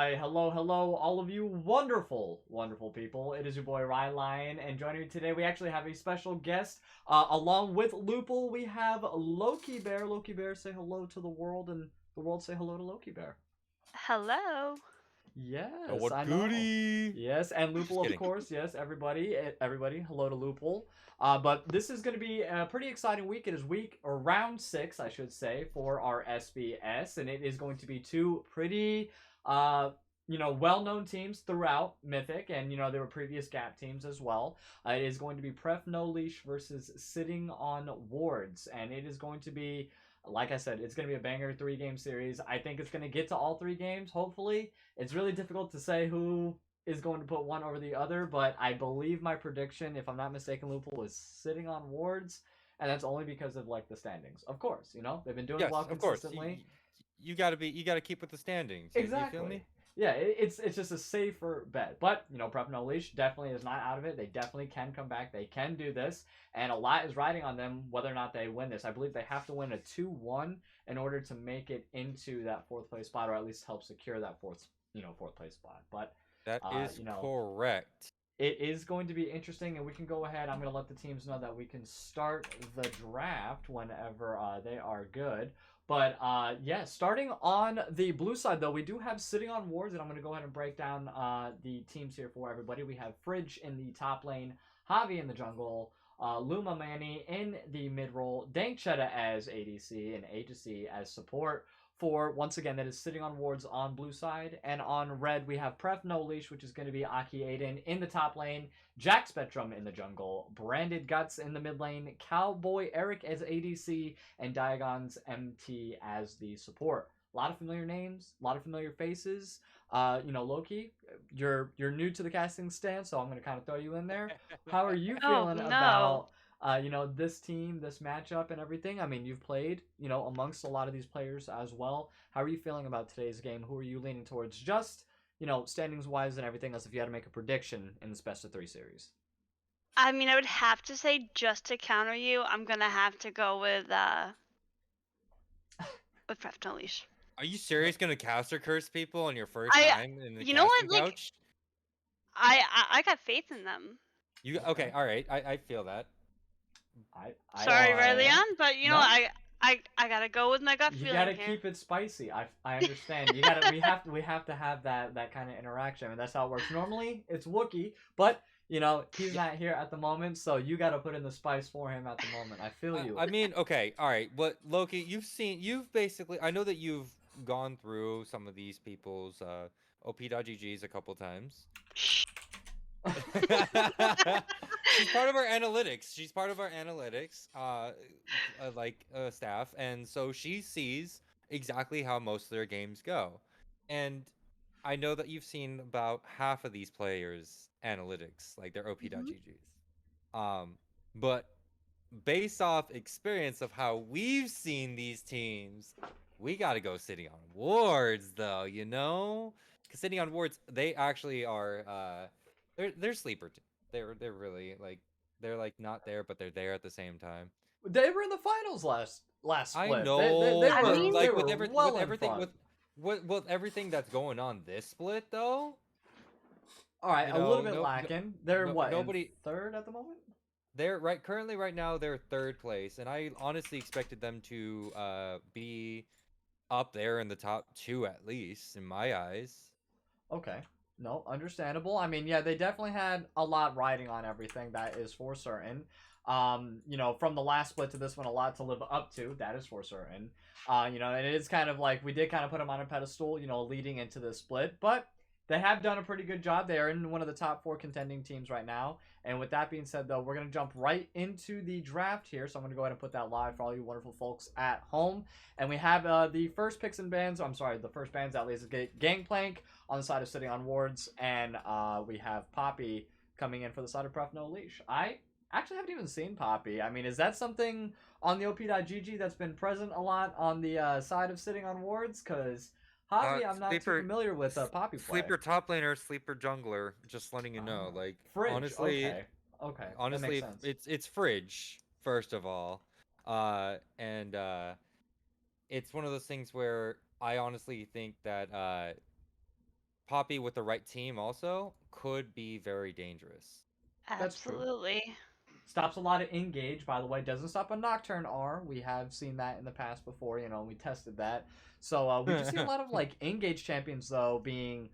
Why, hello, all of you wonderful, wonderful people. It is your boy Rylionn, and joining me today, we actually have a special guest. Along with Lupul, we have Loki Bear. Loki Bear, say hello to the world, and the world say hello to Loki Bear. Hello. Yes, What I know. goody? Yes, and Just Lupul, of kidding. course. Yes, everybody, hello to Lupul. But this is going to be a pretty exciting week. It is week or round 6, I should say, for our SBS, and it is going to be two pretty, well-known teams throughout Mythic, and there were previous Gap teams as well. It is going to be Pref No Leash versus Sitting on Wards, and it is going to be. Like I said, it's going to be a banger 3-game series. I think it's going to get to all 3 games, hopefully. It's really difficult to say who is going to put one over the other, but I believe my prediction, if I'm not mistaken, Lupul is Sitting on Wards, and that's only because of the standings. Of course, they've been doing Yes, well of course. consistently. You gotta keep with the standings. You feel Exactly. me? Yeah, it's just a safer bet. But, Prep No Leash definitely is not out of it. They definitely can come back. They can do this. And a lot is riding on them whether or not they win this. I believe they have to win a 2-1 in order to make it into that 4th place spot, or at least help secure that 4th place spot. But That is you know, correct. it is going to be interesting, and we can go ahead. I'm going to let the teams know that we can start the draft whenever they are good. But yeah, starting on the blue side, though, we do have Sitting on Wards, and I'm going to go ahead and break down the teams here for everybody. We have Fridge in the top lane, Javi in the jungle, Luma Manny in the mid role, Dankchetta as ADC, and Agency as support. For once again, that is Sitting on Wards on blue side, and on red we have Pref No Leash, which is going to be Aki Aiden in the top lane, Jack Spectrum in the jungle, Branded Guts in the mid lane, Cowboy Eric as ADC, and Diagon's MT as the support. A lot of familiar names, a lot of familiar faces. Loki, you're new to the casting stand, so I'm going to kind of throw you in there. How are you Oh feeling no. about this team, this matchup, and everything? I mean, you've played, amongst a lot of these players as well. How are you feeling about today's game? Who are you leaning towards? Just, standings wise and everything else. If you had to make a prediction in this best of 3 series. I mean, I would have to say, just to counter you, I'm gonna have to go with Pref No Leash. Are you serious? Gonna caster curse people on your first I, time in the you know what? casting Like, couch? I got faith in them. You Okay. okay? All right. I feel that. Sorry, Yeah. Rylionn, but No, I gotta go with my gut you feeling gotta here. keep it spicy. I understand. You gotta we have to have that kind of interaction. I mean, that's how it works. Normally it's Wookie, but he's not here at the moment, so you gotta put in the spice for him at the moment. I feel you. I mean, okay, all right. What Loki? You've basically. I know that you've gone through some of these people's op.ggs a couple times. She's part of our analytics. She's part of our analytics, staff, and so she sees exactly how most of their games go. And I know that you've seen about half of these players' analytics, like their op.ggs. But based off experience of how we've seen these teams, we got to go Sitting on Wards, though. Because Sitting on Wards, they actually are. They're sleeper. They're really they're like not there, but they're there at the same time. They were in the finals last I split. They know, I but mean, were they like were with well in everything front. with everything that's going on this split, though, All right, a little bit no, lacking. They're what, in nobody. third at the moment? They're currently right now they're third place, and I honestly expected them to be up there in the top 2 at least in my eyes. Okay. No, understandable. I mean, yeah, they definitely had a lot riding on everything. That is for certain. From the last split to this one, a lot to live up to. That is for certain. And it is kind of like we did kind of put them on a pedestal, leading into this split, but they have done a pretty good job. They are in one of the top 4 contending teams right now. And with that being said, though, we're going to jump right into the draft here. So I'm going to go ahead and put that live for all you wonderful folks at home. And we have the first picks and bans. I'm sorry, the first bans at least is Gangplank on the side of Sitting on Wards. And we have Poppy coming in for the side of Pref No Leash. I actually haven't even seen Poppy. I mean, is that something on the op.gg that's been present a lot on the side of Sitting on Wards? Because Javi, I'm not too familiar with Poppy play. Sleeper top laner, sleeper jungler. Just letting you know, like Fridge. Okay, that makes honestly, sense. it's Fridge first of all, and it's one of those things where I honestly think that Poppy with the right team also could be very dangerous. That's true. Absolutely. Stops a lot of engage, by the way. Doesn't stop a Nocturne R. We have seen that in the past before, we tested that. So we just see a lot of like engage champions though being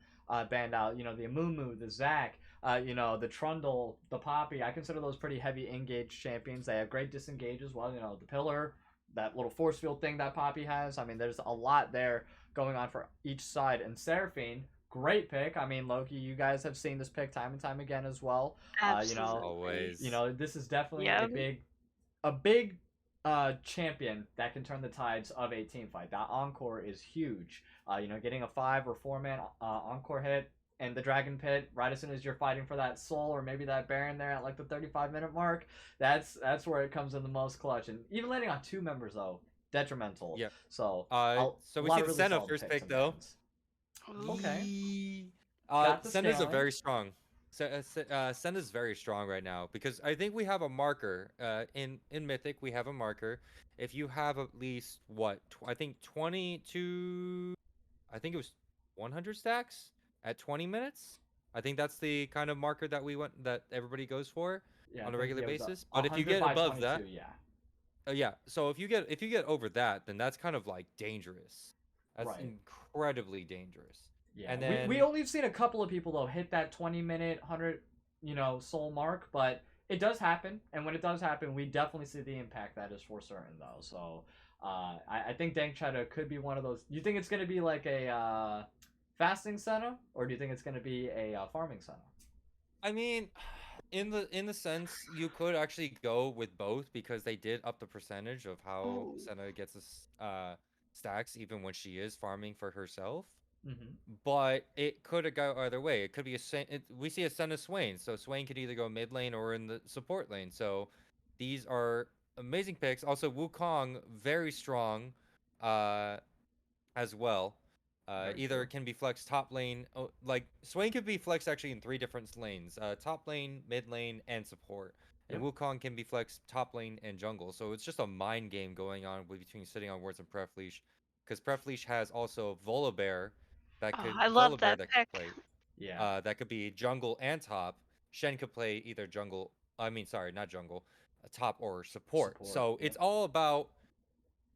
banned out. The Amumu, the Zac, the Trundle, the Poppy. I consider those pretty heavy engage champions. They have great disengage as well. The Pillar, that little force field thing that Poppy has. I mean, there's a lot there going on for each side. And Seraphine, great pick. I mean, Loki, you guys have seen this pick time and time again as well. Absolutely. Always. This is definitely Yep. a big champion that can turn the tides of a team fight. That Encore is huge. Getting a 5 or 4-man Encore hit and the Dragon Pit right as soon as you're fighting for that soul or maybe that Baron there at like the 35-minute mark, that's where it comes in the most clutch. And even landing on 2 members though, detrimental. Yeah. So So we see the Senna first pick though. Okay. Senna's a very strong. Senna's very strong right now because I think we have a marker. In Mythic we have a marker. If you have at least I think 22, I think it was 100 stacks at 20 minutes. I think that's the kind of marker that everybody goes for on a regular basis. But if you get above that, yeah. So if you get over that, then that's kind of like dangerous. That's incredibly dangerous. Yeah, and then we only have seen a couple of people though hit that 20-minute 100 soul mark, but it does happen, and when it does happen, we definitely see the impact. That is for certain though. So I think Dank Cheddar could be one of those. Do you think it's going to be like a fasting Senna, or do you think it's going to be a farming Senna? I mean, in the sense you could actually go with both because they did up the percentage of how Senna gets stacks even when she is farming for herself. Mm-hmm. But it could go either way. It could be we see a Senna Swain, so Swain could either go mid lane or in the support lane. So these are amazing picks. Also, Wukong very strong, as well. Either can be flexed top lane. Like Swain could be flexed actually in 3 different lanes: top lane, mid lane, and support. And Wukong can be flexed top lane and jungle. So it's just a mind game going on between sitting on wards and Pref Leash, because Pref Leash has also Volibear. I love that pick. Play. Yeah. That could be jungle and top. Shen could play either jungle. I mean, sorry, not jungle, top or support. So it's all about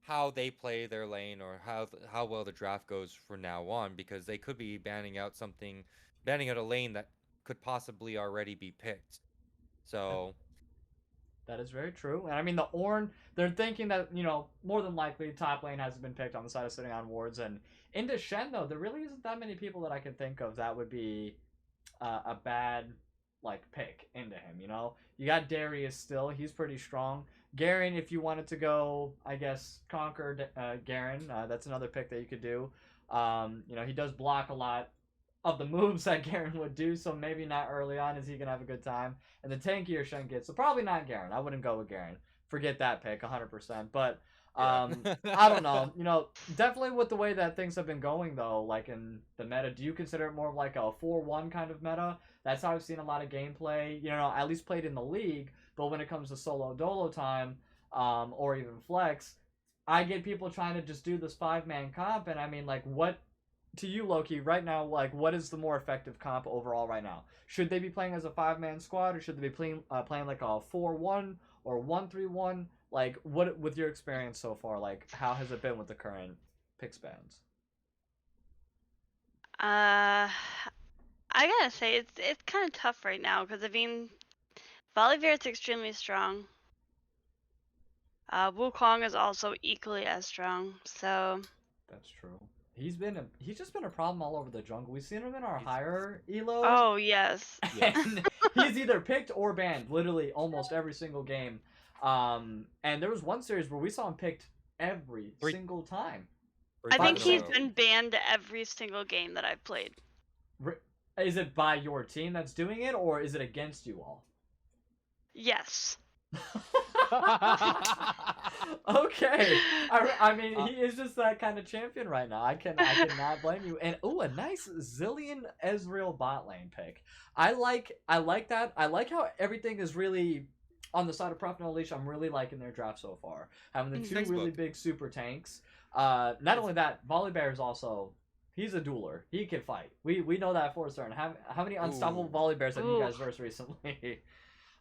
how they play their lane or how well the draft goes from now on, because they could be banning out a lane that could possibly already be picked. So that is very true. And I mean, the Ornn, they're thinking that, more than likely top lane hasn't been picked on the side of sitting on wards. And into Shen, though, there really isn't that many people that I can think of that would be a bad, pick into him, You got Darius still. He's pretty strong. Garen, if you wanted to go, I guess, conquer Garen, that's another pick that you could do. He does block a lot of the moves that Garen would do, so maybe not early on is he going to have a good time. And the tankier Shen gets, so probably not Garen. I wouldn't go with Garen. Forget that pick 100%. But I don't know. Definitely with the way that things have been going, though, like in the meta, do you consider it more of like a 4-1 kind of meta? That's how I've seen a lot of gameplay, at least played in the league. But when it comes to solo dolo time, or even flex, I get people trying to just do this 5-man comp, and I mean, what to you, Loki, right now, what is the more effective comp overall right now? Should they be playing as a 5-man squad, or should they be playing like a 4-1 or 1-3-1? What, with your experience so far, how has it been with the current pick spans? I gotta say, it's kind of tough right now because I mean, Volibear is extremely strong. Wukong is also equally as strong. So that's true. He's just been a problem all over the jungle. We've seen him in our higher elos. Oh yes. And he's either picked or banned, literally almost every single game. And there was one series where we saw him picked every single time. I think he's been banned every single game that I've played. Is it by your team that's doing it, or is it against you all? Yes. Okay. I mean, he is just that kind of champion right now. I cannot blame you. And a nice Zillion Ezreal bot lane pick. I like that. I like how everything is really on the side of Pref and Leash. I'm really liking their draft so far. Having the 2 really big super tanks. Not only that, Volibear is also He's a dueler. He can fight. We know that for certain. How many unstoppable Ooh. volley bears have you Ooh. guys versed recently?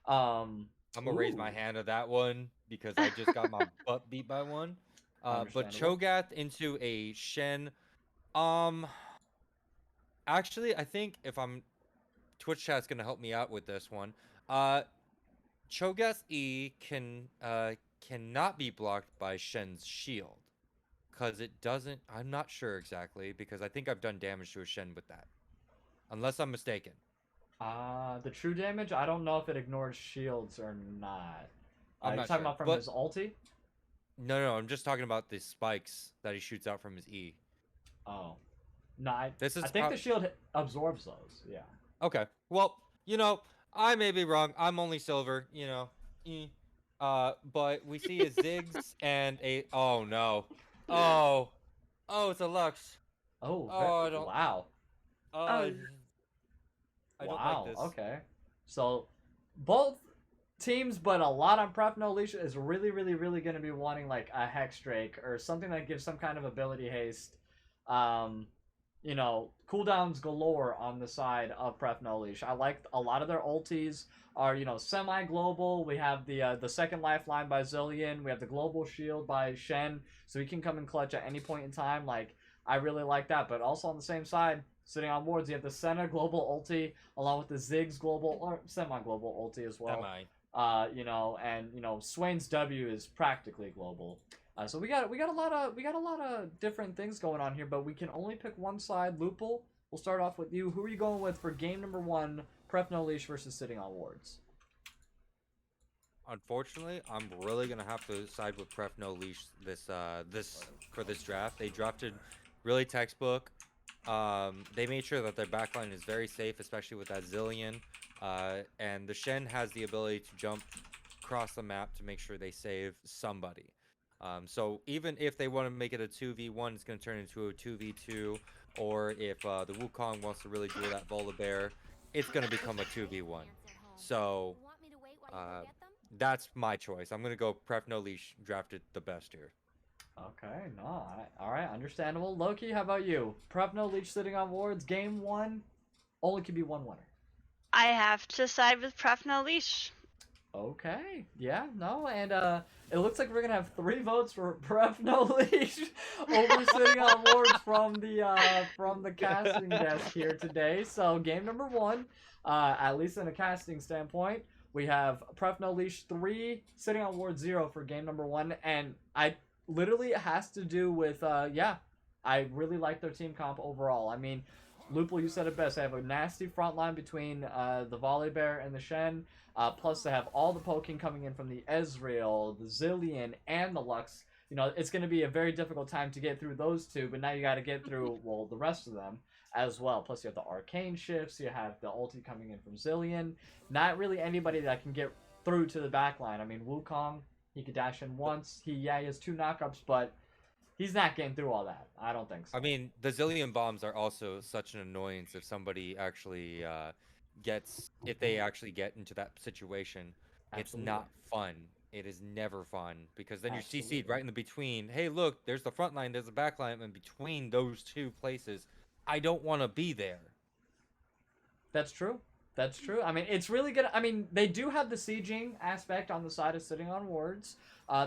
I'm gonna raise my Ooh. hand to that one because I just got my butt beat by one. But Understandable. Cho'Gath into a Shen. Um, actually, I think if I'm Twitch chat's gonna help me out with this one. Cho'Gath's E cannot be blocked by Shen's shield because it doesn't. I'm not sure exactly because I think I've done damage to a Shen with that, unless I'm mistaken. The true damage, I don't know if it ignores shields or not. I'm You're not talking sure, about from but his ulti? no, I'm just talking about the spikes that he shoots out from his E. Oh. No, I This is think the shield absorbs those. Yeah. okay. Well, I may be wrong. I'm only silver, eh. But we see a Ziggs and a. Oh no. Oh, it's a Lux. Oh, Oh, I don't. wow. Uh, Oh, I don't like Wow. this. Okay. So, both teams, but a lot on Pref No Leash is really, really, really going to be wanting like a Hex Drake or something that gives some kind of ability haste. Um, cooldowns galore on the side of Pref No Leash. I like a lot of their ultis are semi-global. We have the second lifeline by Zillion. We have the global shield by Shen, so he can come in clutch at any point in time. Like I really like that. But also on the same side, sitting on wards, you have the Senna global ulti along with the Ziggs global or semi-global ulti as well. Semi. Swain's W is practically global. So we got a lot of different things going on here, but we can only pick one side. Lupul, we'll start off with you. Who are you going with for game number 1, Pref No Leash versus Sitting on Wards? Unfortunately, I'm really gonna have to side with Pref No Leash for this draft. They drafted really textbook. They made sure that their backline is very safe, especially with that Zillion. And the Shen has the ability to jump across the map to make sure they save somebody. So even if they want to make it a 2v1, it's going to turn into a 2v2. Or if the Wukong wants to really duel that Volibear, it's going to become a 2v1. So that's my choice. I'm going to go Pref No Leash drafted the best here. Okay, no, all right, understandable. Loki, how about you? Pref No Leash Sitting on Wards, game 1, only can be one winner. I have to side with Pref No Leash. Okay, yeah, no, and it looks like we're gonna have 3 votes for Pref No Leash over Sitting on Wards from the casting desk here today. So game number 1, at least in a casting standpoint, we have Pref No Leash 3, Sitting on Wards 0 for game number 1, and I literally it has to do with I really like their team comp overall. I mean, Lupul, you said it best. They have a nasty front line between the Volibear and the Shen. Plus, they have all the poking coming in from the Ezreal, the Zillion, and the Lux. It's going to be a very difficult time to get through those two, but now you got to get through, well, the rest of them as well. Plus, you have the Arcane shifts, you have the ulti coming in from Zillion. Not really anybody that can get through to the backline. I mean, Wukong, he could dash in once. He has 2 knockups, but he's not getting through all that. I don't think so. I mean, the Zillion bombs are also such an annoyance if somebody actually if they actually get into that situation. Absolutely. It's not fun. It is never fun because then you're Absolutely. CC'd right in the between. Hey, look, there's the front line, there's the back line, and between those 2 places, I don't want to be there. That's true. That's true. I mean, it's really good. I mean, they do have the sieging aspect on the side of Sitting on Wards.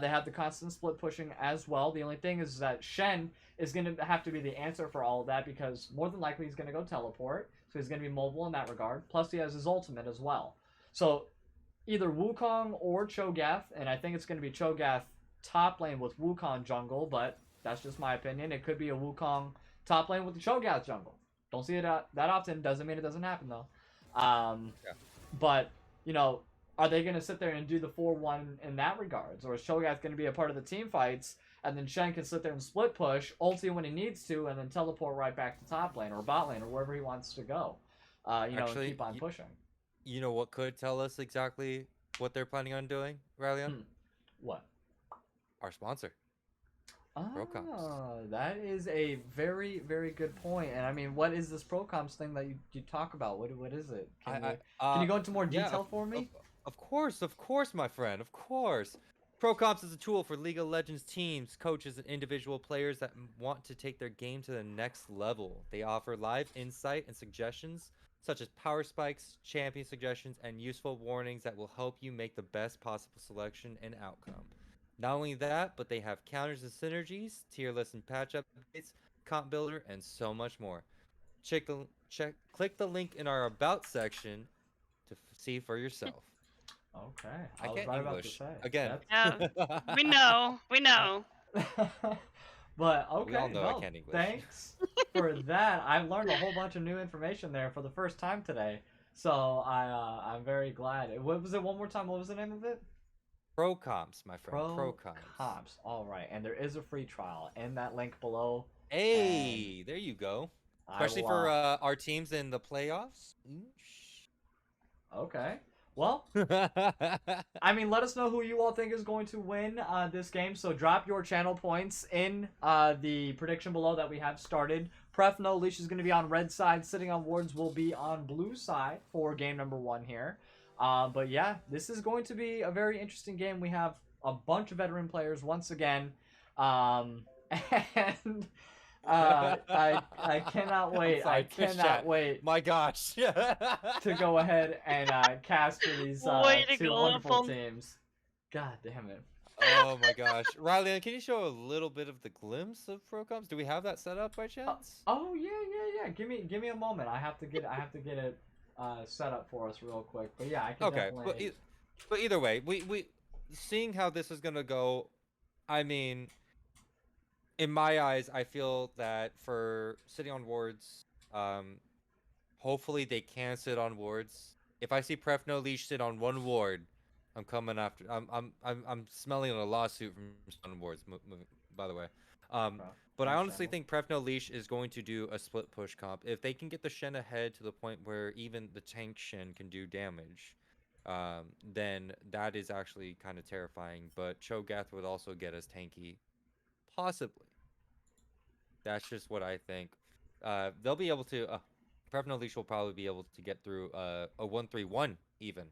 They have the constant split pushing as well. The only thing is that Shen is going to have to be the answer for all of that because more than likely he's going to go teleport. So he's going to be mobile in that regard. Plus he has his ultimate as well. So either Wukong or Cho'Gath, and I think it's going to be Cho'Gath top lane with Wukong jungle, but that's just my opinion. It could be a Wukong top lane with the Cho'Gath jungle. Don't see it that often. Doesn't mean it doesn't happen though. But are they going to sit there and do the 4-1 in that regards, or is Cho'Gath going to be a part of the team fights, and then Shen can sit there and split push, ulti when he needs to, and then teleport right back to top lane or bot lane or wherever he wants to go, Actually, and keep on pushing. You know what could tell us exactly what they're planning on doing, Rylionn? What? Our sponsor. Oh, that is a very, very good point. And I mean, what is this Procomps thing that you talk about? What is it? Can you go into more detail for me? Of course, my friend. Of course. Pro Comps is a tool for League of Legends teams, coaches, and individual players that want to take their game to the next level. They offer live insight and suggestions, such as power spikes, champion suggestions, and useful warnings that will help you make the best possible selection and outcome. Not only that, but they have counters and synergies, tier lists and patch updates, comp builder, and so much more. Click the link in our About section to see for yourself. Okay, I was can't right English about to say again. Yeah, we know. We know. But We okay, all know I well, can't English. thanks for that. I learned a whole bunch of new information there for the first time today. So I'm very glad. What was it? One more time. What was the name of it? Pro Comps, my friend. Pro Comps. Comps. All right, and there is a free trial in that link below. Hey, there you go. Especially for our teams in the playoffs. Okay. Well, I mean, let us know who you all think is going to win this game. So drop your channel points in the prediction below that we have started. Pref No Leash is going to be on red side. Sitting on Wards will be on blue side for game number 1 here. But yeah, this is going to be a very interesting game. We have a bunch of veteran players once again. And I cannot wait. Sorry, I cannot wait. My gosh. To go ahead and cast for these two wonderful teams. God damn it. Oh my gosh. Rylionn, can you show a little bit of the glimpse of Pro Comps? Do we have that set up by chance? Oh yeah. Give me a moment. I have to get it set up for us real quick. But yeah, I can definitely. But either way, we seeing how this is gonna go, I mean, in my eyes, I feel that for sitting on wards, hopefully they can sit on wards. If I see Pref No Leash sit on one ward, I'm coming after. I'm smelling a lawsuit from on wards. By the way, but I honestly think Pref No Leash is going to do a split push comp. If they can get the Shen ahead to the point where even the tank Shen can do damage, then that is actually kind of terrifying. But Cho'Gath would also get us tanky. Possibly. That's just what I think. They'll be able to. Pref No Leash will probably be able to get through a 1-3-1 even.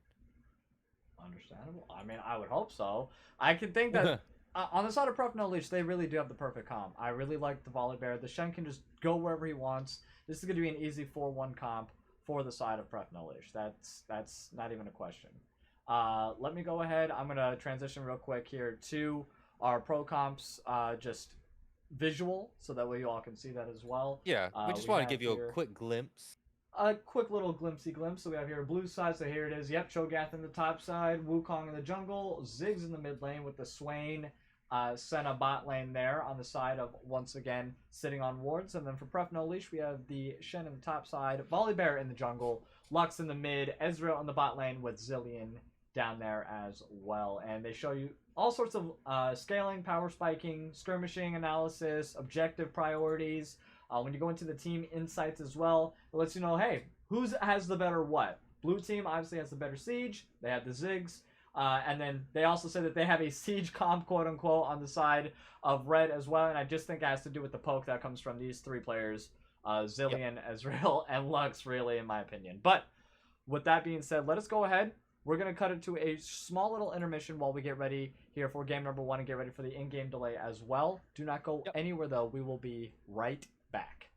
Understandable. I mean, I would hope so. I can think that on the side of Pref No Leash, they really do have the perfect comp. I really like the Volibear. The Shen can just go wherever he wants. This is going to be an easy 4-1 comp for the side of Pref No Leash. That's not even a question. Let me go ahead. I'm going to transition real quick here to our pro comps, just visual, so that way you all can see that as well. Yeah, we just want to give you a quick glimpse. A quick little glimpsy glimpse. So we have here blue side, so here it is. Yep, Cho'Gath in the top side, Wukong in the jungle, Ziggs in the mid lane with the Swain, Senna bot lane there on the side of, once again, sitting on wards. And then for Pref No Leash, we have the Shen in the top side, Volibear in the jungle, Lux in the mid, Ezreal in the bot lane with Zillion down there as well. And they show you all sorts of scaling, power spiking, skirmishing analysis, objective priorities. When you go into the team insights as well, it lets you know, hey, who has the better what? Blue team obviously has the better siege. They have the Ziggs. And then they also say that they have a siege comp, quote unquote, on the side of red as well. And I just think it has to do with the poke that comes from these three players, Zillion, Ezreal, and Lux, really, in my opinion. But with that being said, let us go ahead. We're going to cut it to a small little intermission while we get ready here for game number 1 and get ready for the in-game delay as well. Do not go anywhere, though. We will be right back.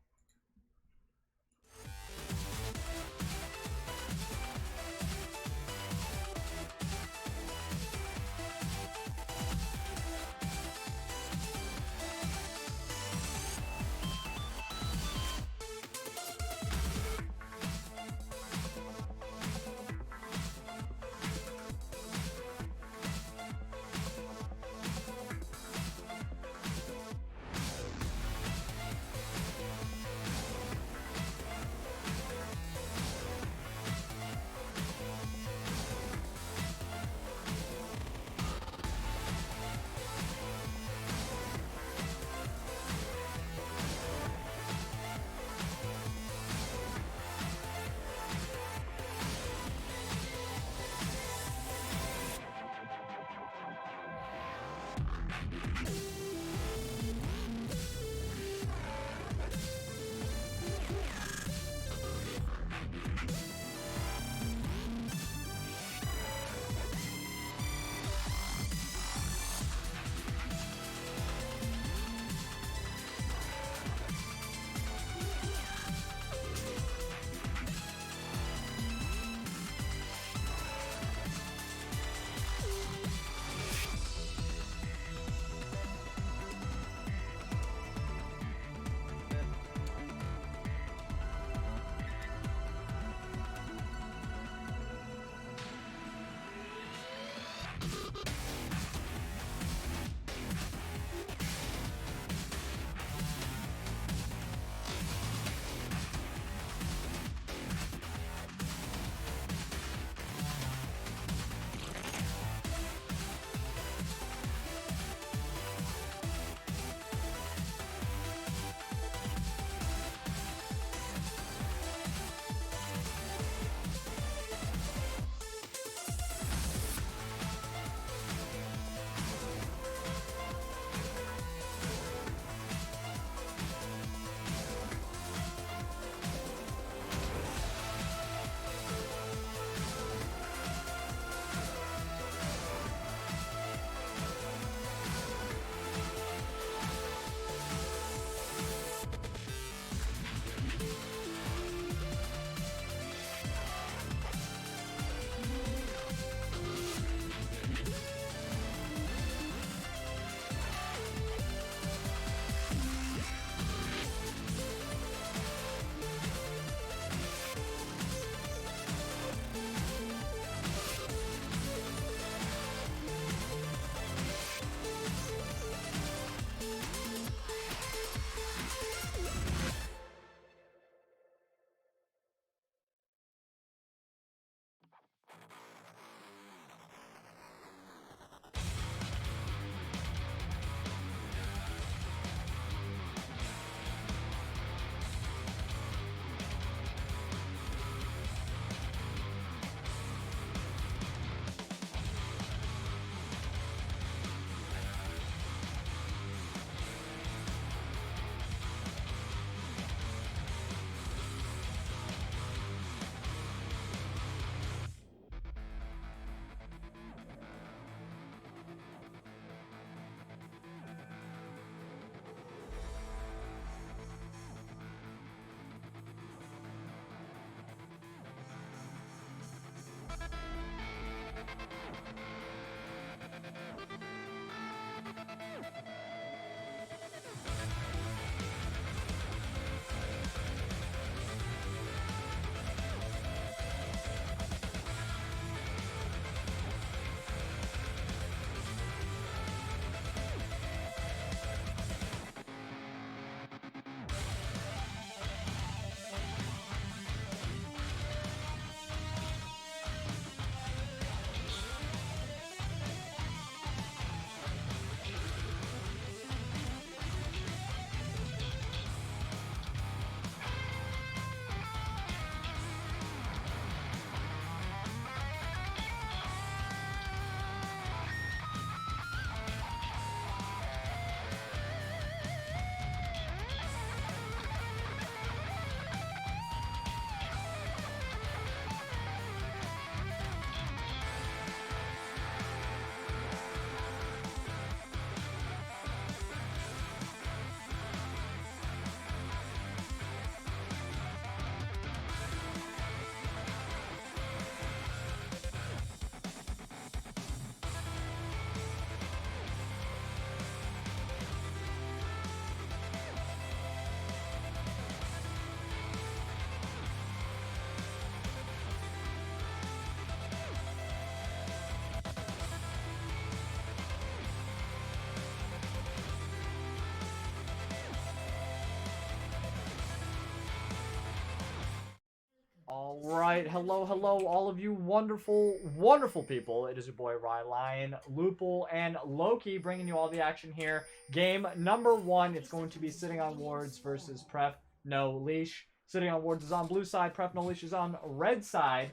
All right, hello, all of you wonderful, wonderful people. It is your boy Rylionn, Lupul, and Loki bringing you all the action here. Game number 1, it's going to be Sitting on Wards versus Pref, no Leash. Sitting on Wards is on blue side, Pref, no Leash is on red side.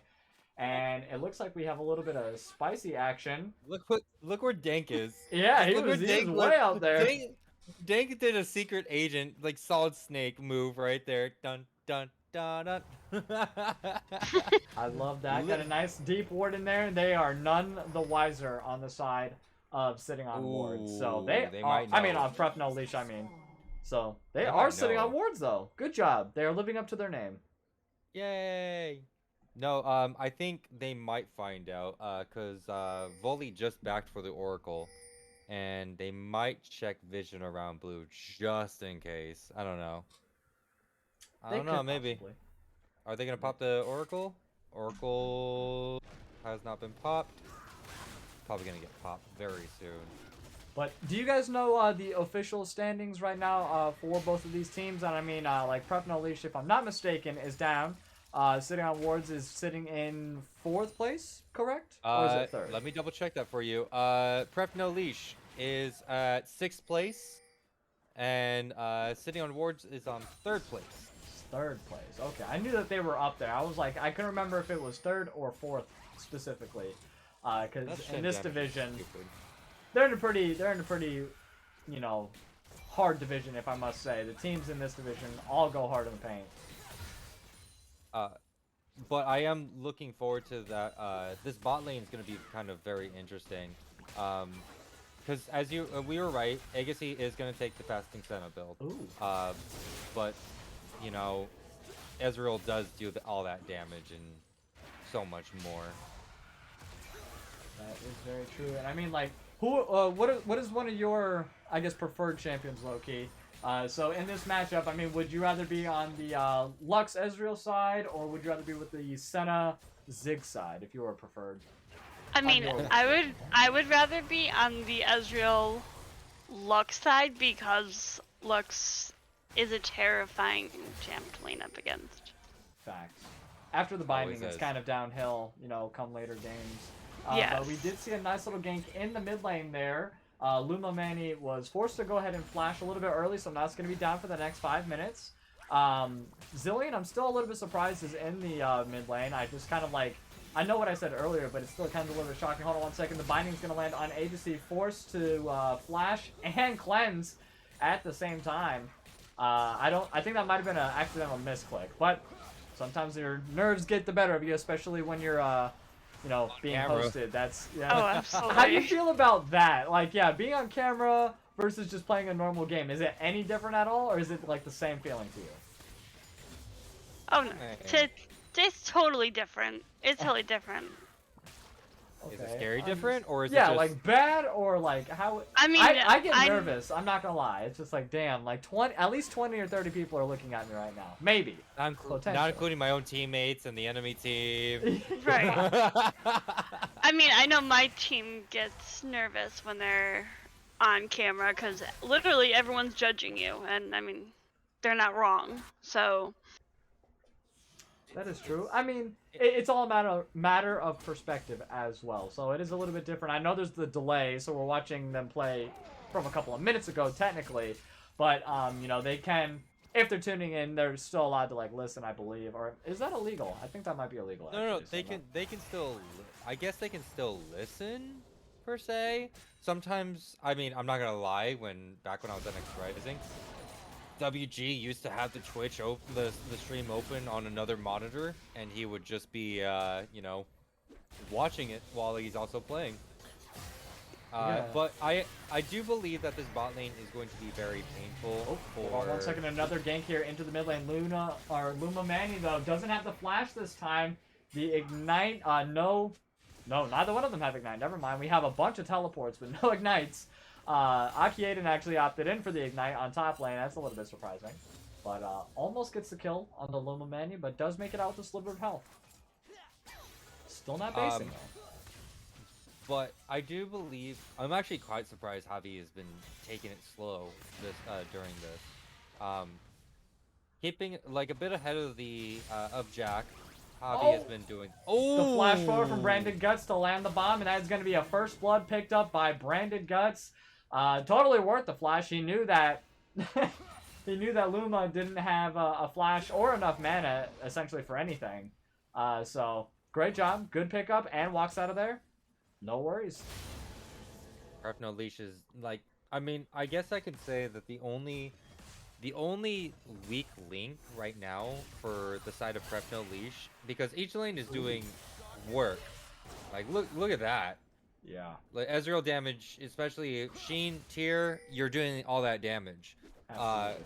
And it looks like we have a little bit of spicy action. Look where Dank is. Yeah, he Look was where way out there. Dank did a secret agent, like Solid Snake move right there. Dun dun dun dun. I love that. Got a nice deep ward in there. They are none the wiser on the side of sitting on wards. So they are, might I mean, know. on Pref no Leash, I mean. So they They are might sitting know. on wards, though. Good job. They are living up to their name. Yay! No, I think they might find out, cause Volley just backed for the Oracle, and they might check vision around blue just in case. I don't know. I don't know. Maybe. Possibly. Are they gonna pop the Oracle? Oracle has not been popped. Probably gonna get popped very soon. But do you guys know the official standings right now for both of these teams? And I mean, like Pref no Leash, if I'm not mistaken, is down. Sitting on wards is sitting in 4th place, correct? Or is it 3rd? Let me double check that for you. Pref no Leash is at 6th place, and Sitting on Wards is on 3rd place. 3rd place. Okay, I knew that they were up there. I was like, I couldn't remember if it was 3rd or 4th specifically, because in this division, they're in a pretty, you know, hard division, if I must say. The teams in this division all go hard in the paint. But I am looking forward to that. This bot lane is going to be kind of very interesting. Because as we were right, Agassi is going to take the Fasting Senna build. Ooh. But, you know, Ezreal does do all that damage and so much more. That is very true. And I mean, like, what is one of your, I guess, preferred champions, Loki? So in this matchup, I mean, would you rather be on the Lux Ezreal side, or would you rather be with the Senna Zig side, if you were preferred? I mean, I would rather be on the Ezreal Lux side because Lux is a terrifying champ to lane up against. Fact. After the binding, Always it's is. kind of downhill, you know, come later games. Yes. But we did see a nice little gank in the mid lane there. Luma Manny was forced to go ahead and flash a little bit early, so now it's going to be down for the next 5 minutes. Zillion, I'm still a little bit surprised, is in the mid lane. I just kind of like, I know what I said earlier, but it's still kind of a little bit shocking. Hold on 1 second. The binding's going to land on Agency, forced to flash and cleanse at the same time. I think that might have been an accidental misclick, but sometimes your nerves get the better of you, especially when you're you know, being hosted. That's, yeah. Oh, absolutely. How do you feel about that? Like, yeah, being on camera versus just playing a normal game. Is it any different at all, or is it like the same feeling to you? Oh no, it's totally different. It's totally different. Is it scary different, or is it yeah, just... like bad, or like how? I mean, I get nervous. I'm not gonna lie. It's just like, damn, like at least 20 or 30 people are looking at me right now. Maybe. not including my own teammates and the enemy team. Right. I mean, I know my team gets nervous when they're on camera because literally everyone's judging you, and I mean, they're not wrong. So. That is true. I mean, it's all a matter of perspective as well. So it is a little bit different. I know there's the delay, so we're watching them play from a couple of minutes ago, technically. But, you know, they can, if they're tuning in, they're still allowed to, like, listen, I believe. Or is that illegal? I think that might be illegal, actually. No, they can still, I guess they can still listen, per se. Sometimes, I mean, I'm not gonna lie, back when I was at Next Rising, WG used to have the Twitch the stream open on another monitor, and he would just be, you know, watching it while he's also playing. Yeah. But I do believe that this bot lane is going to be very painful. Hold on 1 second. Another gank here into the mid lane. Luma Manny, though, doesn't have the flash this time. The Ignite, no, neither one of them have Ignite. Never mind. We have a bunch of teleports with no Ignites. Akiaden actually opted in for the Ignite on top lane. That's a little bit surprising. But almost gets the kill on the Luma Manny, but does make it out with a sliver of health. Still not basing, though. But I do believe, I'm actually quite surprised Javi has been taking it slow during this. Keeping like a bit ahead of the of Jack. Javi has been doing. The flash forward Oh, from Branded Guts to land the bomb, and that's going to be a first blood picked up by Branded Guts. Totally worth the flash. He knew that. He knew that Luma didn't have a flash or enough mana, essentially, for anything. So, great job. Good pickup, and walks out of there. No worries. Pref no Leash is like. I mean, I guess I could say that the only weak link right now for the side of Pref no Leash, because each lane is doing work. Like, look at that. Yeah. Like Ezreal damage, especially Sheen tier, you're doing all that damage. Absolutely.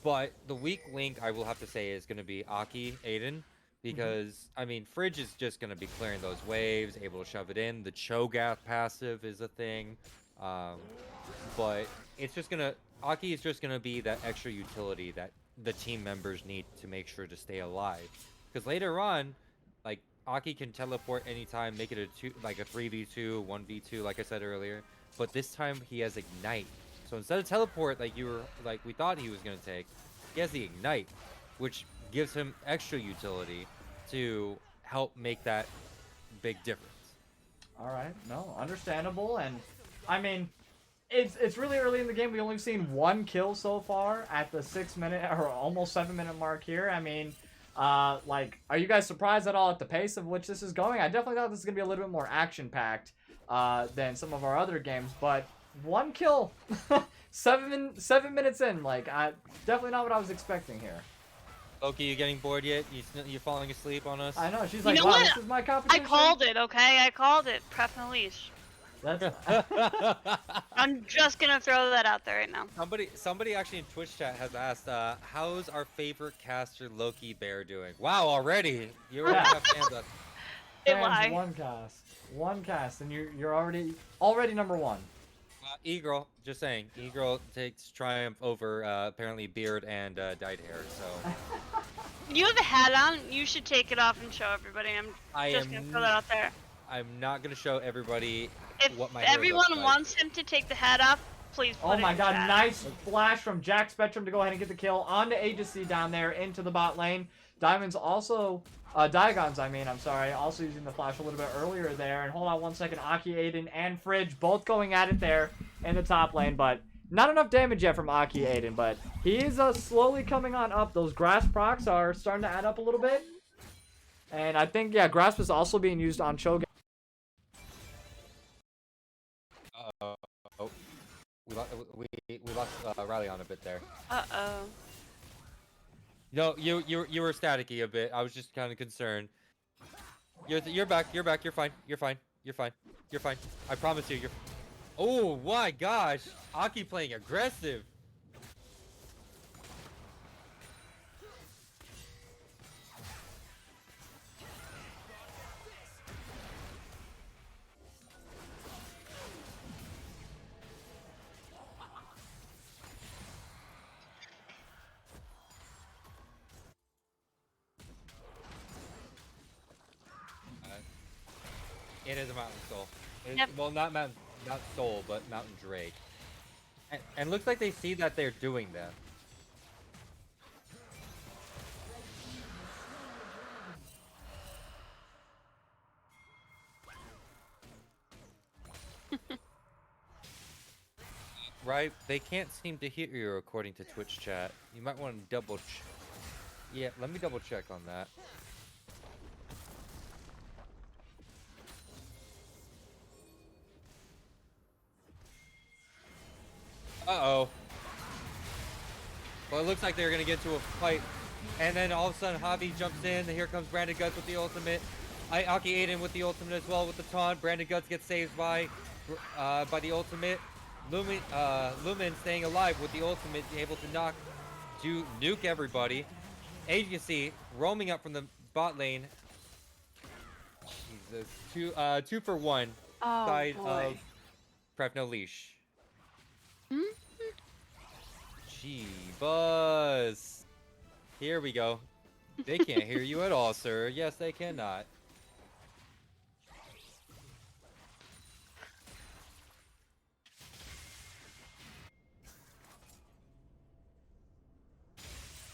But the weak link, I will have to say, is going to be Aki Aiden, because I mean, Fridge is just going to be clearing those waves, able to shove it in. The Cho'Gath passive is a thing, but it's just gonna Aki is just gonna be that extra utility that the team members need to make sure to stay alive. Because later on, like Aki can teleport anytime, make it like a 3v2, 1v2, like I said earlier. But this time he has Ignite. So instead of teleport like we thought he was gonna take, he has the Ignite, which gives him extra utility to help make that big difference. All right. No, understandable. And, I mean, it's really early in the game. We only seen one kill so far at the 6-minute or almost 7-minute mark here. I mean, like, are you guys surprised at all at the pace of which this is going? I definitely thought this was going to be a little bit more action-packed than some of our other games, but one kill, 7 minutes in, like, definitely not what I was expecting here. Loki, you getting bored yet? You falling asleep on us? I know, she's You like, know wow, what? this is my competition? I called it, okay? I called it. Pref no Leash. That's... I'm just gonna throw that out there right now. Somebody actually in Twitch chat has asked, how's our favorite caster Loki Bear doing? Wow, already you already have fans. They Fans, lie. one cast, and you're already number one. E-Girl, just saying, E-Girl takes triumph over apparently beard and dyed hair. So You have a hat on. You should take it off and show everybody. I'm just gonna throw that out there. I'm not gonna show everybody If what my hair everyone looks like. wants him to take the hat off, please put Oh it my in god, chat. nice flash from Jack Spectrum to go ahead and get the kill onto Agency down there into the bot lane. Diamond's also, Diagon's, I'm sorry, also using the flash a little bit earlier there. And hold on one second, Aki, Aiden, and Fridge both going at it there in the top lane, but not enough damage yet from Aki Aiden, but he is slowly coming on up. Those grasp procs are starting to add up a little bit. And I think, yeah, grasp is also being used on Cho'Gath. Oh, we lost Rylionn a bit there. Uh-oh. No, you were staticky a bit. I was just kind of concerned. You're back. You're fine. You're fine. I promise you. Oh my gosh, Aki playing aggressive. It is a Mountain Soul. Yep. Well, not Soul, but Mountain Drake. And looks like they see that they're doing that. Right? They can't seem to hear you according to Twitch chat. You might want to double check. Yeah, let me double check on that. Uh-oh. Well, it looks like they're going to get to a fight. And then all of a sudden, Javi jumps in. Here comes Branded Guts with the ultimate. Aki Aiden with the ultimate as well with the taunt. Branded Guts gets saved by the ultimate. Lumen staying alive with the ultimate, able to nuke everybody. Agency roaming up from the bot lane. Jesus. 2 for 1 Oh, side boy. of Pref no Leash. Hmm? Gee, Buzz. Here we go. They can't hear you at all, sir. Yes, they cannot.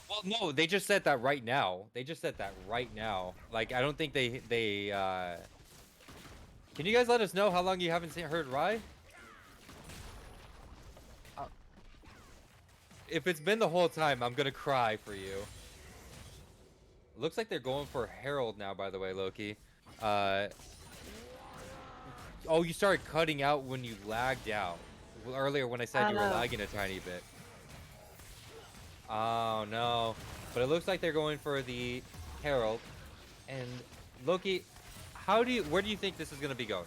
Well, No, they just said that right now. They just said that right now. Like, I don't think they. Can you guys let us know how long you haven't heard Rye? If it's been the whole time, I'm gonna cry for you. Looks like they're going for Herald now, by the way, Loki. Oh, you started cutting out when you lagged out. Well, earlier when I said you were lagging a tiny bit. Oh, no. But it looks like they're going for the Herald. And Loki, where do you think this is going to be going?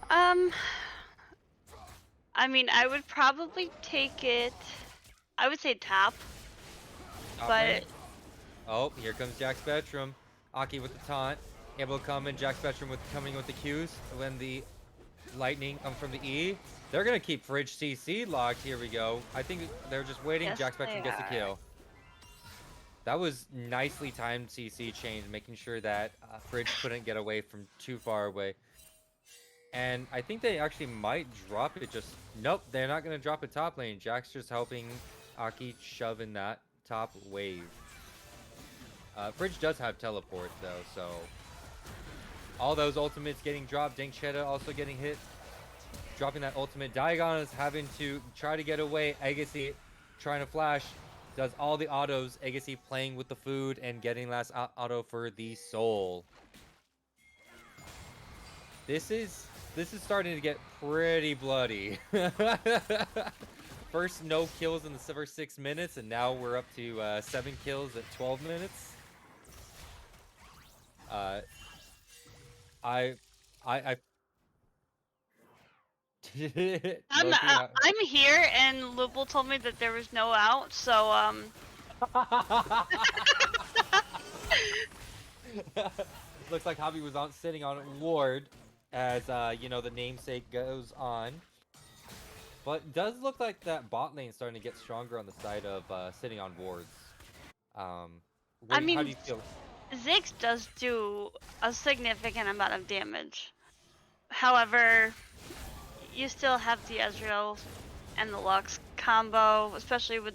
I mean, I would probably take it. I would say top. Top But lane? Oh, here comes Jack Spectrum. Aki with the taunt. Able to come in. Jack Spectrum coming with the Qs. When the lightning comes from the E. They're going to keep Fridge CC locked. Here we go. I think they're just waiting. Yes, Jack Spectrum they gets the are. kill. That was nicely timed CC change, making sure that Fridge couldn't get away from too far away. And I think they actually might drop it just... Nope, they're not going to drop it top lane. Jack's just helping Aki shove in that top wave. Fridge does have teleport, though, so... All those ultimates getting dropped. Dankchetta also getting hit. Dropping that ultimate. Diagon is having to try to get away. Agassi trying to flash. Does all the autos. Agassi playing with the food and getting last auto for the soul. This is starting to get pretty bloody. First no kills in the first 6 minutes, and now we're up to 7 kills at 12 minutes. I'm here, and Lupul told me that there was no out, so Looks like Javi was sitting on ward as you know, the namesake goes on. But it does look like that bot lane is starting to get stronger on the side of sitting on wards. How do you feel? Ziggs does do a significant amount of damage. However, you still have the Ezreal and the Lux combo, especially with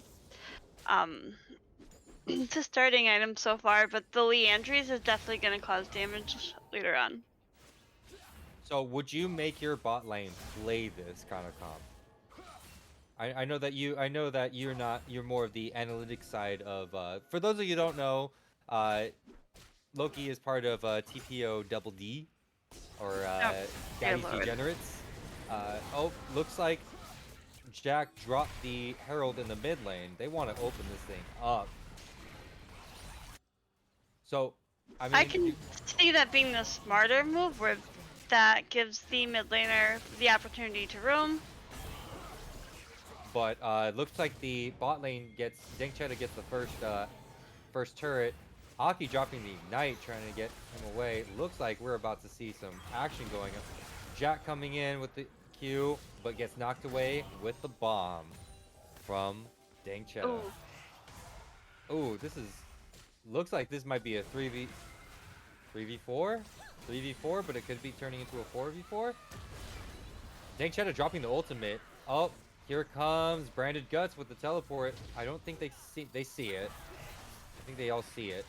the starting item so far, but the Leandries is definitely going to cause damage later on. So would you make your bot lane play this kind of comp? I know that you're more of the analytics side of for those of you who don't know, Loki is part of TPO Double D, or Daddy's Degenerates. Looks like Jack dropped the Herald in the mid lane. They want to open this thing up. So, I mean, I can see that being the smarter move, where that gives the mid laner the opportunity to roam. But looks like the bot lane Dankchetta gets the first turret. Aki dropping the Ignite, trying to get him away. Looks like we're about to see some action going on. Jack coming in with the Q, but gets knocked away with the bomb from Dankchetta. Ooh, looks like this might be a 3v4, but it could be turning into a 4v4. Dankchetta dropping the ultimate. Oh, here comes Branded Guts with the teleport. I don't think they see it. I think they all see it.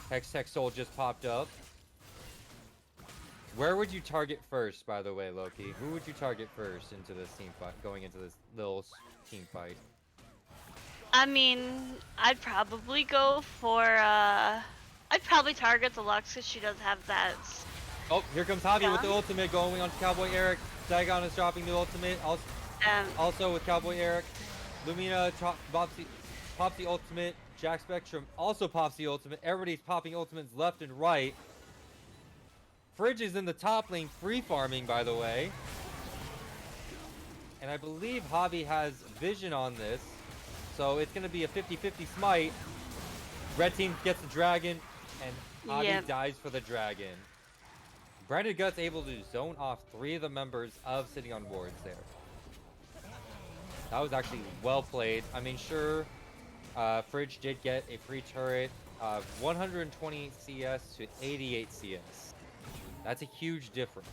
Hex Soul just popped up. Where would you target first, by the way, Loki? Who would you target first into this team fight, going into this little team fight? I mean, I'd probably go for, I'd probably target the Lux because she does have that. Oh, here comes Javi with the ultimate going on to Cowboy Eric. Dagon is dropping the ultimate. Also with Cowboy Eric. Lumina pops the ultimate. Jack Spectrum also pops the ultimate. Everybody's popping ultimates left and right. Fridge is in the top lane free farming, by the way. And I believe Javi has vision on this. So it's going to be a 50-50 smite. Red team gets the dragon, and Javi dies for the dragon. Branded Guts able to zone off 3 of the members of sitting on wards there. That was actually well played. I mean, sure, Fridge did get a free turret of 120 CS to 88 CS. That's a huge difference.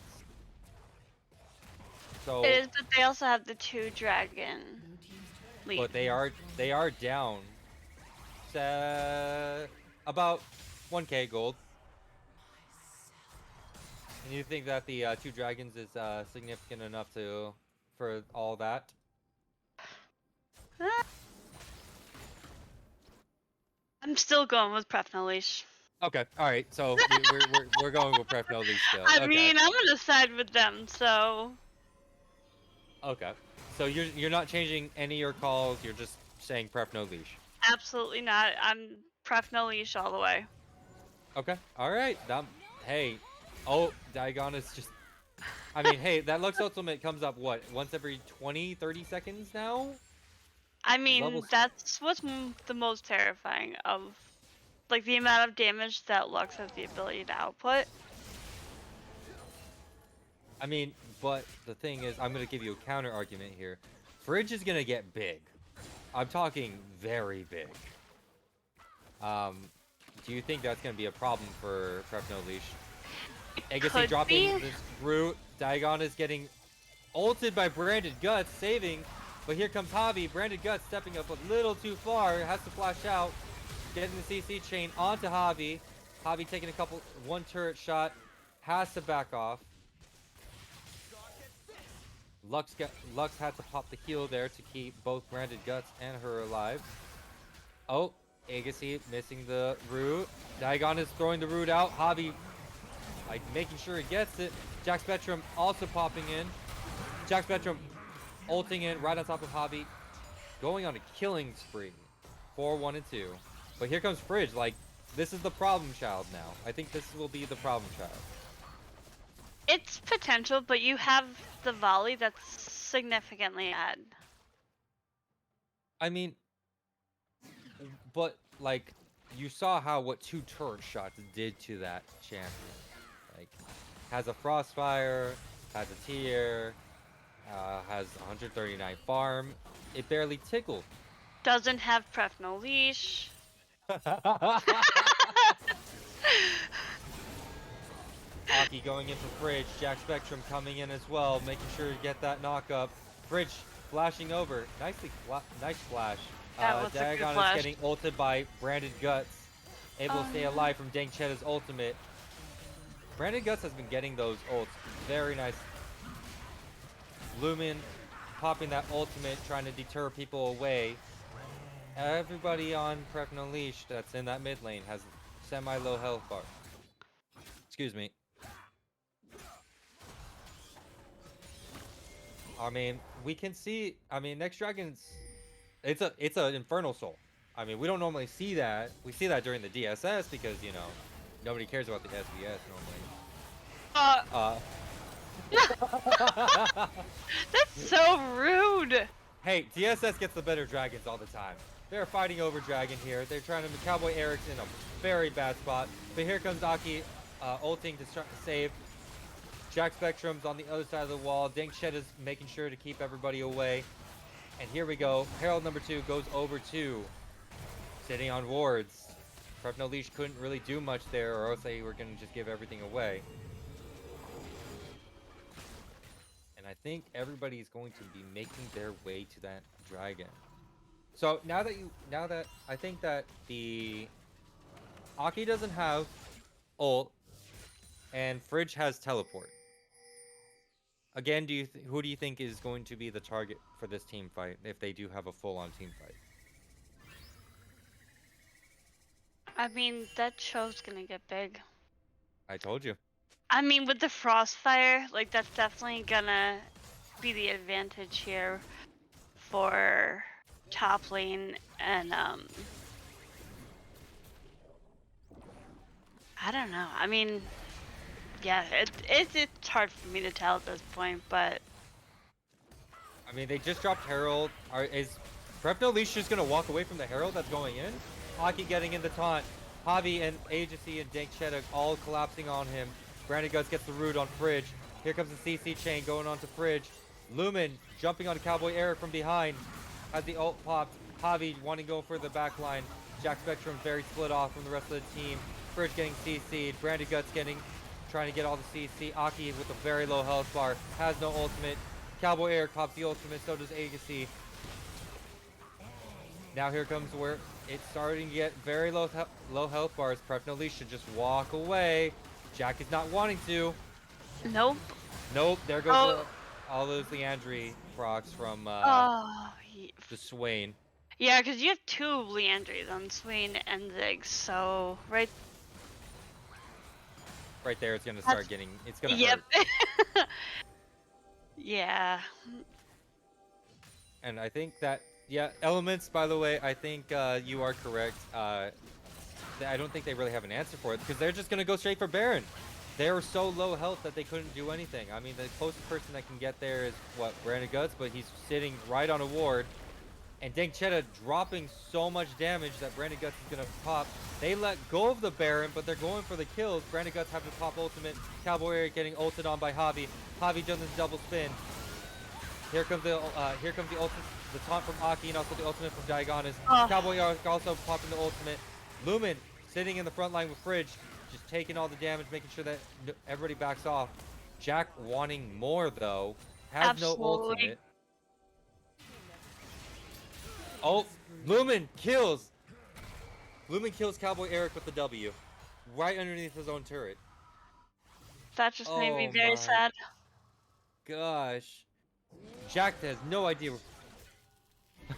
So it is, but they also have the 2 dragon lead. But they are down about 1k gold. And you think that the 2 dragons is significant enough for all that? I'm still going with Pref no Leash. Okay, all right. So we're going with Pref no Leash still. I Okay. mean, I'm gonna side with them, so. Okay. So you're not changing any of your calls. You're just saying Pref no Leash. Absolutely not. I'm Pref no Leash all the way. Okay. All right. Hey. Oh, Diagon is just. I mean, hey, that Lux ultimate comes up what once every 20, 30 seconds now. I mean, Levels- that's what's the most terrifying of, like, the amount of damage that Lux has the ability to output. I mean, but the thing is, I'm gonna give you a counter argument here. Fridge is gonna get big. I'm talking very big. Do you think that's gonna be a problem for Pref no Leash? Agassi Could dropping be. this root. Diagon is getting ulted by Branded Guts, saving. But here comes Javi. Branded Guts stepping up a little too far. Has to flash out. Getting the CC chain onto Javi. Javi taking one turret shot. Has to back off. Lux had to pop the heal there to keep both Branded Guts and her alive. Oh, Agassi missing the root. Diagon is throwing the root out. Javi like making sure he gets it. Jack Spectrum also popping in. Jack Spectrum ulting in right on top of Javi. Going on a killing spree. 4, 1, and 2. But here comes Fridge. Like, this is the problem child now. I think this will be the problem child. It's potential, but you have the volley that's significantly ahead. I mean, but like, you saw what 2 turret shots did to that champion. Like, has a Frostfire, has a tier, has 139 farm. It barely tickled. Doesn't have Pref no Leash. Aki going in for Fridge. Jack Spectrum coming in as well, making sure to get that knock up. Fridge flashing over. Nice flash. That was a good Diagon flash. is getting ulted by Branded Guts. Able to stay alive from Dang Chetta's ultimate. Branded Guts has been getting those ults. Very nice. Lumen popping that ultimate, trying to deter people away. Everybody on Pref no Leash that's in that mid lane has semi-low health bar. Excuse me. I mean, we can see. I mean, Next Dragon's. It's an Infernal Soul. I mean, we don't normally see that. We see that during the DSS because nobody cares about the SBS normally. That's so rude. Hey, DSS gets the better dragons all the time. They're fighting over dragon here. They're trying to Cowboy Eric's in a very bad spot. But here comes Aki ulting to start to save. Jack Spectrum's on the other side of the wall. Dink Shed is making sure to keep everybody away. And here we go. Herald number 2 goes over 2. Sitting on wards. Pref no Leash couldn't really do much there, or else they were going to just give everything away. And I think everybody's going to be making their way to that dragon. So now that I think that the Aki doesn't have ult, and Fridge has teleport. Again, who do you think is going to be the target for this team fight if they do have a full-on team fight? I mean, that show's gonna get big. I told you. I mean, with the Frostfire, like, that's definitely gonna be the advantage here for top lane, and I don't know. I mean, yeah, it's hard for me to tell at this point, but I mean, they just dropped Herald. Is Pref no Leash just gonna walk away from the Herald that's going in? Aki getting in the taunt. Javi and Agency and Dank Cheddar all collapsing on him. Brandon Guts gets the root on Fridge. Here comes the CC chain going on to Fridge. Lumen jumping on Cowboy Eric from behind. Has the ult popped. Javi wanting to go for the back line. Jack Spectrum very split off from the rest of the team. Fridge getting CC'd. Brandon Guts trying to get all the CC. Aki with a very low health bar. Has no ultimate. Cowboy Eric pops the ultimate. So does Agassi. Now here comes where it's starting to get very low health bars. Pref no Leash should just walk away. Jack is not wanting to. Nope. Nope, there goes Oh. all those Leandry procs from Oh. the Swain. Yeah, because you have 2 Leandries on Swain and Ziggs, so right There, it's gonna start getting. It's gonna Yep. hurt. Yeah. And I think that elements. By the way, I think you are correct. I don't think they really have an answer for it because they're just gonna go straight for Baron. They were so low health that they couldn't do anything. I mean, the closest person that can get there is what, Brandon Guts, but he's sitting right on a ward. And Dankchetta dropping so much damage that Brandon Guts is gonna pop. They let go of the Baron, but they're going for the kills. Brandon Guts having to pop ultimate. Cowboy Eric getting ulted on by Javi. Javi does this double spin. Here comes the ultimate, the taunt from Aki, and also the ultimate from Diagonus. Cowboy Eric also popping the ultimate. Lumen sitting in the front line with Fridge, just taking all the damage, making sure that everybody backs off. Jack wanting more though, has no ultimate. Oh, Lumen kills Cowboy Eric with the W, right underneath his own turret. That just made me very sad. Gosh, Jack has no idea.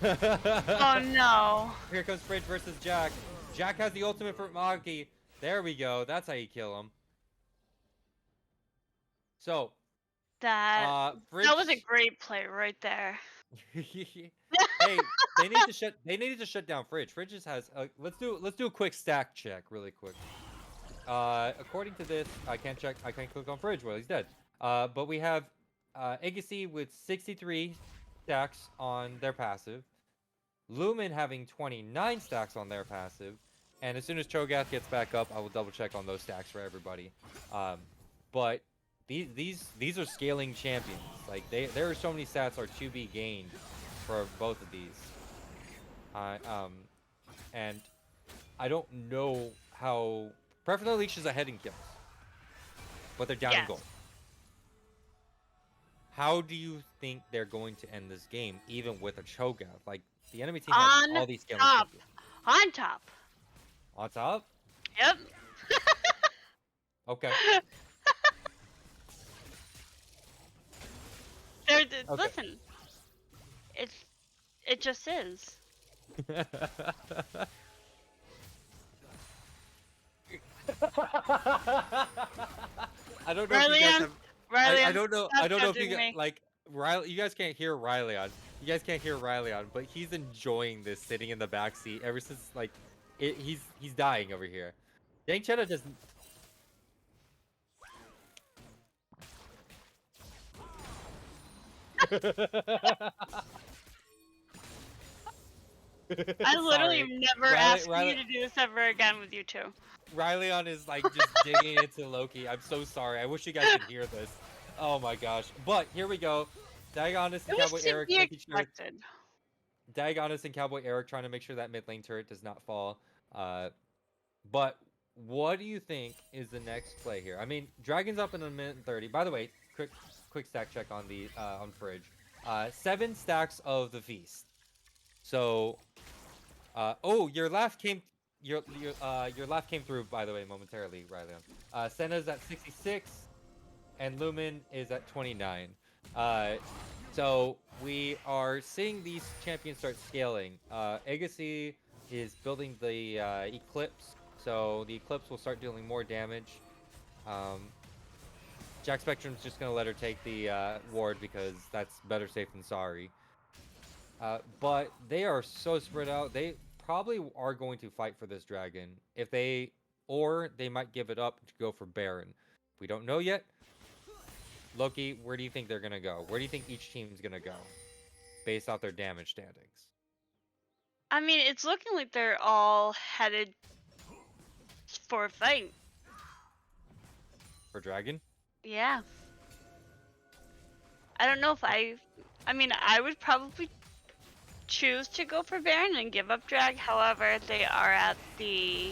Oh no. Here comes Fridge versus Jack. Jack has the ultimate for Maki. There we go. That's how you kill him. So, that was a great play right there. Hey, they need to shut down Fridge. Fridge just has let's do a quick stack check really quick. According to this, I can't click on Fridge while he's dead. But we have Agassi with 63 stacks on their passive. Lumen having 29 stacks on their passive. And as soon as Cho'Gath gets back up, I will double check on those stacks for everybody. But these are scaling champions. Like there are so many stats are to be gained for both of these. And I don't know how Preferably Leash is ahead in kills, but they're down in gold. How do you think they're going to end this game, even with a Cho'Gath? Like the enemy team has all these scaling champions. On top. On top? Yep. Okay. Okay. Listen, it just is. I don't know if you guys have. Rylionn, I don't know. I don't know if you guys like Riley. You guys can't hear Rylionn. You guys can't hear Rylionn, but he's enjoying this, sitting in the back seat ever since like he's dying over here. Dankchetta doesn't. I literally never asked you to do this ever again with you two. Rylionn is like just digging into Loki. I'm so sorry. I wish you guys could hear this. Oh my gosh. But here we go. Diagonus and Cowboy Eric making sure. Diagonus and Cowboy Eric trying to make sure that mid lane turret does not fall. But what do you think is the next play here? I mean, Dragon's up in a minute and 30. By the way, quick stack check on the on Fridge. 7 stacks of the feast. So, oh, your laugh came through, by the way, momentarily, Rylionn. Senna's at 66, and Lumen is at 29. So we are seeing these champions start scaling. Agassi is building the Eclipse, so the Eclipse will start dealing more damage. Jack Spectrum's just gonna let her take the ward because that's better safe than sorry. But they are so spread out. They probably are going to fight for this dragon. Or they might give it up to go for Baron. We don't know yet. Loki, where do you think they're gonna go? Where do you think each team's gonna go, based off their damage standings? I mean, it's looking like they're all headed for a fight. For dragon? Yeah. I don't know if I mean, I would probably choose to go for Baron and give up drag. However, they are at the.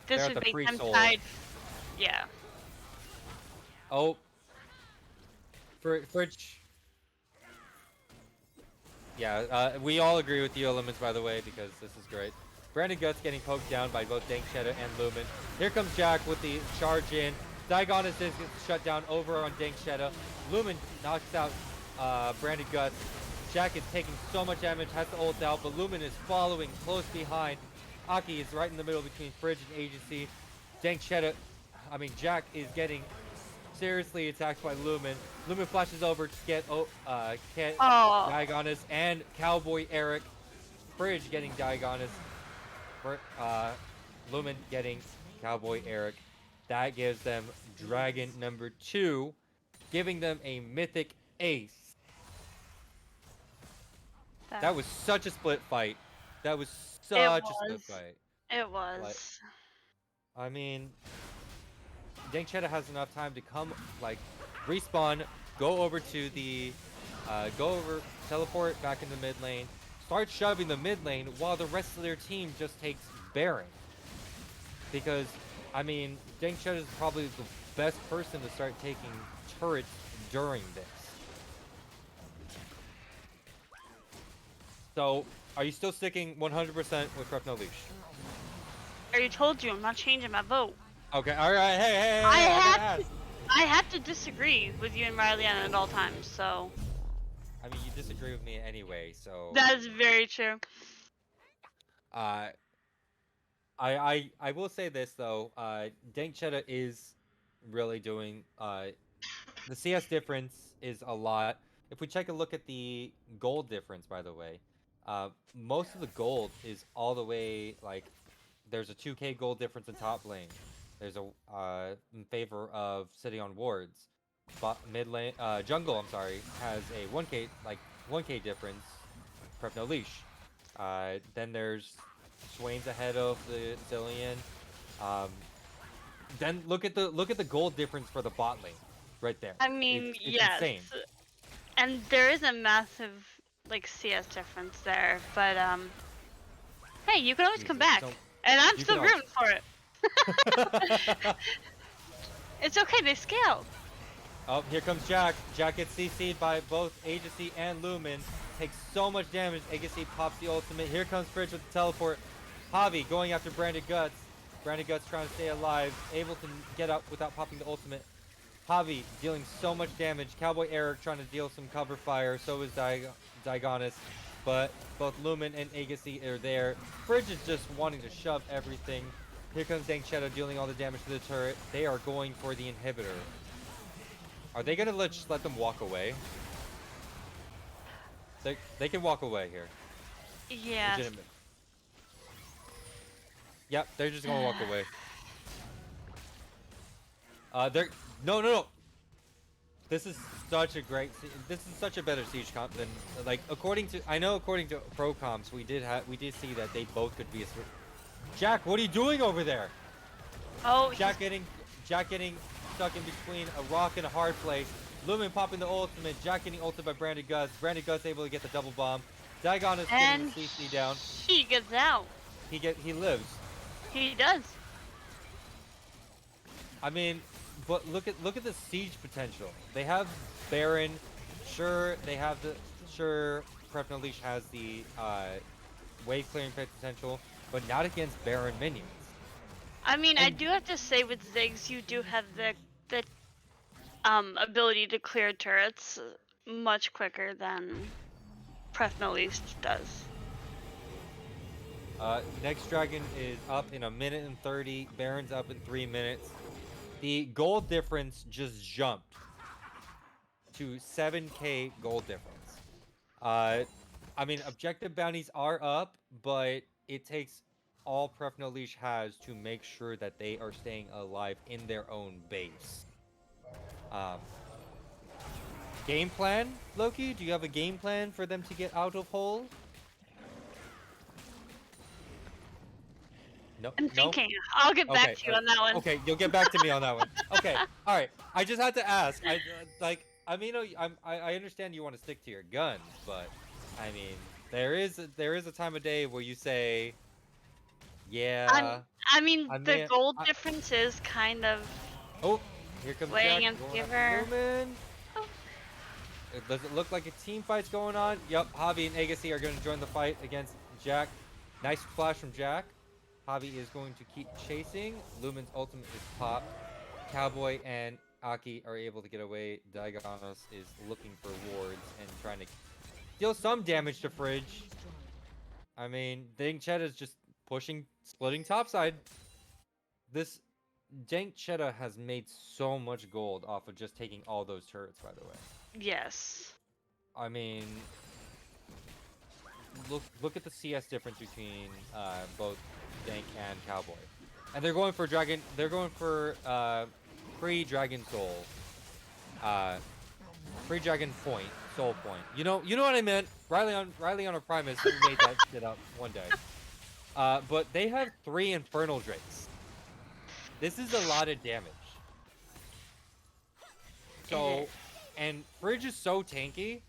This would make them tied. Yeah. Oh. Fridge. Yeah, we all agree with the elements, by the way, because this is great. Branded Guts getting poked down by both Dank Shadow and Lumen. Here comes Jack with the charge in. Diagonus is shut down over on Dank Shadow. Lumen knocks out Branded Guts. Jack is taking so much damage, has to ult out, but Lumen is following close behind. Aki is right in the middle between Fridge and Agency. Jack is getting seriously attacked by Lumen. Lumen flashes over to get Diagonus and Cowboy Eric. Fridge getting Diagonus. Lumen getting Cowboy Eric. That gives them Dragon number 2, giving them a Mythic Ace. That was such a split fight. That was such a split fight. It was. I mean, Dank Shadow has enough time to come, like, respawn, go over to the, teleport back in the mid lane, start shoving the mid lane while the rest of their team just takes Baron. Because, I mean, Dank Shadow is probably the best person to start taking turrets during this. So, are you still sticking 100% with Pref no Leash? I already told you, I'm not changing my vote. Okay, alright, hey, I have to disagree with you and Rylionn at all times, so... I mean, you disagree with me anyway, so... That is very true. I will say this, though. Dank Shadow is really doing... the CS difference is a lot. If we take a look at the gold difference, by the way, most of the gold is all the way, like... There's a 2k gold difference in top lane. There's a in favor of City on wards. But mid lane, jungle, I'm sorry, has a 1k difference. Pref no Leash. Then there's Swain's ahead of the Zillion. Then look at the gold difference for the bot lane, right there. I mean, it's yes, insane. And there is a massive like CS difference there, but hey, you can always come back. And I'm still rooting for it. It's okay, they scaled. Oh, here comes Jack. Jack gets CC'd by both Agency and Lumen. Takes so much damage. Agency pops the ultimate. Here comes Fridge with the teleport. Javi going after Branded Guts. Branded Guts trying to stay alive. Able to get up without popping the ultimate. Javi dealing so much damage. Cowboy Eric trying to deal some cover fire. So is Diagonus. But both Lumen and Agassi are there. Fridge is just wanting to shove everything. Here comes Dank Shadow dealing all the damage to the turret. They are going for the inhibitor. Are they going to just let them walk away? They can walk away here. Yeah. Legitimate. Yep, they're just going to walk away. No. This is such a better siege comp than, like, according to pro comps, we did see that they both could be a Jack, what are you doing over there? Oh, Jack getting stuck in between a rock and a hard place. Lumen popping the ultimate. Jack getting ulted by Branded Guts. Branded Guts able to get the double bomb. Diagonus getting the CC down. He gets out. He lives. He does. I mean, but look at the siege potential. They have Baron. Sure, Pref no Leash has the wave clearing potential, but not against Baron minions. I mean, I do have to say with Ziggs, you do have the ability to clear turrets much quicker than Pref no Leash does. Next dragon is up in 1 minute and 30. Baron's up in 3 minutes. The gold difference just jumped to 7k gold difference. I mean, objective bounties are up, but it takes all Pref no Leash has to make sure that they are staying alive in their own base. Game plan, Loki? Do you have a game plan for them to get out of hole? No, I'm thinking. I'll get back to you on that one. Okay, you'll get back to me on that one. Okay, all right. I just had to ask. I understand you want to stick to your guns, but I mean, there is a time of day where you say, yeah. The gold difference is kind of. Oh, here comes weighing Jack. in favor. Does it look like a team fight's going on? Yep, Javi and Agassi are going to join the fight against Jack. Nice flash from Jack. Javi is going to keep chasing. Lumen's ultimate is popped. Cowboy and Aki are able to get away. Diagonos is looking for wards and trying to deal some damage to Fridge. I mean, Dang Cheddar is just pushing, splitting topside. This Dank Cheddar has made so much gold off of just taking all those turrets, by the way. Yes. I mean, look at the CS difference between both Dank and Cowboy, and they're going for dragon. They're going for free dragon soul, free dragon point, soul point. You know what I meant. Rylionn or Primus who made that shit up one day. But they have 3 Infernal Drakes. This is a lot of damage. So, and Fridge is so tanky.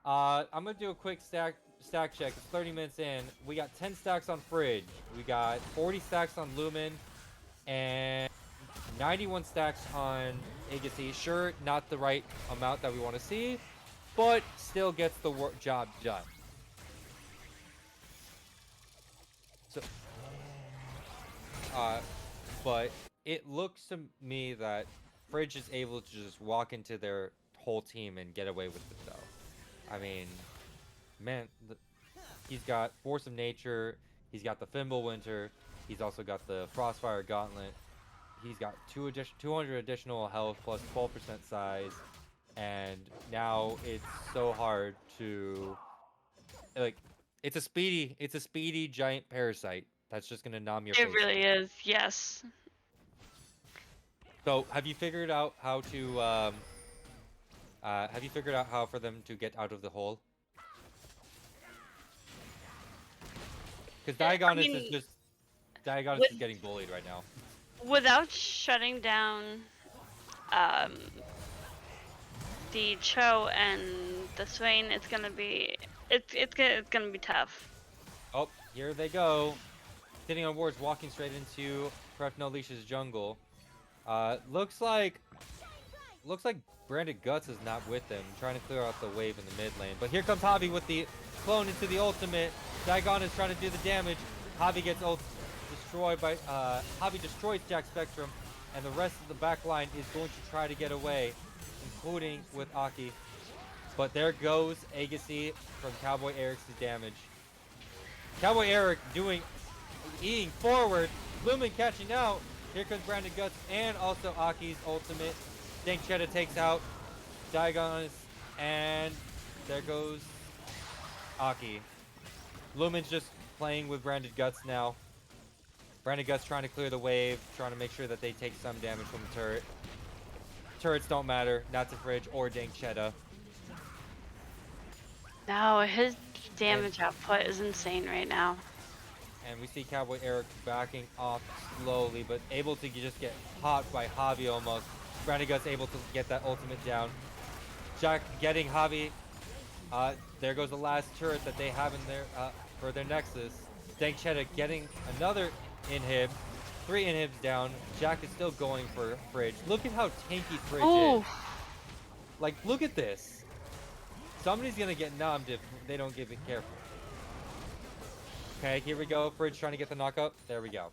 I'm gonna do a quick stack check. It's 30 minutes in. We got 10 stacks on Fridge. We got 40 stacks on Lumen, and 91 stacks on Agassi. Sure, not the right amount that we want to see, but still gets the job done. So, but it looks to me that Fridge is able to just walk into their whole team and get away with it, though. I mean, man, he's got Force of Nature, he's got the Fimble Winter, he's also got the Frostfire Gauntlet, he's got 200 additional health plus 12% size, and now it's so hard to, like, it's a speedy giant parasite that's just gonna numb your face. It really is, yes. So, have you figured out how to, for them to get out of the hole? Because Diagonus is getting bullied right now. Without shutting down the Cho and the Swain, it's gonna be tough. Oh, here they go. Sitting on wards, walking straight into Pref no Leash's jungle. Looks like Branded Guts is not with them, trying to clear out the wave in the mid lane. But here comes Javi with the clone into the ultimate. Daigon is trying to do the damage. Javi gets destroyed by Javi destroys Jack Spectrum, and the rest of the back line is going to try to get away, including with Aki. But there goes Agassi from Cowboy Eric's damage. Cowboy Eric eating forward. Lumen catching out. Here comes Branded Guts and also Aki's ultimate. Dank Cheddar takes out Diagonus, and there goes Aki. Lumen's just playing with Branded Guts now. Branded Guts trying to clear the wave, trying to make sure that they take some damage from the turret. Turrets don't matter, not to Fridge or Dank Cheddar. No, his damage output is insane right now. And we see Cowboy Eric backing off slowly, but able to just get hot by Javi almost. Branded Guts able to get that ultimate down. Jack getting Javi. There goes the last turret that they have in there for their Nexus. Dank Cheddar getting another inhib. 3 inhibs down. Jack is still going for Fridge. Look at how tanky Fridge is. Like, look at this. Somebody's gonna get numbed if they don't get careful. Okay, here we go. Fridge trying to get the knockup. There we go.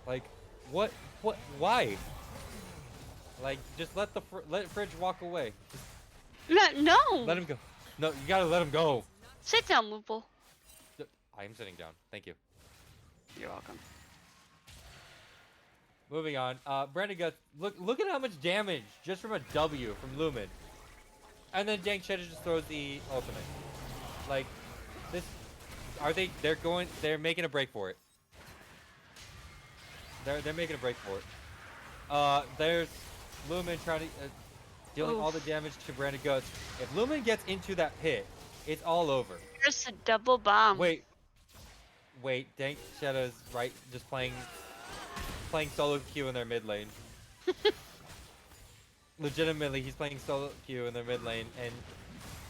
Like, what? Why? Like, just let Fridge walk away. No. Let him go. No, you gotta let him go. Sit down, Lupul. I am sitting down. Thank you. You're welcome. Moving on. Branded Guts. Look at how much damage just from a W from Lumen. And then Dank Cheddar just throws the ultimate. Like, this, they're making a break for it. They're making a break for it. There's Lumen trying to, dealing all the damage to Branded Guts. If Lumen gets into that pit, it's all over. There's a double bomb. Wait, Dank Shadow's right, just playing solo queue in their mid lane. Legitimately, he's playing solo queue in their mid lane, and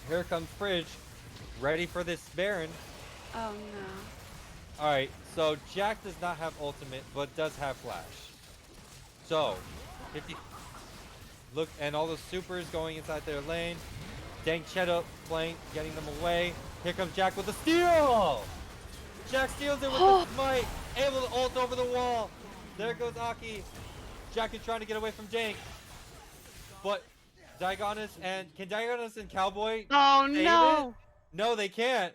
here comes Fridge, ready for this Baron. Oh no. Alright, so Jack does not have ultimate, but does have flash. So, Look, and all the supers going inside their lane. Dang Cheddar flank, getting them away. Here comes Jack with a steal! Jack steals it with the smite, able to ult over the wall. There goes Aki. Jack is trying to get away from Dank. But Diagonus can Diagonus and Cowboy Oh save no! it? No, they can't.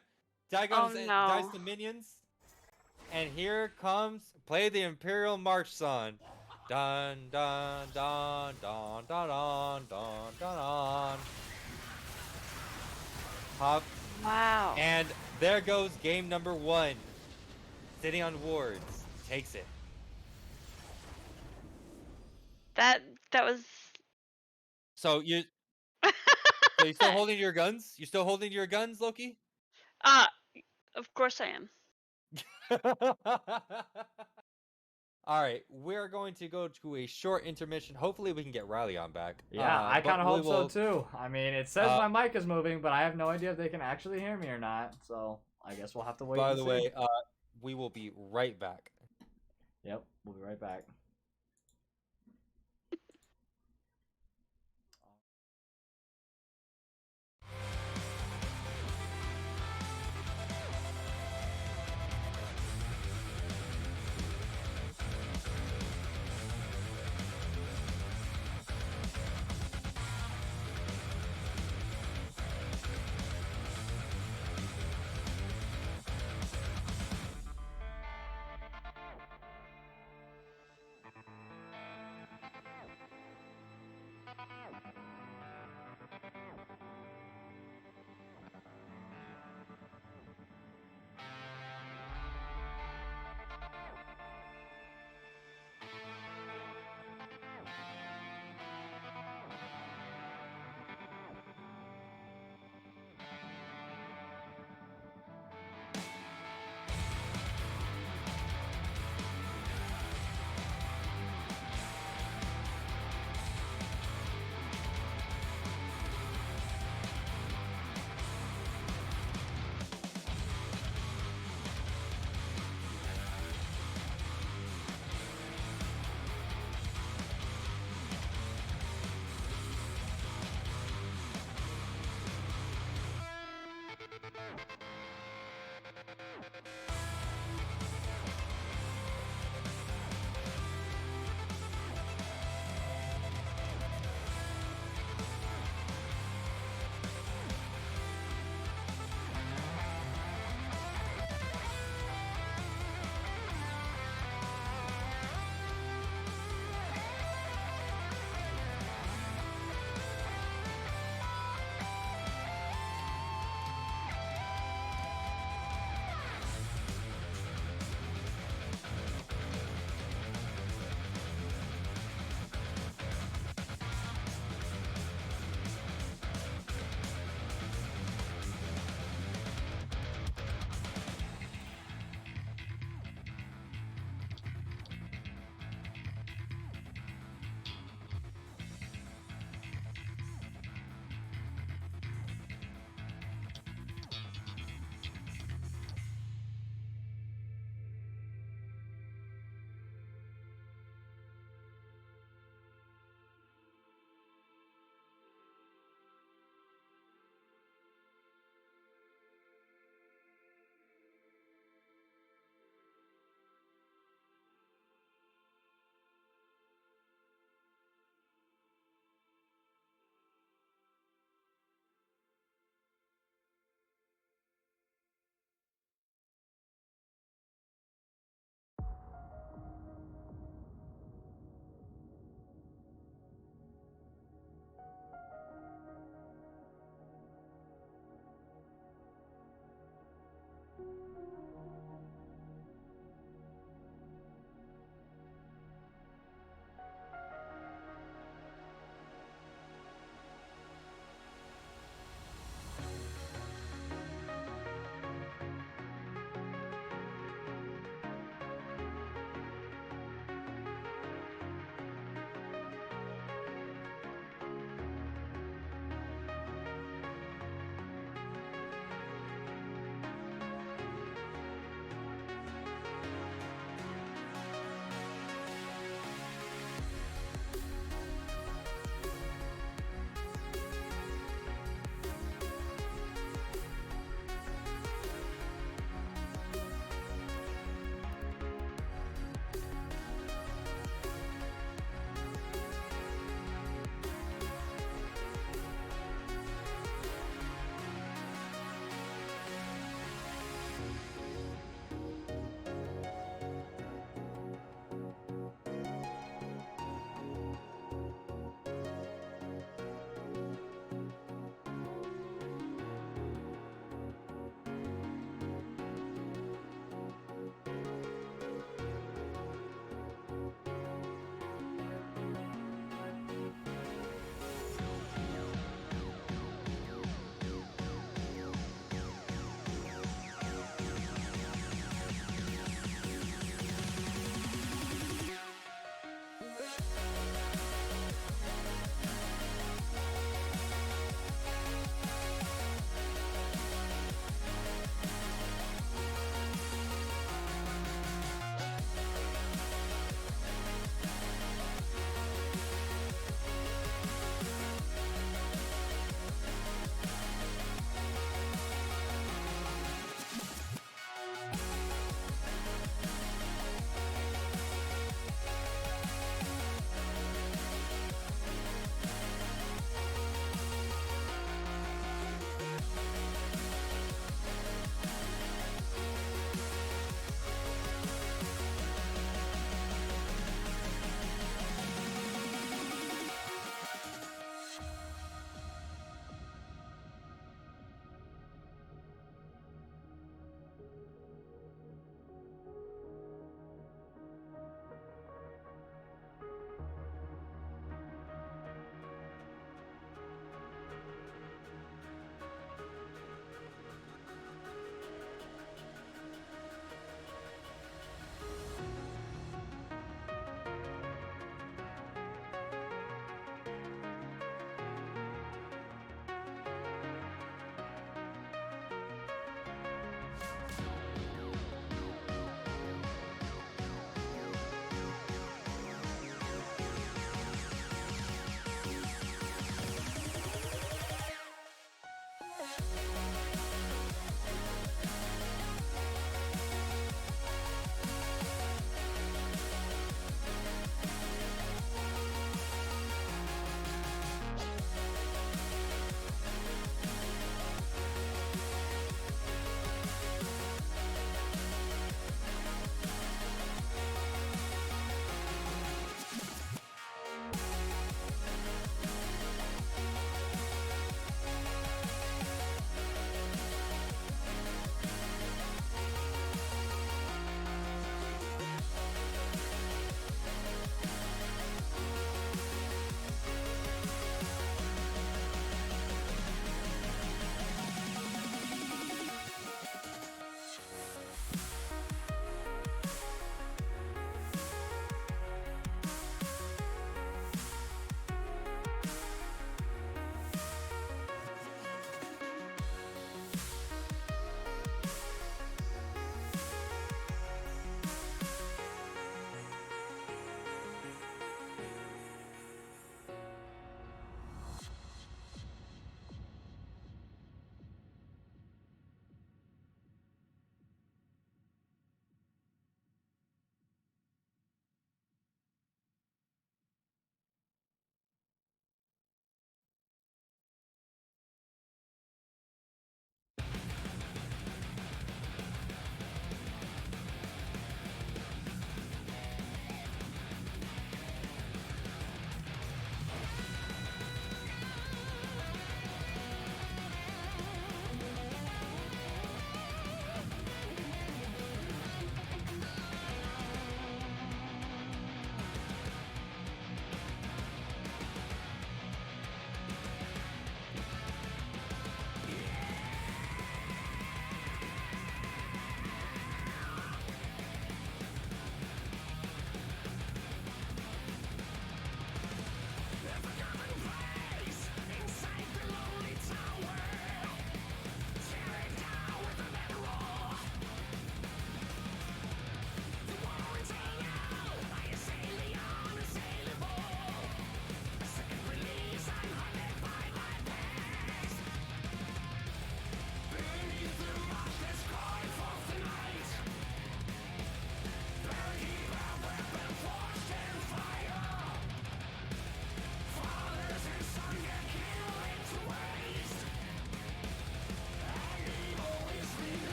Diagonus Oh, dies no. to minions. And here comes, play the Imperial March, son. Dun dun dun dun dun dun dun dun dun. Hop. Wow. And there goes game number 1. Sitting on wards. Takes it. That was. So you still holding your guns? You still holding your guns, Loki? Of course I am. All right, we're going to go to a short intermission. Hopefully, we can get Rylionn back. Yeah, I but kind of we hope will- so too. I mean, it says my mic is moving, but I have no idea if they can actually hear me or not. So I guess we'll have to wait. By and the see. way, we will be right back. Yep, we'll be right back.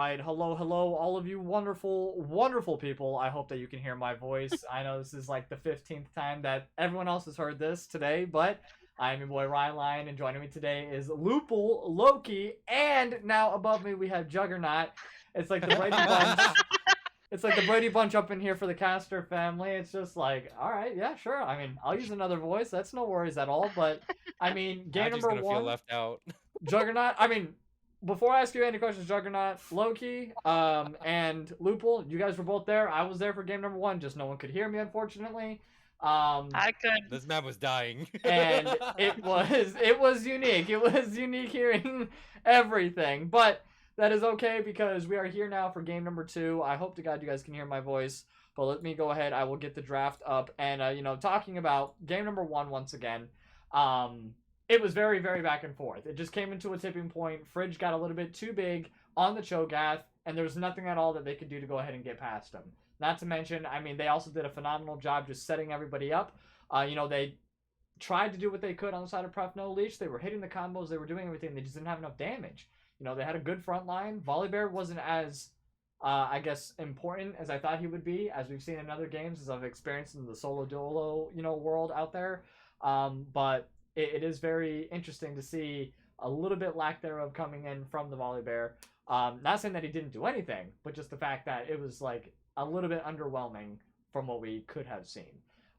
right. Hello, hello, all of you wonderful, wonderful people. I hope that you can hear my voice. I know this is like the 15th time that everyone else has heard this today, but I'm your boy Rylionn, and joining me today is Lupul, Loki, and now above me we have Juggernaut. It's like the Brady Bunch. It's like the Brady Bunch up in here for the Caster family. It's just like, all right, yeah, sure. I mean, I'll use another voice. That's no worries at all. But I mean, game Magic's number gonna feel one, left out. Juggernaut. I mean, before I ask you any questions, Juggernaut, Loki, and Lupul, you guys were both there. I was there for game number one. Just no one could hear me, unfortunately. I could. This man was dying. And it was unique. It was unique hearing everything, but that is okay because we are here now for game number 2. I hope to God you guys can hear my voice, but let me go ahead. I will get the draft up, and talking about game number 1 once again. It was very, very back and forth. It just came into a tipping point. Fridge got a little bit too big on the Cho'Gath, and there was nothing at all that they could do to go ahead and get past him. Not to mention, I mean, they also did a phenomenal job just setting everybody up. They tried to do what they could on the side of Pref no Leash. They were hitting the combos. They were doing everything. They just didn't have enough damage. They had a good front line. Volibear wasn't as, I guess, important as I thought he would be, as we've seen in other games, as I've experienced in the solo duo, world out there. But it is very interesting to see a little bit lack thereof coming in from the Volibear. Not saying that he didn't do anything, but just the fact that it was like a little bit underwhelming from what we could have seen.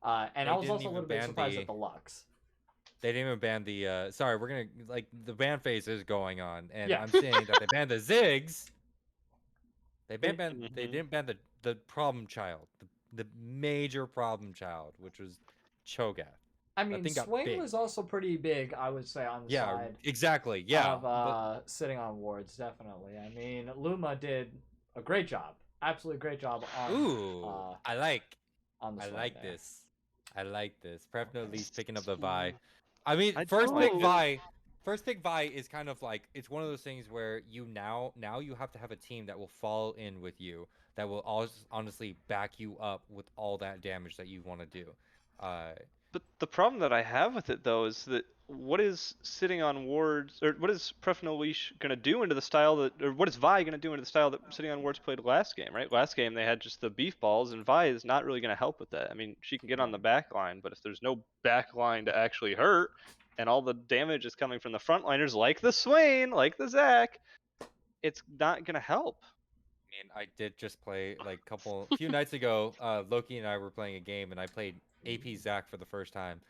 And I was also a little bit surprised at the Lux. They didn't even ban the sorry, we're gonna the ban phase is going on, and Yeah. I'm saying that they banned the Ziggs. They didn't ban the problem child, the major problem child, which was Cho'Gath. I mean, thing got Swain big. was also pretty big, I would say, on the side exactly. Yeah, of sitting on wards, definitely. I mean, Luma did a great job, absolutely great job on. Ooh, I like. On the I Swain like there. this. I like this. Pref no Leash picking up the Vi. I mean, I first do pick like Vi. First pick Vi is kind of like, it's one of those things where you now you have to have a team that will fall in with you, that will always honestly back you up with all that damage that you want to do. But the problem that I have with it though is that what is sitting on wards, or what is Pref no Leash gonna do into the style that, or what is Vi gonna do into the style that sitting on wards played last game, right? Last game they had just the beef balls, and Vi is not really gonna help with that. I mean, she can get on the back line, but if there's no back line to actually hurt, and all the damage is coming from the frontliners like the Swain, like the Zac, it's not gonna help. I mean, I did just play like a few nights ago. Loki and I were playing a game, and I played AP Zac for the first time.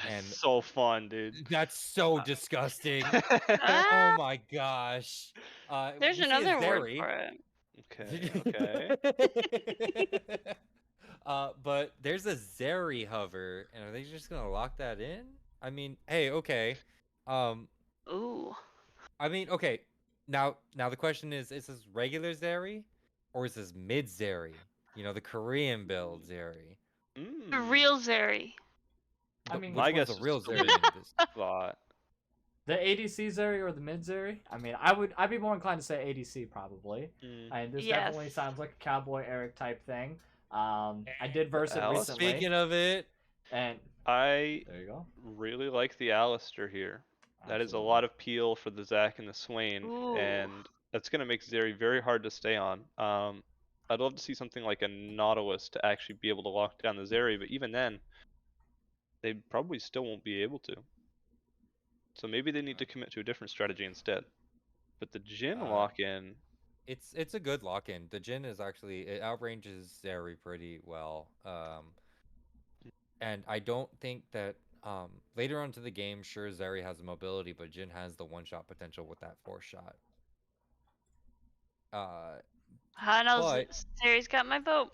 And That's so fun, dude. that's so disgusting. Ah, Oh my gosh. there's we see a another word Zeri. for it. Okay. But there's a Zeri hover, and are they just gonna lock that in? I mean, hey, okay. Ooh. I mean, okay. Now the question is this regular Zeri, or is this mid Zeri? The Korean build Zeri. The real Zeri. I mean, My which one's guess a is real it's the Zeri mid in this? spot. the ADC Zeri or the mid Zeri? I mean, I'd be more inclined to say ADC probably. And this Yes. definitely sounds like a Cowboy Eric type thing. I did verse it Alice, recently. Speaking of it, And I there you go. really like the Alistair here. That is a Absolutely. lot of peel for the Zac and the Swain, Ooh. and that's going to make Zeri very hard to stay on. I'd love to see something like a Nautilus to actually be able to lock down the Zeri, but even then, they probably still won't be able to. So maybe they need to commit to a different strategy instead. But the Jhin lock-in, it's a good lock-in. The Jhin is actually, it outranges Zeri pretty well. And I don't think that later on to the game, sure, Zeri has the mobility, but Jhin has the one-shot potential with that 4-shot. I know But- Zeri's got my vote.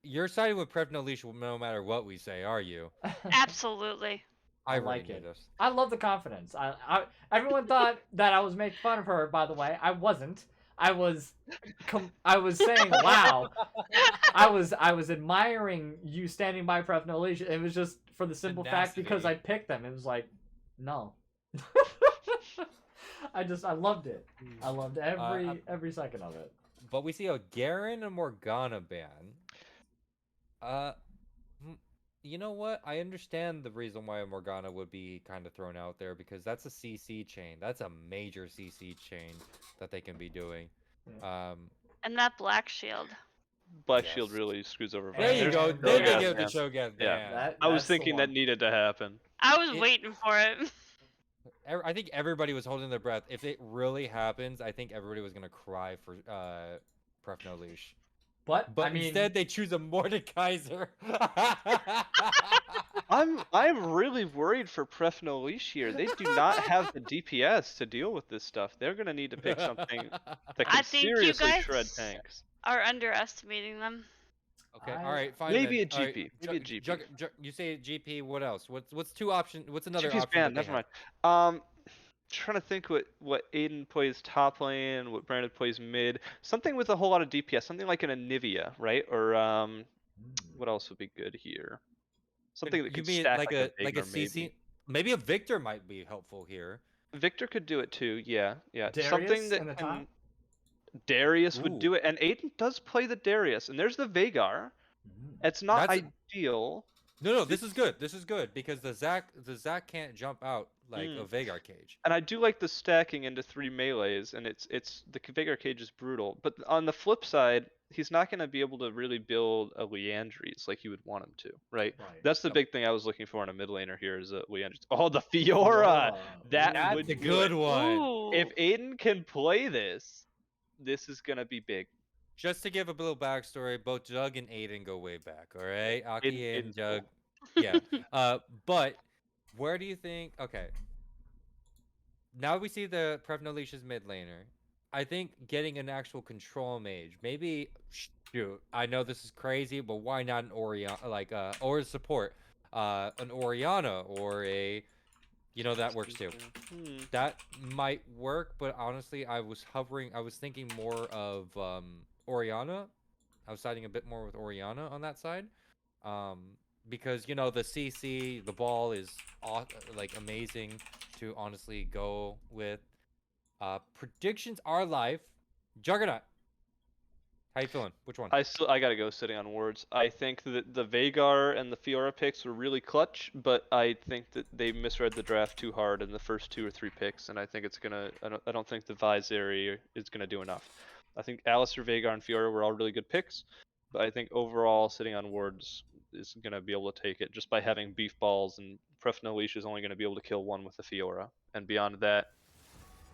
You're siding with Pref no Leash no matter what we say, are you? Absolutely. I already like knew it. this. I love the confidence. Everyone thought that I was making fun of her. By the way, I wasn't. I was saying, "Wow." I was admiring you standing by Pref no Leash. It was just for the simple fact because I Tenacity. picked them. It was like, no. I loved it. I loved every second of it. But we see a Garen and Morgana ban. You know what? I understand the reason why Morgana would be kind of thrown out there, because that's a CC chain. That's a major CC chain that they can be doing. And that black shield. Black Shield Yes. really screws over Vi. There you There's go. And Then they Shogun, yeah, give the man. Shogun. Yeah. Damn. I was that's the thinking that one. needed to happen. I was It- waiting for it. I think everybody was holding their breath. If it really happens, I think everybody was gonna cry for Pref no Leash. But But I mean, instead, they choose a Mordekaiser. I'm really worried for Pref no Leash here. They do not have the DPS to deal with this stuff. They're gonna need to pick something that I can think you seriously guys shred tanks. are underestimating them. Okay, I- all right, fine. Maybe then. a All right, GP. Maybe a GP. you say GP. What else? What's two options? What's another GP's option? banned. that they Never have? mind. Trying to think what Aiden plays top lane, what Brandon plays mid. Something with a whole lot of DPS. Something like an Anivia, right? Or what else would be good here? Something that You could mean stack like like a Veigar, CC? maybe. Maybe a Victor might be helpful here. Victor could do it too. Yeah. Darius Something that in the can. top? Darius would Ooh. do it, and Aiden does play the Darius, and there's the Veigar. It's not That's- ideal. No, this is good. This is good because the Zac can't jump out like a Veigar cage. And I do like the stacking into 3 melees, and it's the Veigar cage is brutal. But on the flip side, he's not going to be able to really build a Leandries like you would want him to, right? Right. That's the big thing I was looking for in a mid laner here is a Leandries. Oh, the Fiora! That That's would the do good it. one. Ooh. If Aiden can play this, this is going to be big. Just to give a little backstory, both Jug and Aiden go way back. All right, Aki and Aiden's Jug. cool. Yeah. But where do you think? Okay. Now we see the Pref no Leash's mid laner. I think getting an actual control mage. Maybe shoot. I know this is crazy, but why not an Oriana? Or a support, an Oriana or a. That works too. That might work, but honestly, I was thinking more of Oriana. I was siding a bit more with Oriana on that side. Because the CC, the ball is amazing to honestly go with. Predictions are live. Juggernaut. How you feeling? Which one? I gotta go sitting on words. I think that the Veigar and the Fiora picks were really clutch, but I think that they misread the draft too hard in the first 2 or 3 picks, and I think it's gonna. I don't think the Visary is gonna do enough. I think Alistair, Veigar, and Fiora were all really good picks, but I think overall sitting on words is gonna be able to take it just by having beef balls, and Pref no Leash is only gonna be able to kill one with the Fiora, and beyond that,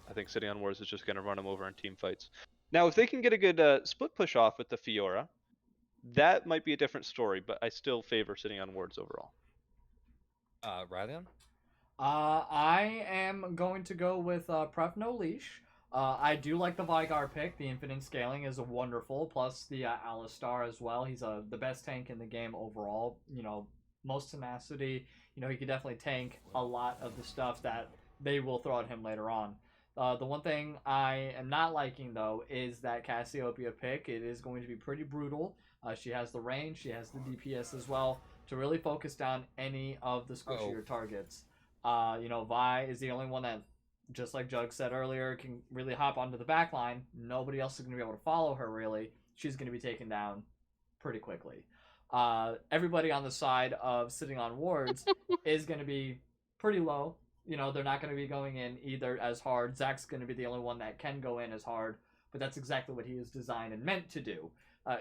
I think sitting on words is just gonna run him over in team fights. Now, if they can get a good split push off with the Fiora, that might be a different story, but I still favor sitting on wards overall. Rylionn? I am going to go with Pref no Leash. I do like the Veigar pick. The infinite scaling is wonderful. Plus the Alistar as well. He's the best tank in the game overall. Most tenacity. He could definitely tank a lot of the stuff that they will throw at him later on. The one thing I am not liking, though, is that Cassiopeia pick. It is going to be pretty brutal. She has the range, she has the DPS as well, to really focus down any of the squishier targets. Vi is the only one that, just like Jug said earlier, can really hop onto the back line. Nobody else is going to be able to follow her, really. She's going to be taken down pretty quickly. Everybody on the side of sitting on wards is going to be pretty low. They're not going to be going in either as hard. Zac's going to be the only one that can go in as hard, but that's exactly what he is designed and meant to do,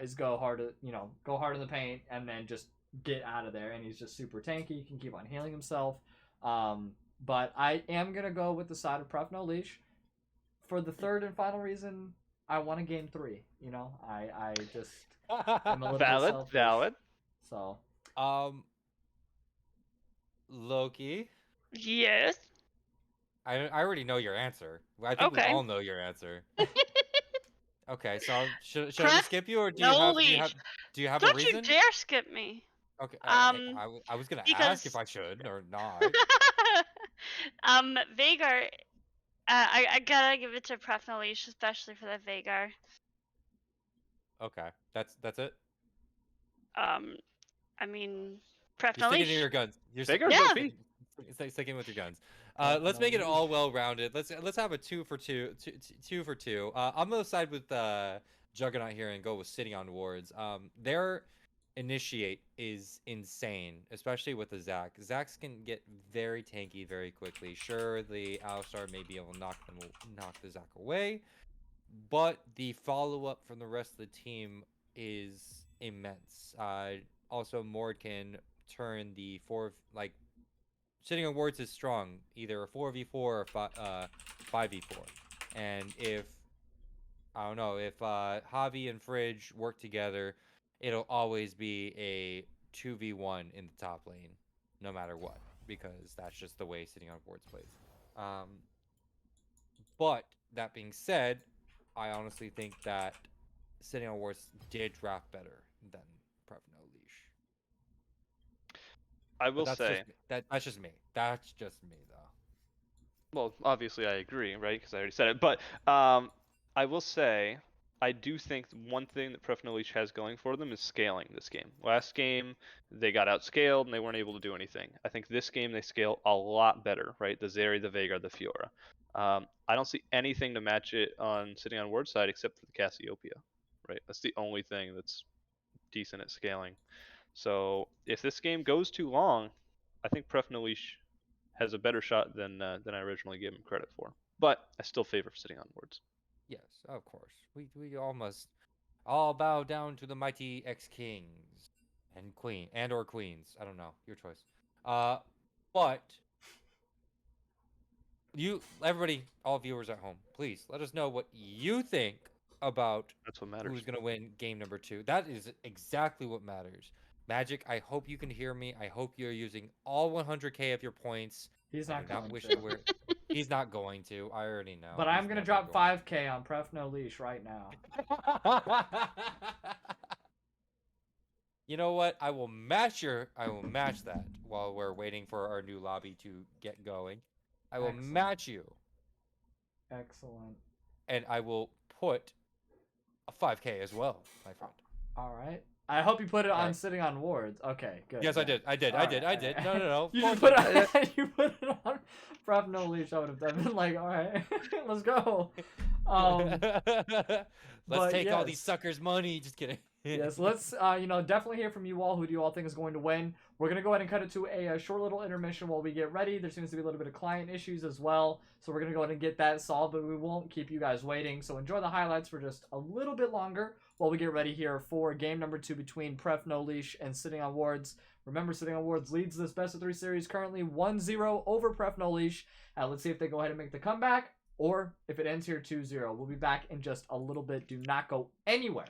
is go hard in the paint and then just get out of there. And he's just super tanky. He can keep on healing himself. But I am going to go with the side of Pref no Leash. For the third and final reason, I want to game 3. I just am a little bit selfish. Valid. So, Loki. Yes. I already know your answer. I think we Okay. all know your answer. Okay, so should I Pref just skip you, or do no you have a Don't reason? you dare skip me. Okay, I was gonna because- ask if I should or not. Veigar. I gotta give it to Pref no Leash, especially for that Veigar. Okay, that's it. I mean, Pref You're no sticking to Leash. your guns. Veigar's Yeah. Sticking with your guns. Let's make it all well rounded. Let's have a 2 for 2. 2 for 2. I'm gonna side with Juggernaut here and go with sitting on wards. Their initiate is insane, especially with the Zac. Zacs can get very tanky very quickly. Sure, the Alistar may be able to knock the Zac away, but the follow-up from the rest of the team is immense. Also, Mord can turn the sitting on wards is strong, either a 4v4 or 5v4. And if I don't know, if Javi and Fridge work together, it'll always be a 2v1 in the top lane, no matter what, because that's just the way sitting on boards plays. But that being said, I honestly think that sitting on wards did draft better than Pref No Leash. I will say That's just me. That's just me, though. well, obviously I agree, right? Because I already said it. But I will say I do think one thing that Pref No Leash has going for them is scaling this game. Last game they got outscaled and they weren't able to do anything. I think this game they scale a lot better, right? The Zeri, the Veigar, the Fiora. I don't see anything to match it on sitting on word side except for the Cassiopeia, right? That's the only thing that's decent at scaling. So if this game goes too long, I think Pref No Leash has a better shot than I originally gave him credit for. But I still favor sitting on wards. Yes, of course. We all must all bow down to the mighty ex-kings and or queens. I don't know, your choice. But everybody, all viewers at home, please let us know what you think about That's what matters. who's gonna win game number 2. That is exactly what matters. Magic, I hope you can hear me. I hope you're using all 100k of your points. He's not going wish to. you were. He's not going to. I already know. But I'm gonna drop 5k on Pref No Leash right now. You know what? I will match that while we're waiting for our new lobby to get going. I will Excellent. match you. Excellent. And I will put a 5k as well, my friend. All right. I hope you put it on Right. sitting on wards. Okay, good. Yes, yeah. I did. I did. No. You just put it, you put it on Pref No Leash. I would have been like, all right, let's go. Let's take all yes. these suckers' money. Just kidding. Yes, let's definitely hear from you all. Who do you all think is going to win? We're gonna go ahead and cut it to a short little intermission while we get ready. There seems to be a little bit of client issues as well, so we're gonna go ahead and get that solved, but we won't keep you guys waiting. So enjoy the highlights for just a little bit longer while we get ready here for game number 2 between Pref No Leash and Sitting on Wards. Remember, Sitting on Wards leads this best of 3 series currently 1-0 over Pref No Leash. Let's see if they go ahead and make the comeback, or if it ends here 2-0. We'll be back in just a little bit. Do not go anywhere.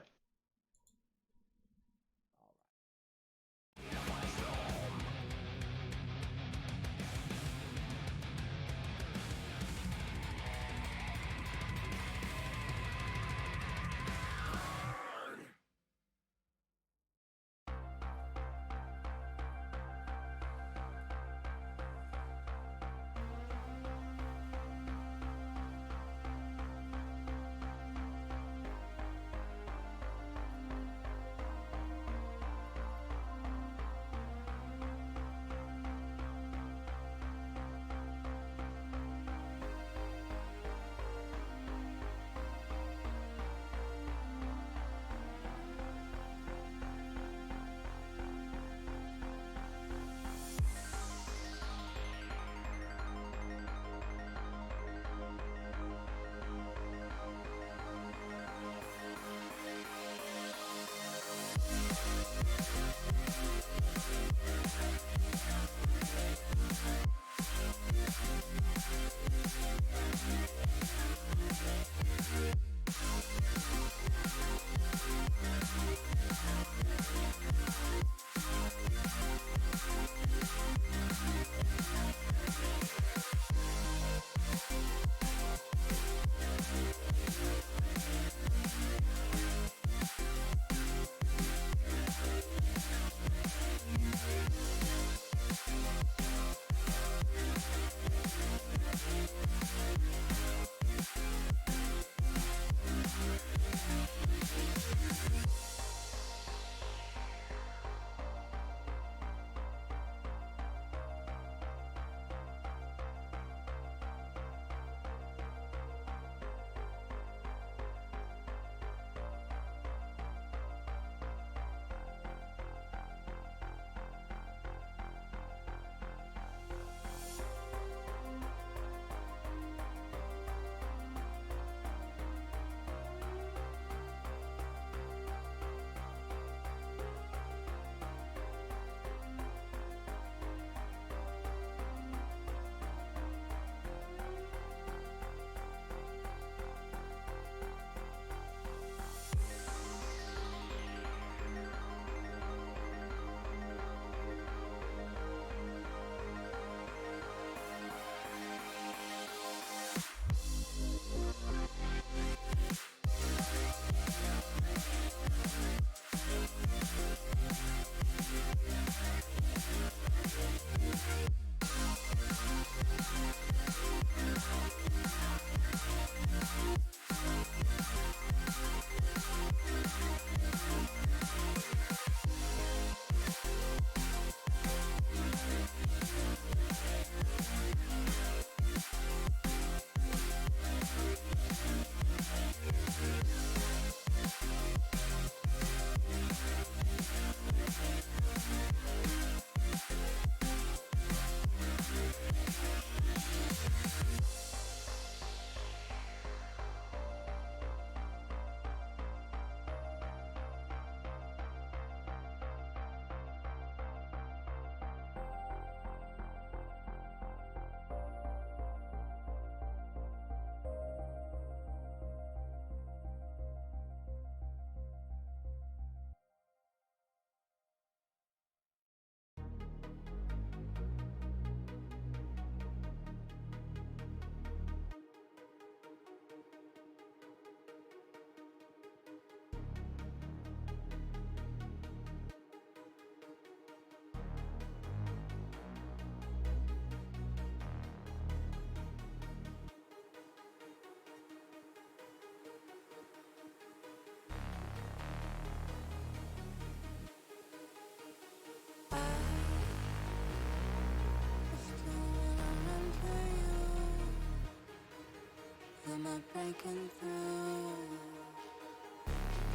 I breaking through?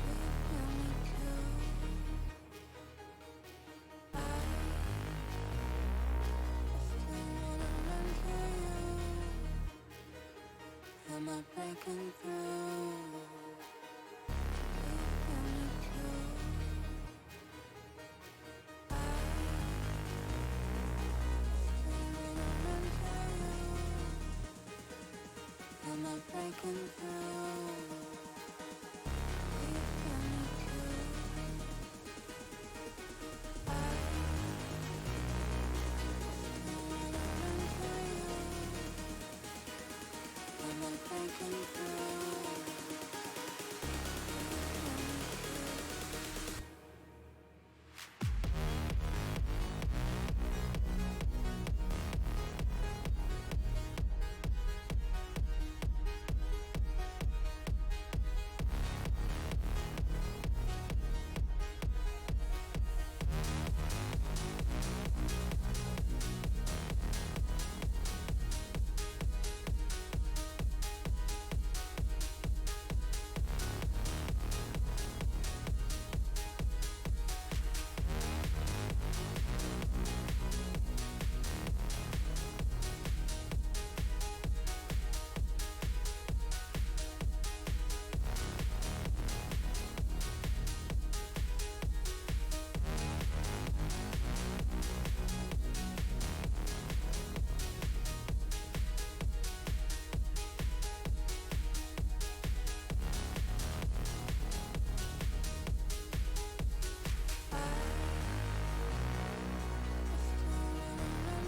You feel me too? I still wanna run to you. Am I breaking through? You feel me too? I still wanna run to you. Am I breaking through? You feel me too? I still wanna run to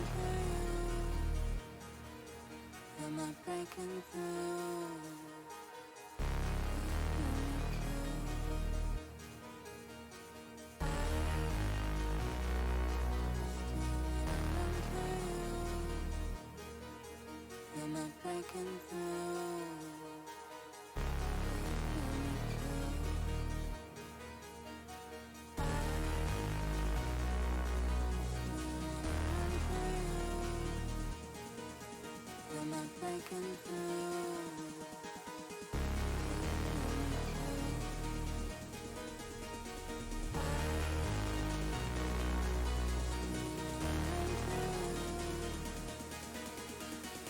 you. Am I breaking through? Am I breaking through? Am I breaking through? Am I breaking through?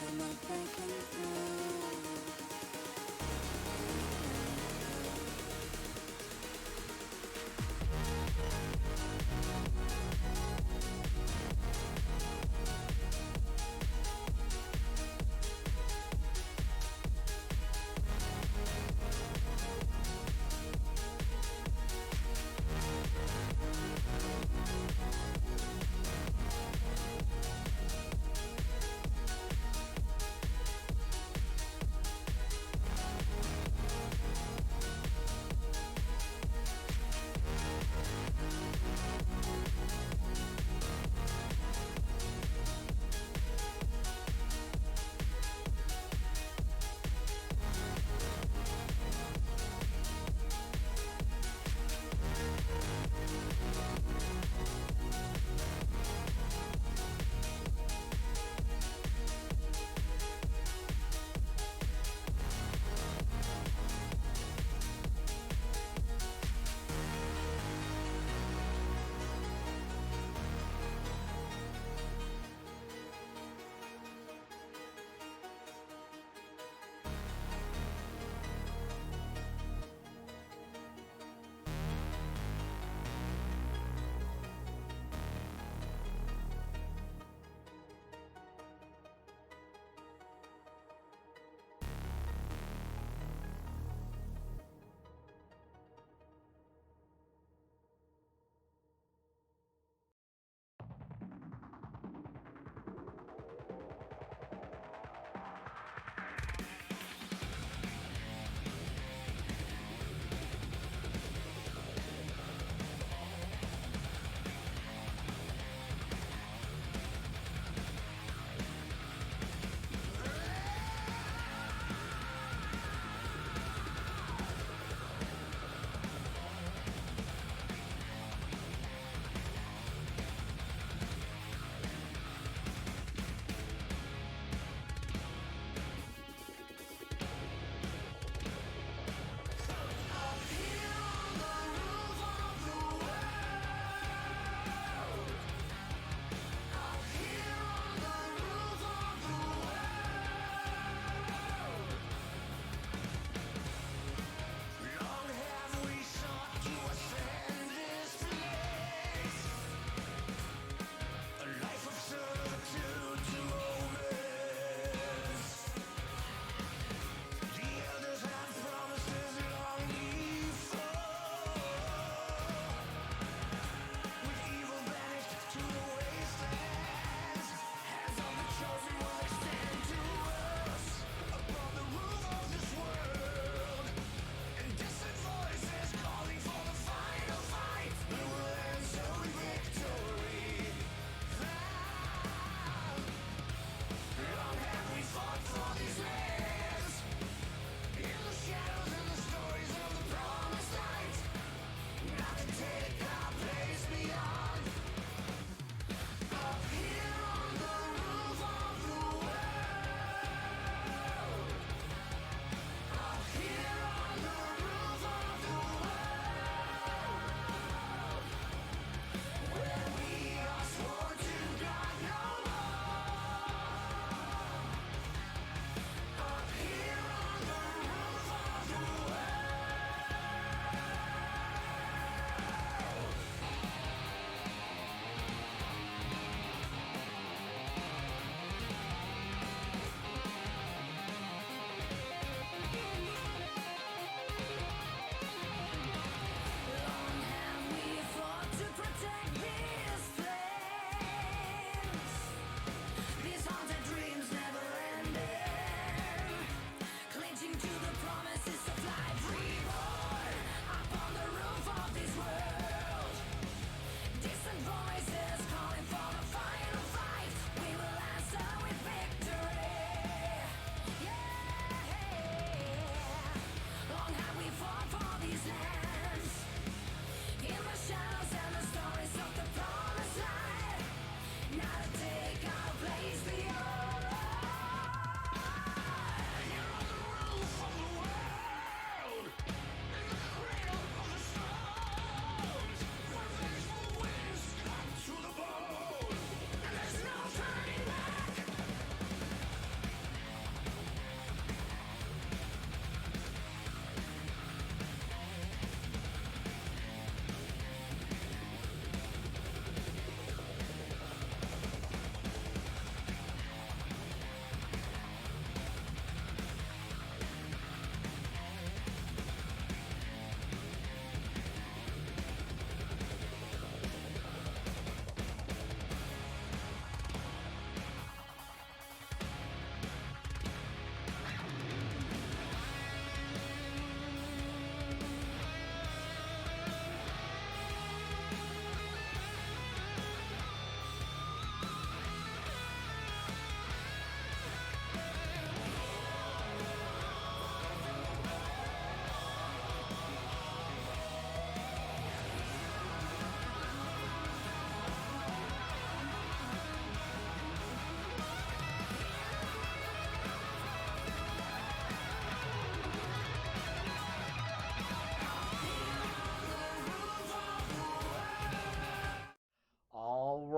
Am I breaking through?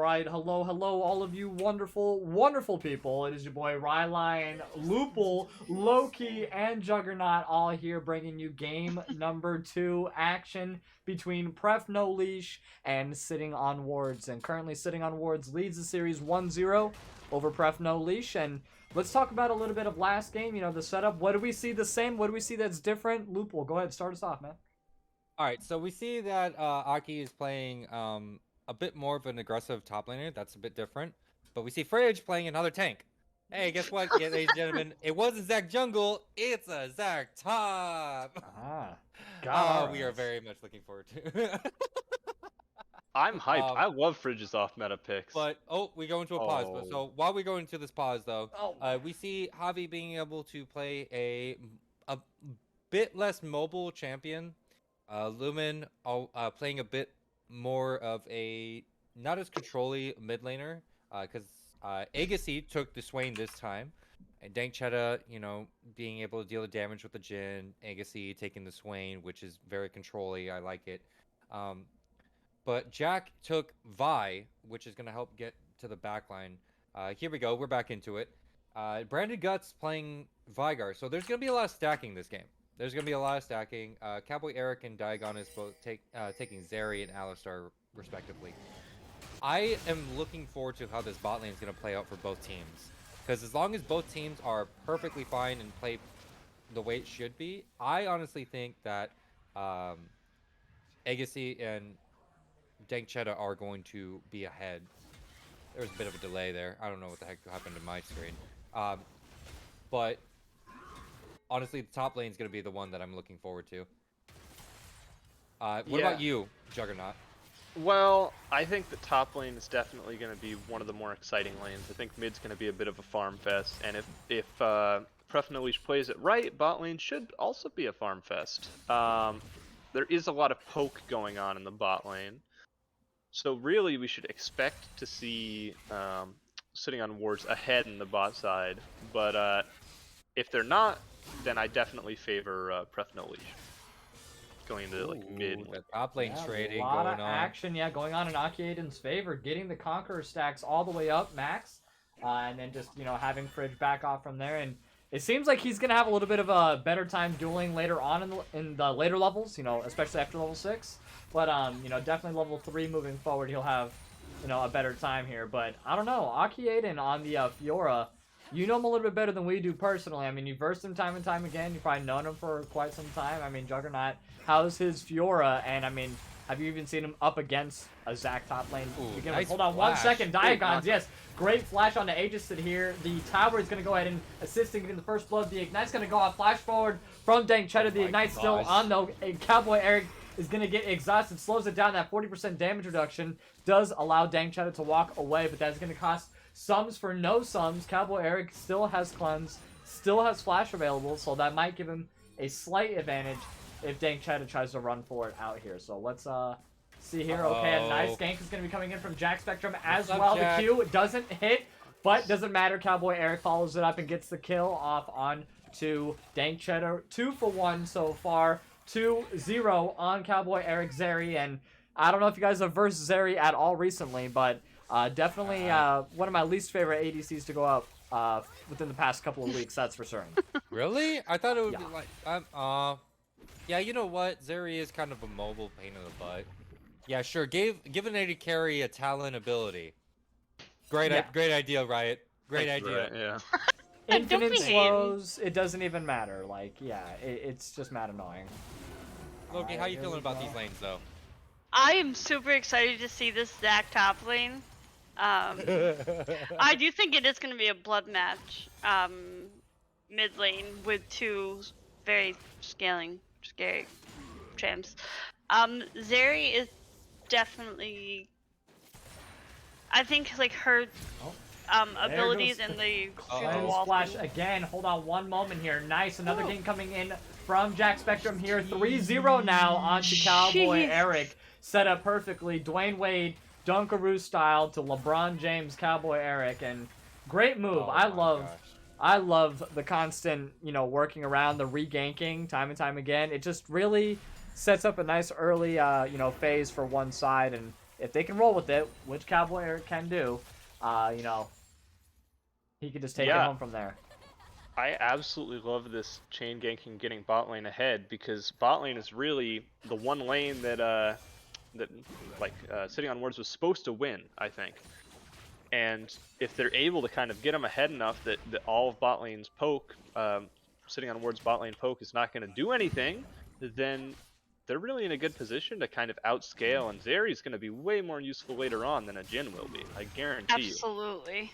right. Hello, all of you wonderful, wonderful people. It is your boy Rylionn, Lupul, Loki, and Juggernaut all here bringing you game number 2 action between Pref No Leash and Sitting on Wards. And currently Sitting on Wards leads the series 1-0 over Pref No Leash. And let's talk about a little bit of last game, you know, the setup. What do we see the same? What do we see that's different? Lupul, go ahead, start us off, man. All right, so we see that Aki is playing a bit more of an aggressive top laner. That's a bit different. But we see Fridge playing another tank. Hey, guess what, ladies and gentlemen? It wasn't Zac Jungle. It's a Zac Top. God, we are very much looking forward to. I'm hyped. I love Fridge's off meta picks. But we go into a pause. But Oh. so while we go into this pause, though, Oh. we see Javi being able to play a bit less mobile champion. Lumen playing a bit more of a not as controlly mid laner, because Agassi took the Swain this time, and Dank Cheta, you know, being able to deal the damage with the Jhin, Agassi taking the Swain, which is very controlly. I like it. But Jack took Vi, which is going to help get to the backline. Here we go. We're back into it. Branded Guts playing Vigar. So there's going to be a lot of stacking this game. There's going to be a lot of stacking. Cowboy Eric and Diagon is both taking Zeri and Alistar, respectively. I am looking forward to how this bot lane is going to play out for both teams. Because as long as both teams are perfectly fine and play the way it should be, I honestly think that Agassi and Dank Cheta are going to be ahead. There's a bit of a delay there. I don't know what the heck happened to my screen. But honestly, the top lane is going to be the one that I'm looking forward to. What about you, Juggernaut? Well, I think the top lane is definitely going to be one of the more exciting lanes. I think mid's going to be a bit of a farm fest, and if Pref No Leash plays it right, bot lane should also be a farm fest. There is a lot of poke going on in the bot lane, so really we should expect to see Sitting on Wards ahead in the bot side. But if they're not, then I definitely favor Pref No Leash going into like mid. The top lane trading a lot going of on. action, going on in Aki Aiden's favor, getting the Conqueror stacks all the way up max, and then just having Fridge back off from there. And it seems like he's gonna have a little bit of a better time dueling later on in the later levels, especially after level 6. But definitely level 3 moving forward, he'll have a better time here. But I don't know, Aki Aiden on the Fiora. You know him a little bit better than we do personally. I mean, you've versed him time and time again. You've probably known him for quite some time. I mean, Juggernaut, how's his Fiora? And, I mean, have you even seen him up against a Zac top lane? Nice Hold on flash. 1 second. Diagons, yes. Great flash on the Aegis here. The tower is going to go ahead and assisting getting the first blood. The Ignite's going to go off. Flash forward from Dank Cheta. The Ignite's still on, though. And Cowboy Eric is going to get exhausted. Slows it down. That 40% damage reduction does allow Dank Cheta to walk away, but that's going to cost sums for no sums. Cowboy Eric still has cleanse, still has flash available, so that might give him a slight advantage if Dank Cheta tries to run for it out here. So let's see here. Okay, a nice gank is going to be coming in from Jack Spectrum as well. The Q doesn't hit, but doesn't matter. Cowboy Eric follows it up and gets the kill off on to Dank Cheta. 2 for 1 so far. 2-0 on Cowboy Eric Zeri, and I don't know if you guys have versed Zeri at all recently, but definitely one of my least favorite ADCs to go up within the past couple of weeks, that's for certain. Really? I thought it would be like, yeah, you know what? Zeri is kind of a mobile pain in the butt. Yeah, sure. Give an AD carry a talent ability. Great idea, Riot. Great idea. Right, yeah. Infinite Don't be slows, it doesn't even matter. Like, it's just mad annoying. Loki, how you here feeling we about go. these lanes, though? I am super excited to see this Zac top lane. I do think it is going to be a blood match mid lane with 2 very scary champs. Zeri is definitely, I think, like her abilities goes and the Cleanse wall flash thing. again. Hold on one moment here. Nice. Another game coming in from Jack Spectrum here. 3-0 now onto Cowboy Jeez. Eric. Set up perfectly. Dwayne Wade, Dunkaroo style to LeBron James, Cowboy Eric. And great move. Oh I my love gosh. I love the constant, working around, the reganking time and time again. It just really sets up a nice early, phase for one side. And if they can roll with it, which Cowboy Eric can do, he could just take it Yeah. home from there. I absolutely love this chain ganking getting bot lane ahead, because bot lane is really the one lane that Sitting on Wards was supposed to win, I think. And if they're able to kind of get them ahead enough that all of bot lane's poke, Sitting on Ward's bot lane poke is not going to do anything, then they're really in a good position to kind of outscale, and Zeri's going to be way more useful later on than a Jhin will be. I guarantee you. Absolutely.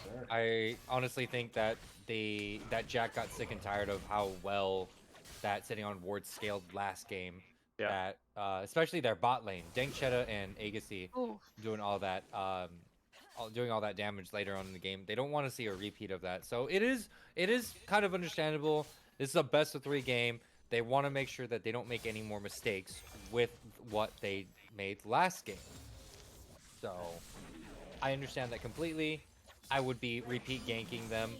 Sure. I honestly think that Jack got sick and tired of how well that Sitting on Ward scaled last game. Yeah. That especially their bot lane, Dankchetta and Agassi Ooh. doing all that doing all that damage later on in the game. They don't want to see a repeat of that. So it is kind of understandable. This is a best of 3 game. They want to make sure that they don't make any more mistakes with what they made last game. So I understand that completely. I would be repeat ganking them.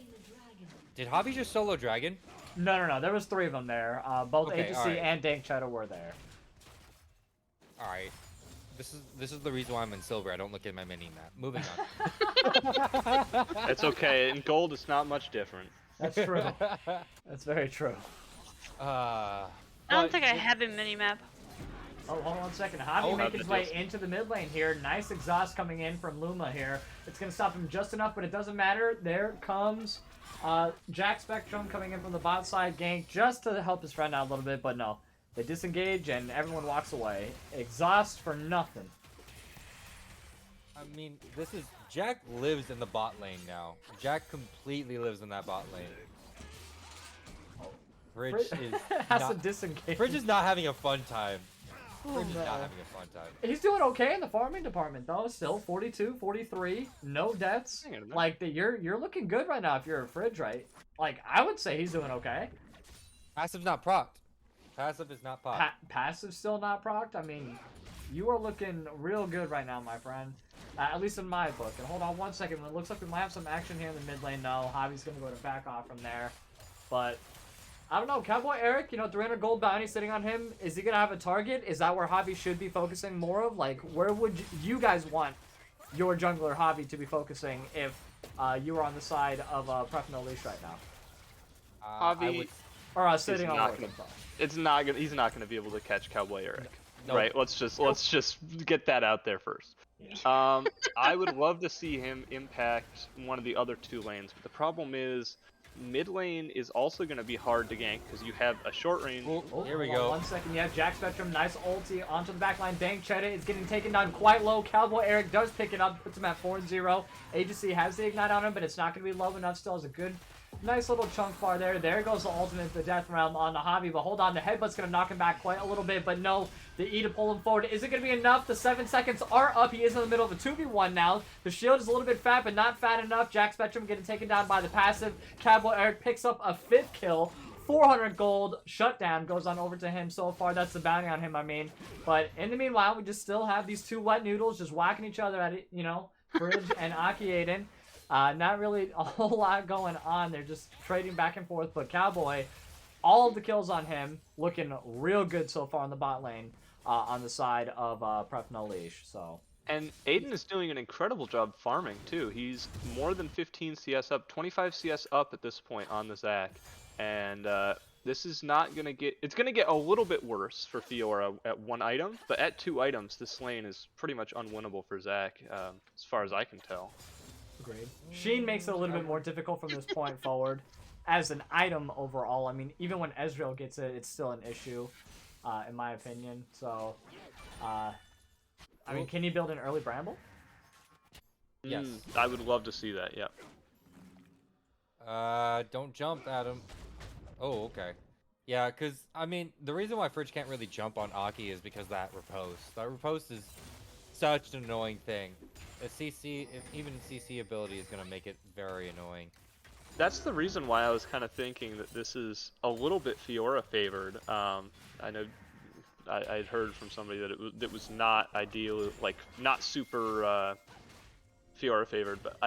Did Hobby just solo Dragon? No. There was 3 of them there. Both Okay, Agency alright. and Dankchetta were there. All right. This is the reason why I'm in silver. I don't look at my mini map. Moving on. It's okay. In gold, it's not much different. That's true. That's very true. I don't think I have a minimap. Oh, hold on one second. Hobby Oh, making his way that's- into the mid lane here. Nice exhaust coming in from Luma here. It's going to stop him just enough, but it doesn't matter. There comes Jack Spectrum coming in from the bot side gank just to help his friend out a little bit, but no. They disengage and everyone walks away. Exhaust for nothing. I mean, Jack lives in the bot lane now. Jack completely lives in that bot lane. Fridge is has to not, disengage. Fridge is not having a fun time. Oh, Fridge is no. not having a fun time. He's doing okay in the farming department though. Still 42, 43, no deaths. Hang on a minute. Like you're looking good right now if you're a Fridge, right? Like I would say he's doing okay. Passive's not procced. Passive is not popped. Passive still not procced. I mean, you are looking real good right now, my friend. At least in my book. And hold on one second. It looks like we might have some action here in the mid lane. No, Hobby's gonna go to back off from there. But I don't know. Cowboy Eric, 300 gold bounty sitting on him. Is he gonna have a target? Is that where Hobby should be focusing more of? Like, where would you guys want your jungler Hobby to be focusing if you were on the side of Pref no Leash right now? Hobby- I would, Or sitting He's on not Ward, gonna- I'm sorry. It's not gonna. He's not gonna be able to catch Cowboy Eric. no. Right. Let's just get that out there first. I would love to see him impact one of the other 2 lanes, but the problem is mid lane is also going to be hard to gank because you have a short range. Oh, Here we hold on go. 1 second. Yeah, Jack Spectrum, nice ulti onto the back line. Dankchetta is getting taken down quite low. Cowboy Eric does pick it up, puts him at 4-0. Agency has the ignite on him, but it's not going to be low enough. Still has a good, nice little chunk bar there. There goes the ultimate, the death realm on the Hobby, but hold on, the headbutt's going to knock him back quite a little bit, but no, the E to pull him forward. Is it going to be enough? The 7 seconds are up. He is in the middle of a 2v1 now. The shield is a little bit fat, but not fat enough. Jack Spectrum getting taken down by the passive. Cowboy Eric picks up a 5th kill. 400 gold. Shutdown goes on over to him so far. That's the bounty on him, I mean. But in the meanwhile, we just still have these 2 wet noodles just whacking each other at it, Fridge and Aki Aiden. Not really a whole lot going on. They're just trading back and forth. But Cowboy, all of the kills on him, looking real good so far in the bot lane on the side of Pref no Leash. So. And Aiden is doing an incredible job farming too. He's more than 15 CS up, 25 CS up at this point on the Zac. And this is not going to get... It's going to get a little bit worse for Fiora at 1 item. But at 2 items, this lane is pretty much unwinnable for Zac, as far as I can tell. Agreed. Sheen makes it a little bit more difficult from this point forward. As an item overall, I mean, even when Ezreal gets it, it's still an issue, in my opinion. So, I mean, can you build an early Bramble? Yes. I would love to see that, yeah. Don't jump, Adam. Oh, okay. Yeah, because, I mean, the reason why Fridge can't really jump on Aki is because that riposte. That riposte is such an annoying thing. Even CC ability is going to make it very annoying. That's the reason why I was kind of thinking that this is a little bit Fiora favored. I know I'd heard from somebody that it was not ideal, like not super Fiora favored, but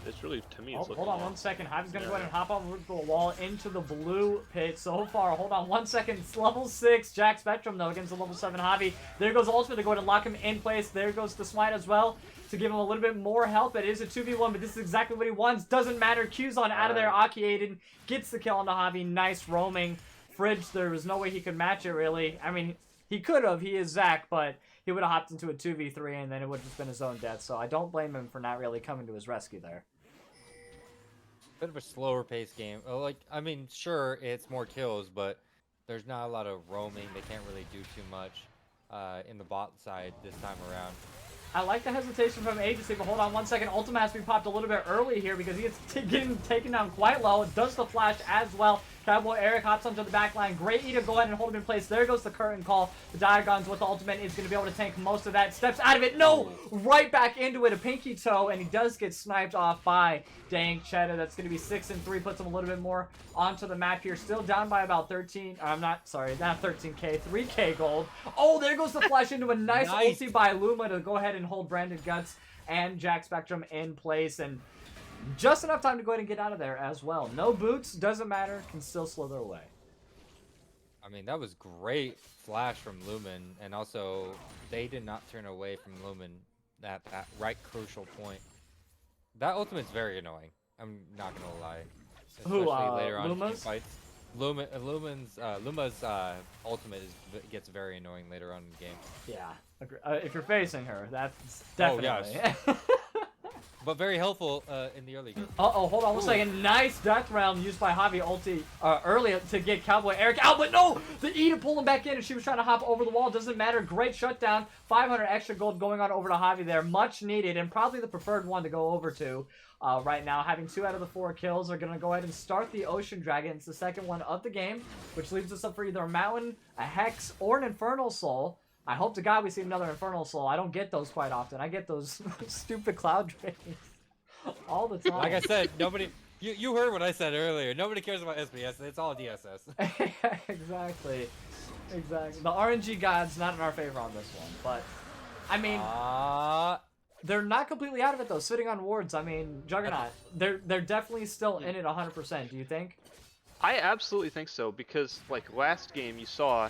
It's really, to me, it's Oh, looking hold on long. 1 second. Hyve's gonna Yeah. go ahead and hop over the wall into the blue pit so far. Hold on 1 second. It's level 6 Jack Spectrum though against the level 7 Javi. There goes Ultimate to go ahead and lock him in place. There goes the smite as well to give him a little bit more health. It is a 2v1, but this is exactly what he wants. Doesn't matter. Q's on out of there. Aki Aiden gets the kill on the Javi. Nice roaming. Fridge, there was no way he could match it really. I mean, he could have. He is Zach, but he would have hopped into a 2v3 and then it would have just been his own death. So I don't blame him for not really coming to his rescue there. Bit of a slower paced game. Like, I mean, sure, it's more kills, but there's not a lot of roaming. They can't really do too much in the bot side this time around. I like the hesitation from Agency, but hold on 1 second. Ultimate has to be popped a little bit early here because he gets getting taken down quite low. Does the flash as well. Cowboy Eric hops onto the back line. Great E to go ahead and hold him in place. There goes the curtain call. The Diagons with the ultimate is going to be able to tank most of that. Steps out of it. No! Right back into it. A pinky toe, and he does get sniped off by Dang Cheddar. That's going to be 6 and 3. Puts him a little bit more onto the map here. Still down by about 13. I'm not, sorry, not 13k. 3k gold. Oh, there goes the flash into a nice ulti by Luma to go ahead and hold Branded Guts and Jack Spectrum in place. And just enough time to go ahead and get out of there as well. No boots, doesn't matter, can still slither away. I mean, that was great flash from Lumen, and also they did not turn away from Lumen at that right crucial point. That ultimate's very annoying. I'm not gonna lie. Who, Especially later on in Luma's? fights. Luma's ultimate gets very annoying later on in the game. Yeah, if you're facing her, that's definitely. yes. But very helpful in the early game. Uh-oh, hold on 1 second. Nice death round used by Javi ulti early to get Cowboy Eric out, but no! The E to pull him back in, and she was trying to hop over the wall. Doesn't matter. Great shutdown. 500 extra gold going on over to Javi there. Much needed, and probably the preferred one to go over to right now. Having 2 out of the 4 kills are going to go ahead and start the Ocean Dragon. It's the second one of the game, which leaves us up for either a Mountain, a Hex, or an Infernal Soul. I hope to God we see another Infernal Soul. I don't get those quite often. I get those stupid Cloud Dragons all the time. Like I said, nobody. You heard what I said earlier. Nobody cares about SBS. It's all DSS. Exactly. The RNG gods not in our favor on this one, but I mean, they're not completely out of it though. Sitting on wards, I mean, Juggernaut, they're definitely still in it 100%. Do you think? I absolutely think so, because like last game you saw,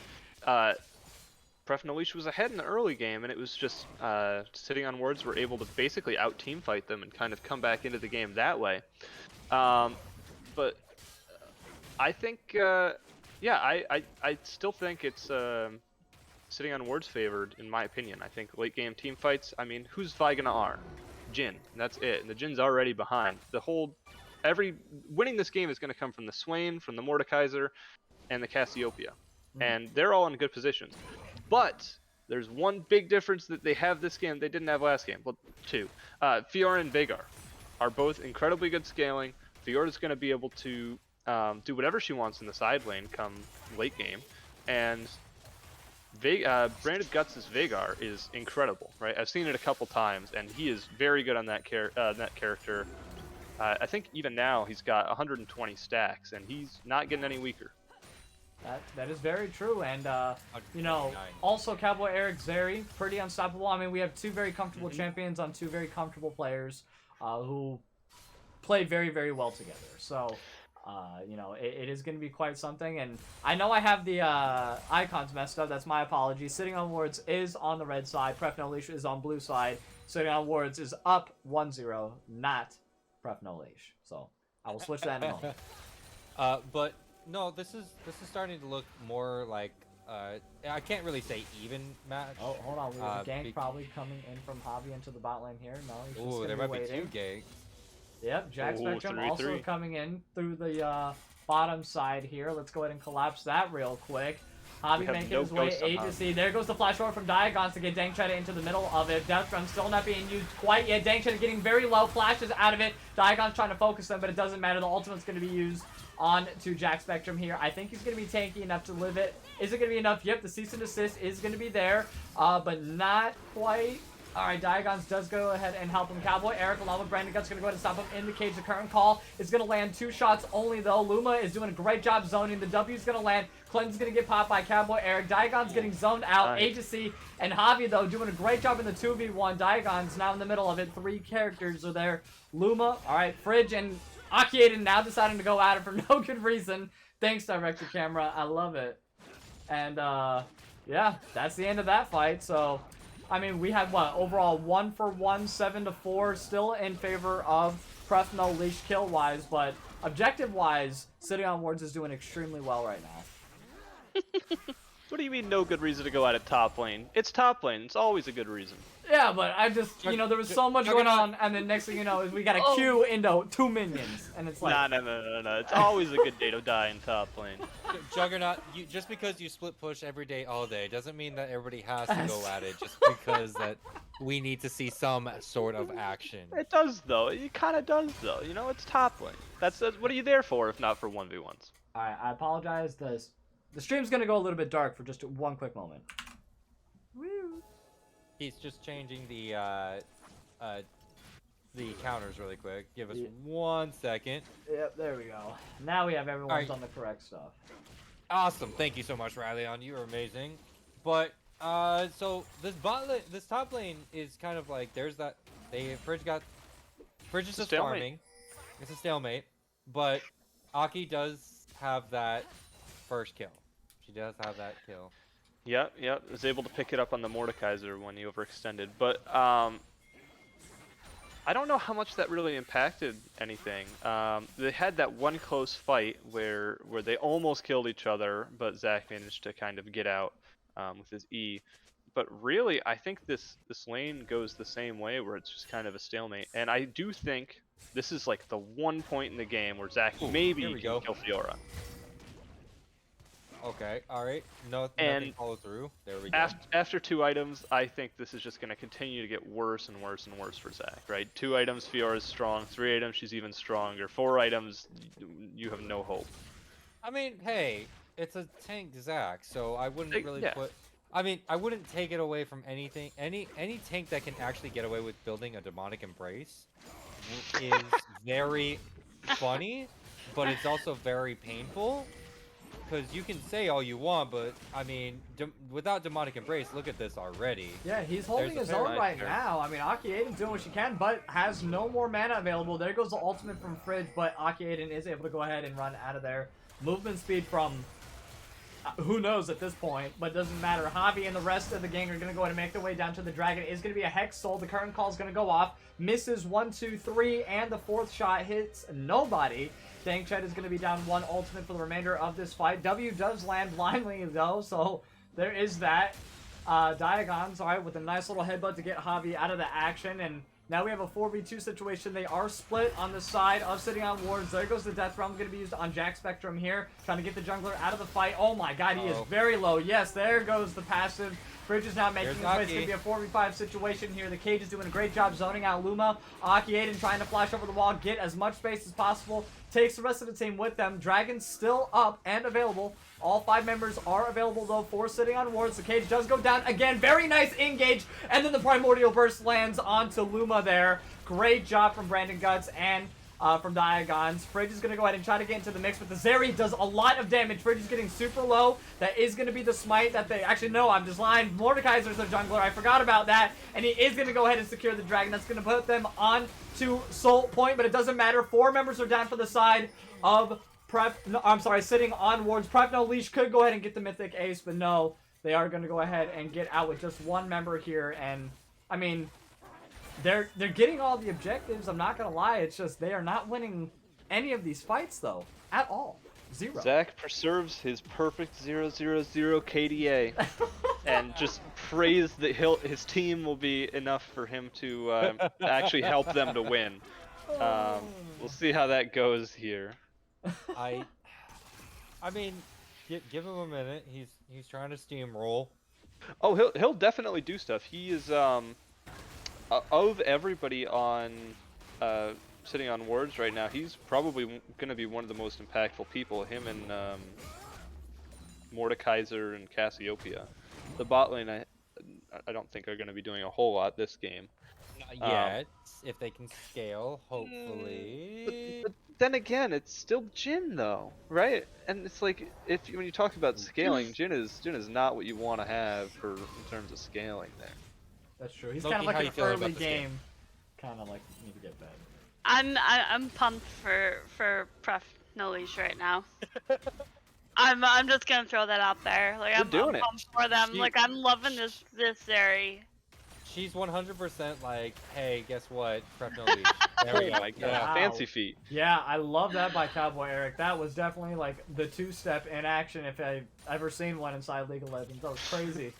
Pref and Leash was ahead in the early game, and it was just sitting on wards were able to basically out team fight them and kind of come back into the game that way. But I think, yeah, I still think it's sitting on wards favored in my opinion. I think late game team fights. I mean, who's Vi gonna R? Jhin. And that's it. And the Jin's already behind. Winning this game is going to come from the Swain, from the Mordekaiser, and the Cassiopeia. And they're all in good positions. But there's one big difference that they have this game they didn't have last game. Well, 2. Fiora and Veigar are both incredibly good scaling. Fiora's going to be able to do whatever she wants in the side lane come late game. And Branded Guts' Veigar is incredible, right? I've seen it a couple times, and he is very good on that character. I think even now he's got 120 stacks, and he's not getting any weaker. That is very true, and you know, also Cowboy Eric Zeri, pretty unstoppable. I mean, we have 2 very comfortable champions on 2 very comfortable players who play very, very well together. So, you know, it is going to be quite something. And I know I have the icons messed up. That's my apology. Sitting on wards is on the red side. Pref No Leash is on blue side. Sitting on wards is up 1-0, not Pref No Leash. So I will switch that in a moment. But no, this is starting to look more like I can't really say even match. Oh, hold on. We have a gank probably coming in from Javi into the bot lane here. No, he's just there gonna might be be waiting. 2 ganks. Yep, Jack Spectrum 3-3. also coming in through the bottom side here. Let's go ahead and collapse that real quick. Javi making his way agency. There goes the flash forward from Diagons to get Dangchetta into the middle of it. Death Drum still not being used quite yet. Dangchetta getting very low. Flashes out of it. Diagons trying to focus them, but it doesn't matter. The ultimate's going to be used on to Jack Spectrum here. I think he's going to be tanky enough to live it. Is it going to be enough? Yep, the cease and desist is going to be there, but not quite All right, Diagons does go ahead and help him. Cowboy Eric along with Brandon Guts going to go ahead and stop him in the cage. The current call is going to land 2 shots only, though. Luma is doing a great job zoning. The W is going to land. Clinton's going to get popped by Cowboy Eric. Diagon's getting zoned out. Nice. Agency and Javi, though, doing a great job in the 2v1. Diagon's now in the middle of it. 3 characters are there. Luma, all right, Fridge and Akiaden now deciding to go at it for no good reason. Thanks, Director Camera. I love it. And, yeah, that's the end of that fight. So, I mean, we had, what, overall 1 for 1, 7-4, still in favor of Pref no Leash kill-wise, but objective-wise, Sitting on Wards is doing extremely well right now. What do you mean no good reason to go out at top lane? It's top lane. It's always a good reason. Yeah, but I just, you know, there was so much going on, and then next thing you know is we got a queue into 2 minions, and it's like... No. It's always a good day to die in top lane. Juggernaut, just because you split push every day, all day, doesn't mean that everybody has to go at it. Just because that we need to see some sort of action. It does, though. It kind of does, though. You know, it's top lane. That's what are you there for if not for 1v1s? Alright, I apologize. The stream's gonna go a little bit dark for just one quick moment. Woo! He's just changing the counters really quick. Give us 1 second. Yep, there we go. Now we have everyone's Alright. on the correct stuff. Awesome. Thank you so much, Rylionn. You are amazing. But so this top lane is kind of like there's that Fridge is just stalemate. farming. It's a stalemate, but Aki does have that first kill. She does have that kill. Yep. Was able to pick it up on the Mordekaiser when he overextended, but I don't know how much that really impacted anything. They had that one close fight where they almost killed each other, but Zach managed to kind of get out with his E. But really, I think this lane goes the same way, where it's just kind of a stalemate. And I do think this is like the one point in the game where Zach maybe can kill Fiora. Okay, alright. Nothing And follow through. There we go. After 2 items, I think this is just going to continue to get worse and worse and worse for Zach, right? 2 items, Fiora's strong. 3 items, she's even stronger. 4 items, you have no hope. I mean, hey, it's a tank Zach, so I wouldn't really Yeah. put... I mean, I wouldn't take it away from anything. Any tank that can actually get away with building a demonic embrace is very funny, but it's also very painful. Because you can say all you want, but I mean, without demonic embrace, look at this already. Yeah, he's holding There's his a own pair right there. now. I mean, Aki Aiden's doing what she can, but has no more mana available. There goes the ultimate from Fridge, but Aki Aiden is able to go ahead and run out of there. Movement speed from who knows at this point, but doesn't matter. Javi and the rest of the gang are going to go ahead and make their way down to the dragon. It is going to be a Hex Soul. The current call is going to go off. Misses 1, 2, 3, and the 4th shot hits nobody. Dankchet is going to be down 1 ultimate for the remainder of this fight. W does land blindly, though, so there is that. Diagon's, alright, with a nice little headbutt to get Javi out of the action, and now we have a 4v2 situation. They are split on the side of Sitting on Wards. There goes the Death Realm, going to be used on Jack Spectrum here, trying to get the jungler out of the fight. Oh my god, he is very low. Yes, there goes the passive. Bridge is now making his way. It's going to be a 4v5 situation here. The Cage is doing a great job zoning out Luma. Aki Aiden trying to flash over the wall, get as much space as possible. Takes the rest of the team with them. Dragon's still up and available. All 5 members are available, though, for Sitting on Wards. The Cage does go down again. Very nice engage. And then the Primordial Burst lands onto Luma there. Great job from Brandon Guts and from Diagons. Fridge is going to go ahead and try to get into the mix, but the Zeri does a lot of damage. Fridge is getting super low. That is going to be the smite that they... Actually, no, I'm just lying. Mordekaiser's their jungler. I forgot about that. And he is going to go ahead and secure the dragon. That's going to put them on to Soul Point, but it doesn't matter. 4 members are down for the side of Pref... No, I'm sorry, Sitting on Wards. Pref no Leash could go ahead and get the Mythic Ace, but no. They are going to go ahead and get out with just 1 member here. And, I mean... They're getting all the objectives, I'm not gonna lie, it's just they are not winning any of these fights though, at all. 0. Zach preserves his perfect 0-0-0 KDA, and just prays that his team will be enough for him to actually help them to win. We'll see how that goes here. I mean, give him a minute. He's trying to steamroll. Oh, he'll definitely do stuff. He is of everybody on Sitting on Wards right now, he's probably going to be one of the most impactful people. Him and Mordekaiser and Cassiopeia. The bot lane, I don't think are going to be doing a whole lot this game. Not yet. If they can scale, hopefully. But then again, it's still Jin though, right? And it's like when you talk about scaling, Jin is not what you want to have in terms of scaling there. That's true. He's Loki, kind of like how an you feeling early about this game? game, kind of like need to get better. I'm pumped for Pref no leash right now. I'm just gonna throw that out there. Like I'm doing it. pumped for them. She- Like I'm loving this Zeri. She's 100% like, hey, guess what? Prep no leash. There we Oh go. my god, Wow. fancy feet. Yeah, I love that by Cowboy Eric. That was definitely like the two-step in action if I've ever seen one inside League of Legends. That was crazy.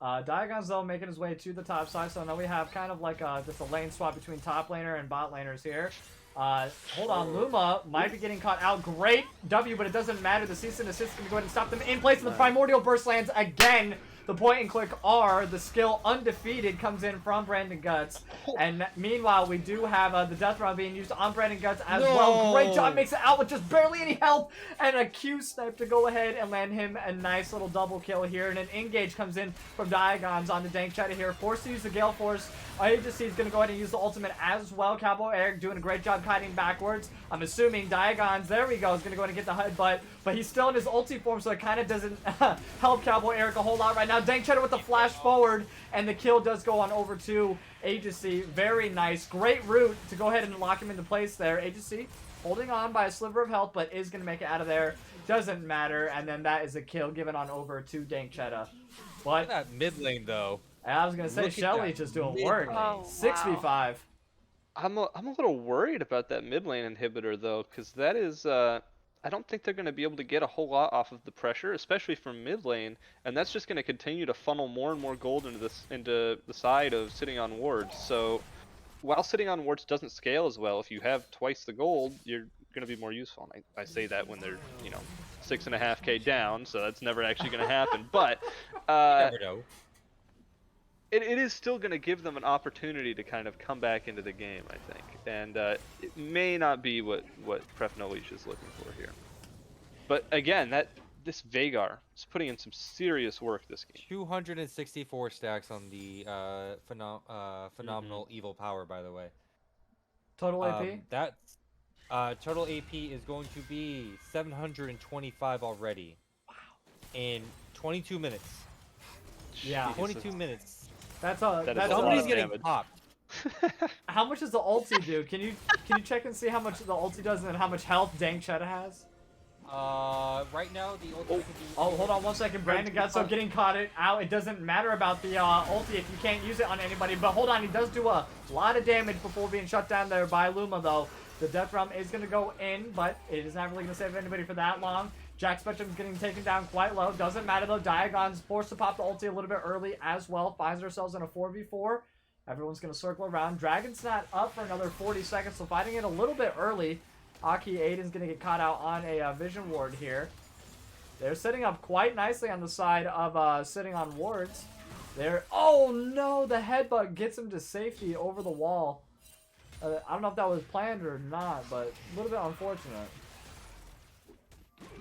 Diagon's though making his way to the top side, so now we have kind of like just a lane swap between top laner and bot laners here. Hold on, Luma might be getting caught out. Great W, but it doesn't matter. The cease and desist can go ahead and stop them in place, and the Primordial Burst lands again. The point and click R, the skill Undefeated, comes in from Brandon Guts. And meanwhile, we do have the Death Run being used on Brandon Guts as well. Great job, makes it out with just barely any health. And a Q snipe to go ahead and land him a nice little double kill here. And an engage comes in from Diagons on the Dank Cheddar here. Forced to use the Gale Force. Agency is going to go ahead and use the ultimate as well. Cowboy Eric doing a great job kiting backwards. I'm assuming Diagons, there we go, is going to go ahead and get the headbutt. But he's still in his ulti form, so it kind of doesn't help Cowboy Eric a whole lot right now. Dank Cheddar with the flash forward, and the kill does go on over to Agency. Very nice. Great route to go ahead and lock him into place there. Agency holding on by a sliver of health, but is going to make it out of there. Doesn't matter. And then that is a kill given on over to Dank Cheddar. Look at But that mid lane, though. I was going to say, Look at Shelly's that just doing mid work. lane. Oh, 6v5. I'm a little worried about that mid lane inhibitor though, because that is I don't think they're going to be able to get a whole lot off of the pressure, especially from mid lane, and that's just going to continue to funnel more and more gold into the side of sitting on wards. So while sitting on wards doesn't scale as well, if you have twice the gold, you're going to be more useful. And I say that when they're 6.5k down, so that's never actually going to happen. But Never know. it is still going to give them an opportunity to kind of come back into the game, I think. And it may not be what Pref no leash is looking for here. But again, this Veigar is putting in some serious work this game. 264 stacks on the phenomenal evil power, by the way. Total AP? That's total AP is going to be 725 already. Wow. In 22 minutes. Yeah. 22 minutes. That's That is a lot Somebody's of getting damage. popped. How much does the ulti do? Can you check and see how much the ulti does and how much health Dank Cheddar has? Right now the ultimate can do. Oh, hold on one second. Brandon got so getting caught out. It doesn't matter about the ulti if you can't use it on anybody. But hold on, he does do a lot of damage before being shut down there by Luma, though. The Death Realm is going to go in, but it is not really going to save anybody for that long. Jack Spectrum's getting taken down quite low. Doesn't matter, though. Diagon's forced to pop the ulti a little bit early as well. Finds ourselves in a 4v4. Everyone's going to circle around. Dragon's not up for another 40 seconds, so fighting it a little bit early. Aki Aiden's going to get caught out on a vision ward here. They're setting up quite nicely on the side of sitting on wards. Oh no, the headbutt gets him to safety over the wall. I don't know if that was planned or not, but a little bit unfortunate.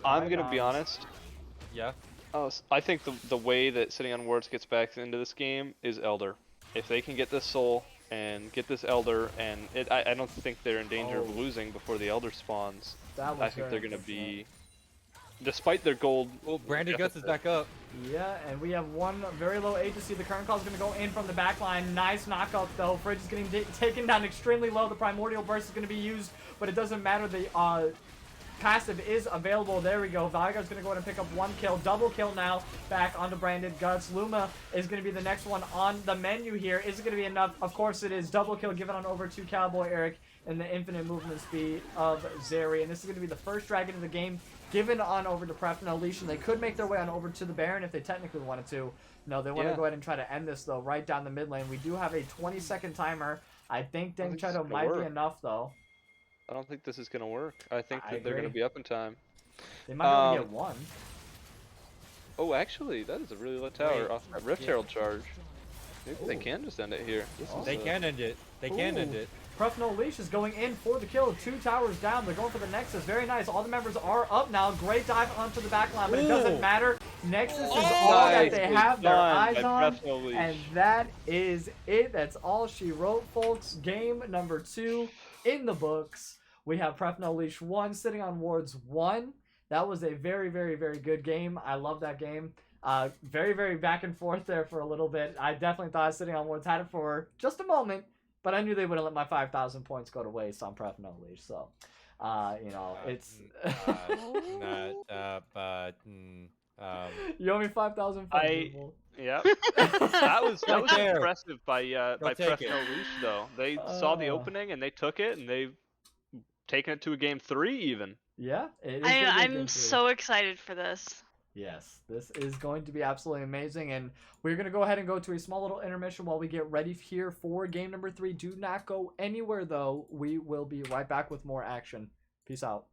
I'm going to be honest. Yeah. I think the way that sitting on wards gets back into this game is Elder. If they can get this soul and get this Elder, and I don't think they're in danger of losing before the Elder spawns. That was I think very they're going to unfortunate. be, despite their gold. Well, Brandon Guts is back up. Yeah, and we have one very low agency. The current call is going to go in from the back line. Nice knockup, though. Fridge is getting taken down extremely low. The Primordial Burst is going to be used, but it doesn't matter. The passive is available. There we go. Veigar's going to go ahead and pick up one kill. Double kill now back onto Brandon Guts. Luma is going to be the next one on the menu here. Is it going to be enough? Of course it is. Double kill given on over to Cowboy Eric and the infinite movement speed of Zeri. And this is going to be the first dragon of the game given on over to Pref no leash. And they could make their way on over to the Baron if they technically wanted to. No, they want to go ahead and try to end this, though, right down the mid lane. We do have a 20-second timer. I think Dank Cheddar might be enough, though. I don't think this is going to work. I think I that they're going to agree. be up in time. They might be able to get one. Oh, actually, that is a really low tower Wait, off that Rift Herald charge. Maybe they can just end it here. This is They can end it. They can end Ooh. it. Pref no Leash is going in for the kill. 2 towers down. They're going for the Nexus. Very nice. All the members are up now. Great dive onto the back line, but it doesn't matter. Nexus is all that they Nicely have their done eyes by on. Pref no Leash. And that is it. That's all she wrote, folks. Game number 2 in the books. We have Pref no Leash 1 sitting on wards 1. That was a very, very, very good game. I love that game. Very, very back and forth there for a little bit. I definitely thought I was sitting on wards, had it for just a moment. But I knew they wouldn't let my 5,000 points go to waste on Pref no Leash. So, you know, it's... You owe me 5,000 points. Lupul. Yeah. That was there. impressive by take Pref it. no Leash though. They saw the opening and they took it and they've taken it to a game 3 even. Yeah, it is gonna be a I'm game 3. so excited for this. Yes, this is going to be absolutely amazing, and we're going to go ahead and go to a small little intermission while we get ready here for game number 3. Do not go anywhere, though. We will be right back with more action. Peace out.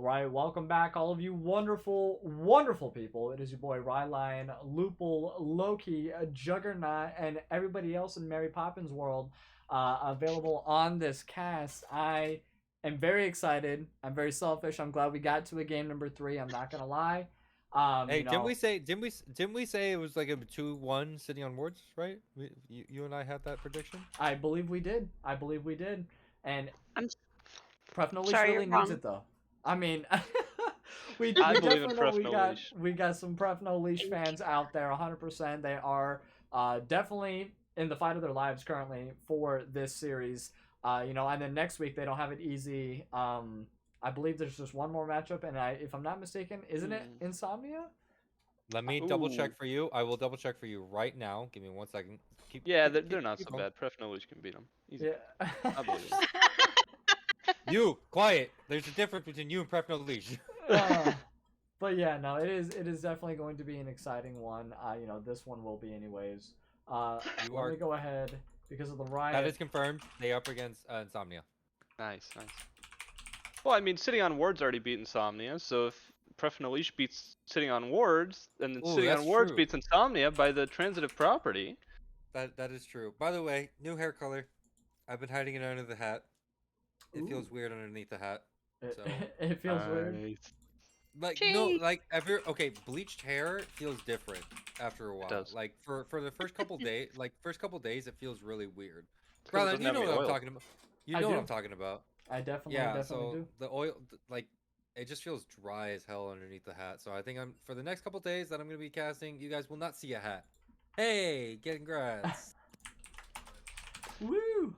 right, welcome back, all of you wonderful, wonderful people. It is your boy Rylionn, Lupul, Loki, Juggernaut, and everybody else in Mary Poppins world available on this cast. I am very excited. I'm very selfish. I'm glad we got to a game number 3. I'm not gonna lie. Hey, You know, didn't we say it was like a 2-1 City on Wards, right? You and I had that prediction. I believe we did. And I'm Pref No Leash sorry, really you're needs wrong. it though. I mean, we I believe in definitely know Pref we No got Leash. we got some Pref No Leash fans out there. 100%. They are definitely in the fight of their lives currently for this series. You know, and then next week they don't have it easy. I believe there's just one more matchup, and if I'm not mistaken, isn't it Insomnia? Let me double Ooh. check for you. I will double check for you right now. Give me 1 second. Yeah, they're not so bad. Pref No Leash can beat them. Easy. Yeah. I believe it. You quiet. There's a difference between you and Prep No Leash. But yeah, no, it is definitely going to be an exciting one. You know, this one will be anyways. Let me go ahead because of the riot. That is confirmed. They up against Insomnia. Nice. Well, I mean, Sitting on Wards already beat Insomnia, so if Pref No Leash beats Sitting on Wards, and then Ooh, Sitting on that's Wards true. beats Insomnia by the transitive property. That is true. By the way, new hair color. I've been hiding it under the hat. It feels Ooh. weird underneath the hat. So It feels weird. Nice. like Gee. okay, bleached hair feels different after a while. does. Like for the first couple days, it feels really weird. 'Cause it Brother, doesn't you have know any what I'm oil. talking about. You I know what do. I'm talking about. I definitely Yeah, so do. the oil, like, it just feels dry as hell underneath the hat. So I think for the next couple days that I'm gonna be casting, you guys will not see a hat. Hey, congrats. Woo!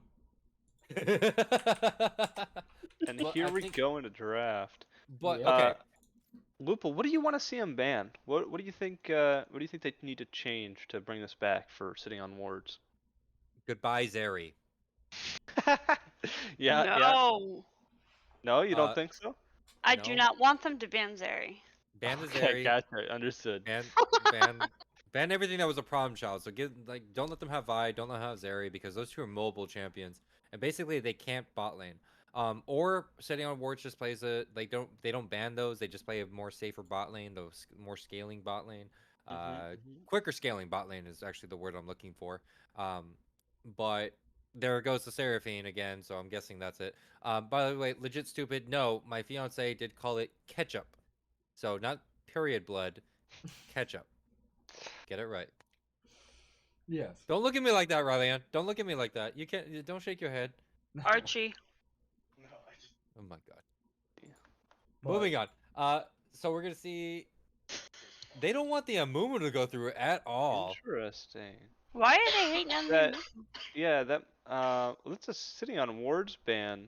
And But here I we think- go into draft. But Yeah. okay, Lupul, what do you want to see him ban? What do you think? What do you think they need to change to bring this back for Sitting on Wards? goodbye Zeri. Yeah. No, No, you don't Uh, think so? I do No. not want them to ban Zeri. Ban the Okay, Zeri. gotcha. Understood. Ban everything that was a problem child. So don't let them have Vi, don't let them have Zeri because those two are mobile champions, and basically they can't bot lane. Or Setting on Wards just plays they don't ban those. They just play a more safer bot lane, those more scaling bot lane. Quicker scaling bot lane is actually the word I'm looking for. But there goes the Seraphine again, so I'm guessing that's it. By the way, legit stupid. No, my fiance did call it ketchup, so not period blood, ketchup. Get it right. Yes. Don't look at me like that, Rylionn. Don't look at me like that. You can't. Don't shake your head. Archie. Oh my god. But- Moving on. So we're gonna see. They don't want the Amumu to go through at all. Interesting. Why are they hating on That me? yeah, that's a Sitting on Wards ban,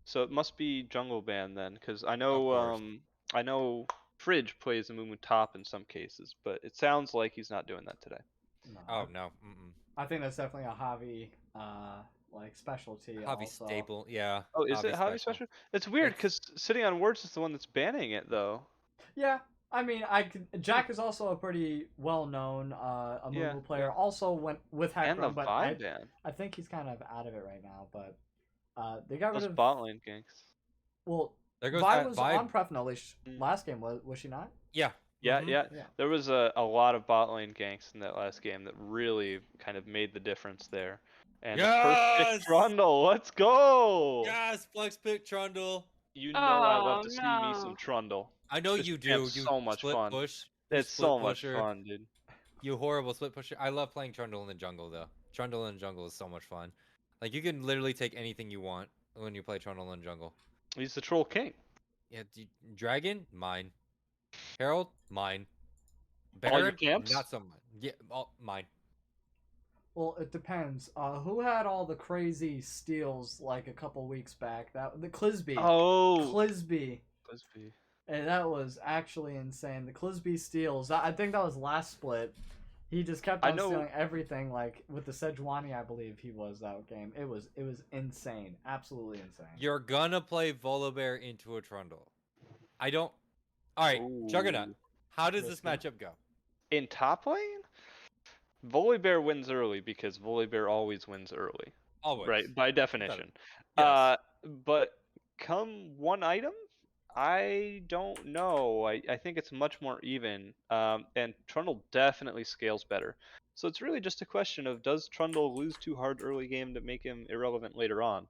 so it must be jungle ban then, because I know course. I know Fridge plays a Mumu top in some cases, but it sounds like he's not doing that today. No, Oh no. Mm-mm. I think that's definitely a Javi like specialty. Javi also. staple. Yeah. Oh, is it Javi special? It's weird It's- because Sitting on Wards is the one that's banning it though. Yeah, I mean, Jack is also a pretty well-known Amumu Yeah, player. Also went with And the Hackroom, but Vi ban. I think he's kind of out of it right now. But they got rid Those of. bot lane ganks. Well, There goes Vi that was Vi. on Pref No Leash Mm. last game. Was she not? Yeah. Yeah, Mhm. yeah. Yeah. There was a lot of bot lane ganks in that last game that really kind of made the difference there. And the perfect Yes! Trundle, let's go! Yes, Flex pick Trundle. You know I love Oh, to see me some no. Trundle. I know This you do. camp's You so much split fun. push. You It's split so much pusher. fun, dude. You horrible split pusher. I love playing Trundle in the jungle though. Trundle in the jungle is so much fun. Like you can literally take anything you want when you play Trundle in jungle. He's the troll king. Yeah, Dragon, mine. Herald, mine. All your Baron, camps? not so much. Yeah, all mine. Well, it depends. Who had all the crazy steals like a couple weeks back? The Clisby. Oh, Clisby. Clisby. And that was actually insane. The Clisby steals. I think that was last split. He just kept I on know- stealing everything. Like with the Sejuani, I believe he was that game. It was insane. Absolutely insane. You're gonna play Volibear into a Trundle. I don't. All right, Juggernaut. Ooh. How does this Risky. matchup go? In top lane, Volibear wins early because Volibear always wins early, Always. right? By definition. Yes. But come one item, I don't know. I think it's much more even. And Trundle definitely scales better. So it's really just a question of, does Trundle lose too hard early game to make him irrelevant later on?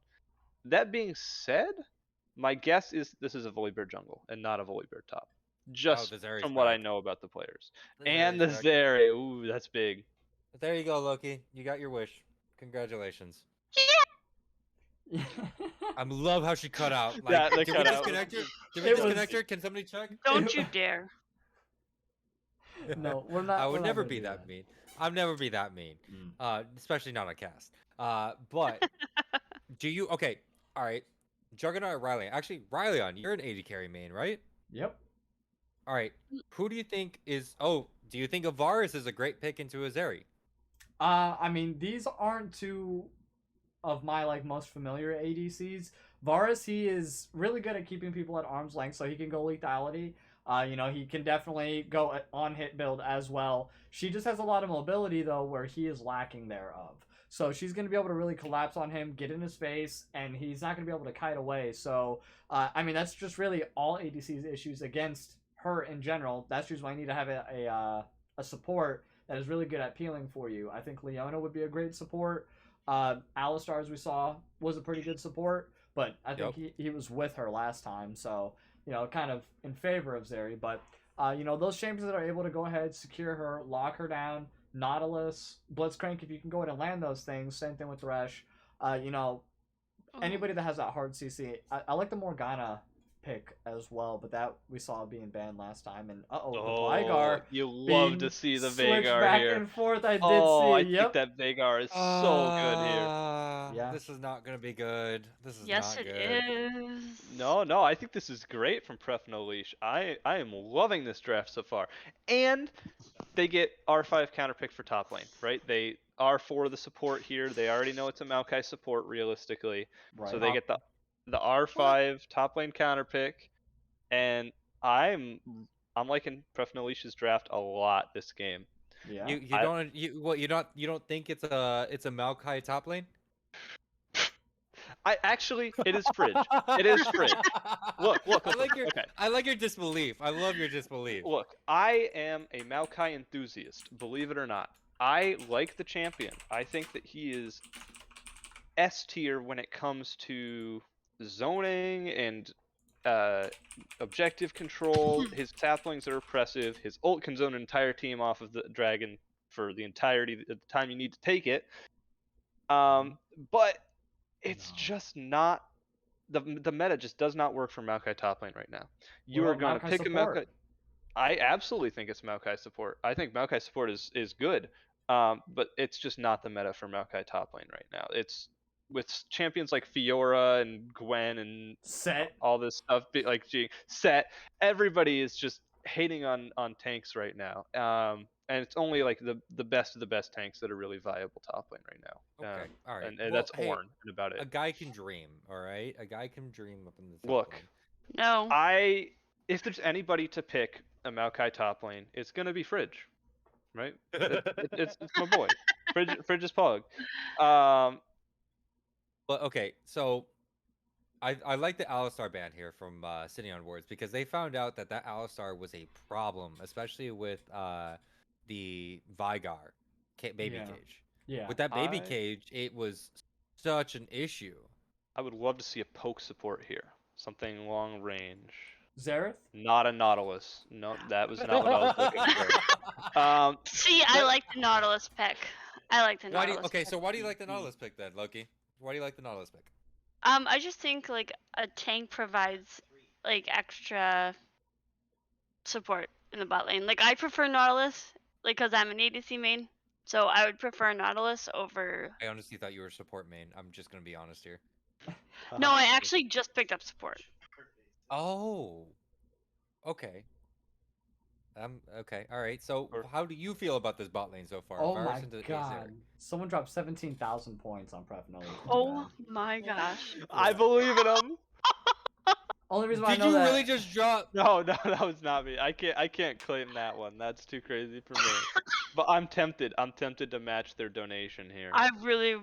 That being said, my guess is this is a Volibear jungle and not a Volibear top. Just the Zeri's from what I back. know about the players. The And Zeri's the back. Zeri, ooh, that's big. But there you go, Loki. You got your wish. Congratulations. I love how she cut out. Like, That the did we cutout was- disconnect her? Did we It was- disconnect her? Can somebody check? Don't you dare. No, we're not. I we're would not never gonna be do that mean. I'd never be that mean. Mm. Especially not on cast. But do you? Okay, all right. Juggernaut or Rylionn? Actually, Rylionn, you're an AD carry main, right? Yep. All right. Who do you think is? Oh, do you think Avaris is a great pick into a Zeri? I mean, these aren't two of my like most familiar ADCs. Varus, he is really good at keeping people at arm's length, so he can go lethality. He can definitely go on hit build as well. She just has a lot of mobility though, where he is lacking thereof. So she's going to be able to really collapse on him, get in his face, and he's not going to be able to kite away. So, that's just really all ADC's issues against her in general. That's just why I need to have a support that is really good at peeling for you. I think Leona would be a great support. Alistar, as we saw, was a pretty good support, but I think he was with her last time, so kind of in favor of Zeri. But those champions that are able to go ahead, secure her, lock her down, Nautilus, Blitzcrank, if you can go ahead and land those things. Same thing with Thresh. Anybody that has that hard CC, I like the Morgana pick as well, but that we saw being banned last time. And the Veigar. You love being to see the switched Veigar back here. and forth. I did Oh, see. I Yep. think that Veigar is so good here. Yeah. This is not gonna be good. This is Yes, not it good. is. No, I think this is great from Pref No Leash. I am loving this draft so far. And they get R5 counterpick for top lane, right? They are for the support here. They already know it's a Maokai support realistically. Right. So they get the R5 top lane counterpick. And I'm liking Pref No Leash's draft a lot this game. Yeah. You I- don't think it's a Maokai top lane? It is Fridge. It is Fridge. Look. I like your disbelief. I love your disbelief. Look, I am a Maokai enthusiast, believe it or not. I like the champion. I think that he is S tier when it comes to zoning and objective control. His saplings are oppressive. His ult can zone an entire team off of the dragon for the entirety of the time you need to take it. But it's just not the meta just does not work for Maokai top lane right now. You are going to pick a Maokai. I absolutely think it's Maokai support. I think Maokai support is good, but it's just not the meta for Maokai top lane right now. It's with champions like Fiora and Gwen and Set. all this stuff, like Set. Everybody is just hating on tanks right now, and it's only like the best of the best tanks that are really viable top lane right now. Okay, all right. And Well, that's hey, Horn and about A it. guy can dream, all right? A guy can dream up in the top Look, lane. No. if there's anybody to pick a Maokai top lane, it's gonna be Fridge, right? It's my boy. Fridge is Pog. But okay, so I like the Alistar ban here from Sitting on Words because they found out that Alistar was a problem, especially with the Veigar baby Yeah. cage. Yeah. With that baby I- cage, it was such an issue. I would love to see a poke support here. Something long range. Xerath? Not a Nautilus. No, that was not what I was looking for. See, I like the Nautilus pick. I like the Why do Nautilus. okay, pick. so why do you like the Nautilus pick then, Loki? Why do you like the Nautilus pick? I just think like a tank provides like extra support in the bot lane. Like I prefer Nautilus, like because I'm an ADC main, so I would prefer Nautilus over. I honestly thought you were a support main. I'm just gonna be honest here. No, I actually just picked up support. Oh. Okay. Okay. All right. So, Or- how do you feel about this bot lane so far? Oh Varus my into god. Azir. Someone dropped 17,000 points on Pref No Leash. Oh my gosh. I believe in him. Only reason why I Did know you that. really just drop? No, that was not me. I can't claim that one. That's too crazy for me. But I'm tempted. I'm tempted to match their donation here. I really.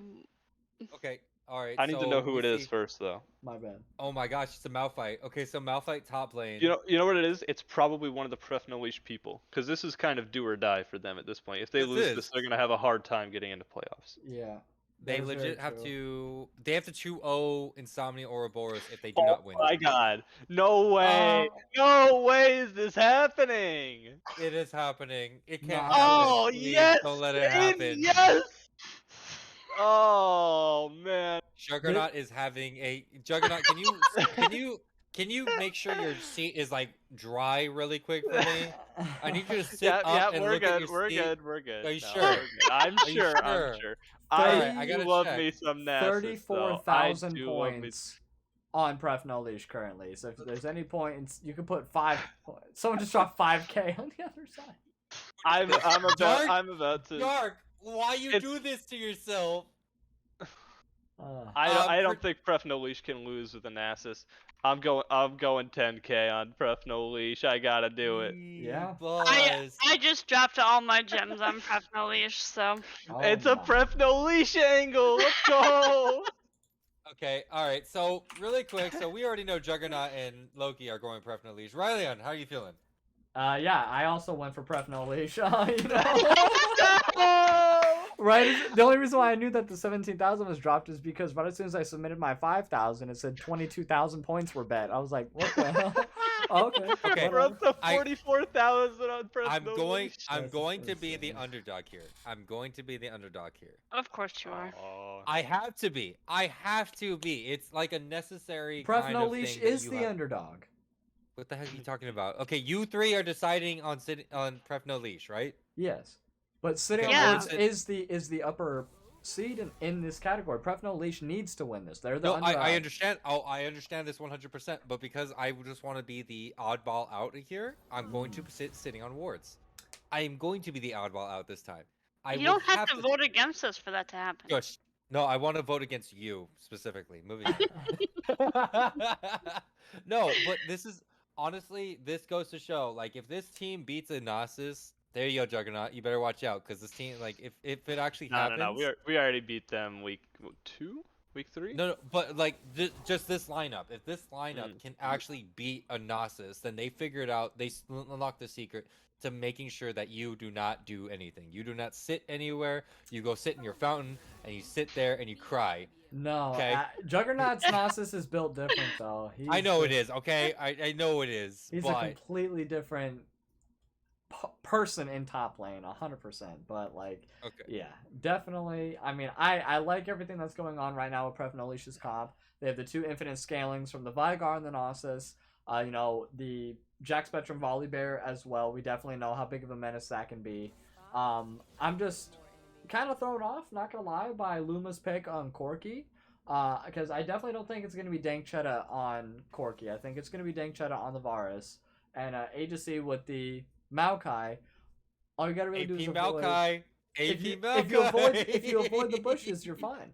Okay. All right. I need to know so who we it is see- first, though. My bad. Oh my gosh, it's a Malphite. Okay, so Malphite top lane. You know what it is? It's probably one of the Pref No Leash people, because this is kind of do or die for them at this point. If they This lose is. this, they're gonna have a hard time getting into playoffs. Yeah. They that is very legit have true. to. They have to 2-0 Insomnia Ouroboros if they do Oh not win. my god! No way! No way is this happening! It is happening. It can't Not happen. Oh Please yes! don't let it Finn, happen. yes! Oh man! Juggernaut is having a Juggernaut. Can you make sure your seat is like dry really quick for me? I need you to sit Yeah, up and we're look at good. your We're seat. good. We're good. Are you No, sure? we're good. I'm Are you sure. I'm sure? sure. Alright, I I do gotta love check. me some Nasus, though. I 34,000 do love me. points on Pref No Leash currently. So if there's any points, you can put 5 points. Someone just dropped 5k on the other side. I'm Dark, about to. Dark, why you It's- do this to yourself? I don't think Pref No Leash can lose with a Nasus. I'm going 10k on Pref No Leash. I gotta do it. Yeah. I just dropped all my gems on Pref No Leash, so Oh It's a my. Pref No Leash angle. Let's go. Okay, alright, so really quick, so we already know Juggernaut and Loki are going Pref No Leash. Rylionn, how are you feeling? Yeah, I also went for Pref No Leash. You know? No! Right? The only reason why I knew that the 17,000 was dropped is because right as soon as I submitted my 5,000, it said 22,000 points were bet. I was like, what the hell? Okay. Okay, We're whatever. up to 44,000 on Pref I'm No going Leash. I'm That's going to be the insane. underdog here. I'm going to be the underdog here. of course you are. Oh. I have to be. I have to be. It's like a necessary Pref kind No of Leash thing that is you the have- underdog. What the heck are you talking about? Okay, you three are deciding on on Pref No Leash, right? Yes. But sitting Okay, on Yeah. Words is the upper seed in this category. Pref No Leash needs to win this. They're the No, underdog. I understand. Oh, I understand this 100%. But because I just want to be the oddball out here, I'm going to sit sitting on wards. I am going to be the oddball out this time. I You will don't have to vote against us for that to happen. Shush. No, I want to vote against you specifically. Moving on. No, but this is honestly, this goes to show, like, if this team beats a Gnosis, there you go, Juggernaut. You better watch out because this team, like, if it actually happens. No. We already beat them week 2, week 3. No, but like just this lineup. If this lineup can actually beat a Gnosis, then they figure it out. They unlock the secret to making sure that you do not do anything. You do not sit anywhere. You go sit in your fountain and you sit there and you cry. No. Okay. Juggernaut's Gnosis is built different though. I know it is. Okay, I know it is. He's but a completely different person in top lane, 100%. But like, okay. yeah, definitely. I mean, I like everything that's going on right now with Pref No Leash's comp. They have the 2 infinite scalings from the Vigar and the Gnosis. You know, the Jack Spectrum Volley Bear as well. We definitely know how big of a menace that can be. I'm just kind of thrown off, not gonna lie, by Luma's pick on Corki. Because I definitely don't think it's gonna be Dank Cheddar on Corki. I think it's gonna be Dank Cheddar on the Varus. And Agency with the Maokai. All you gotta really do is AP avoid. Maokai. If you, AP Maokai. if you avoid the bushes, you're fine.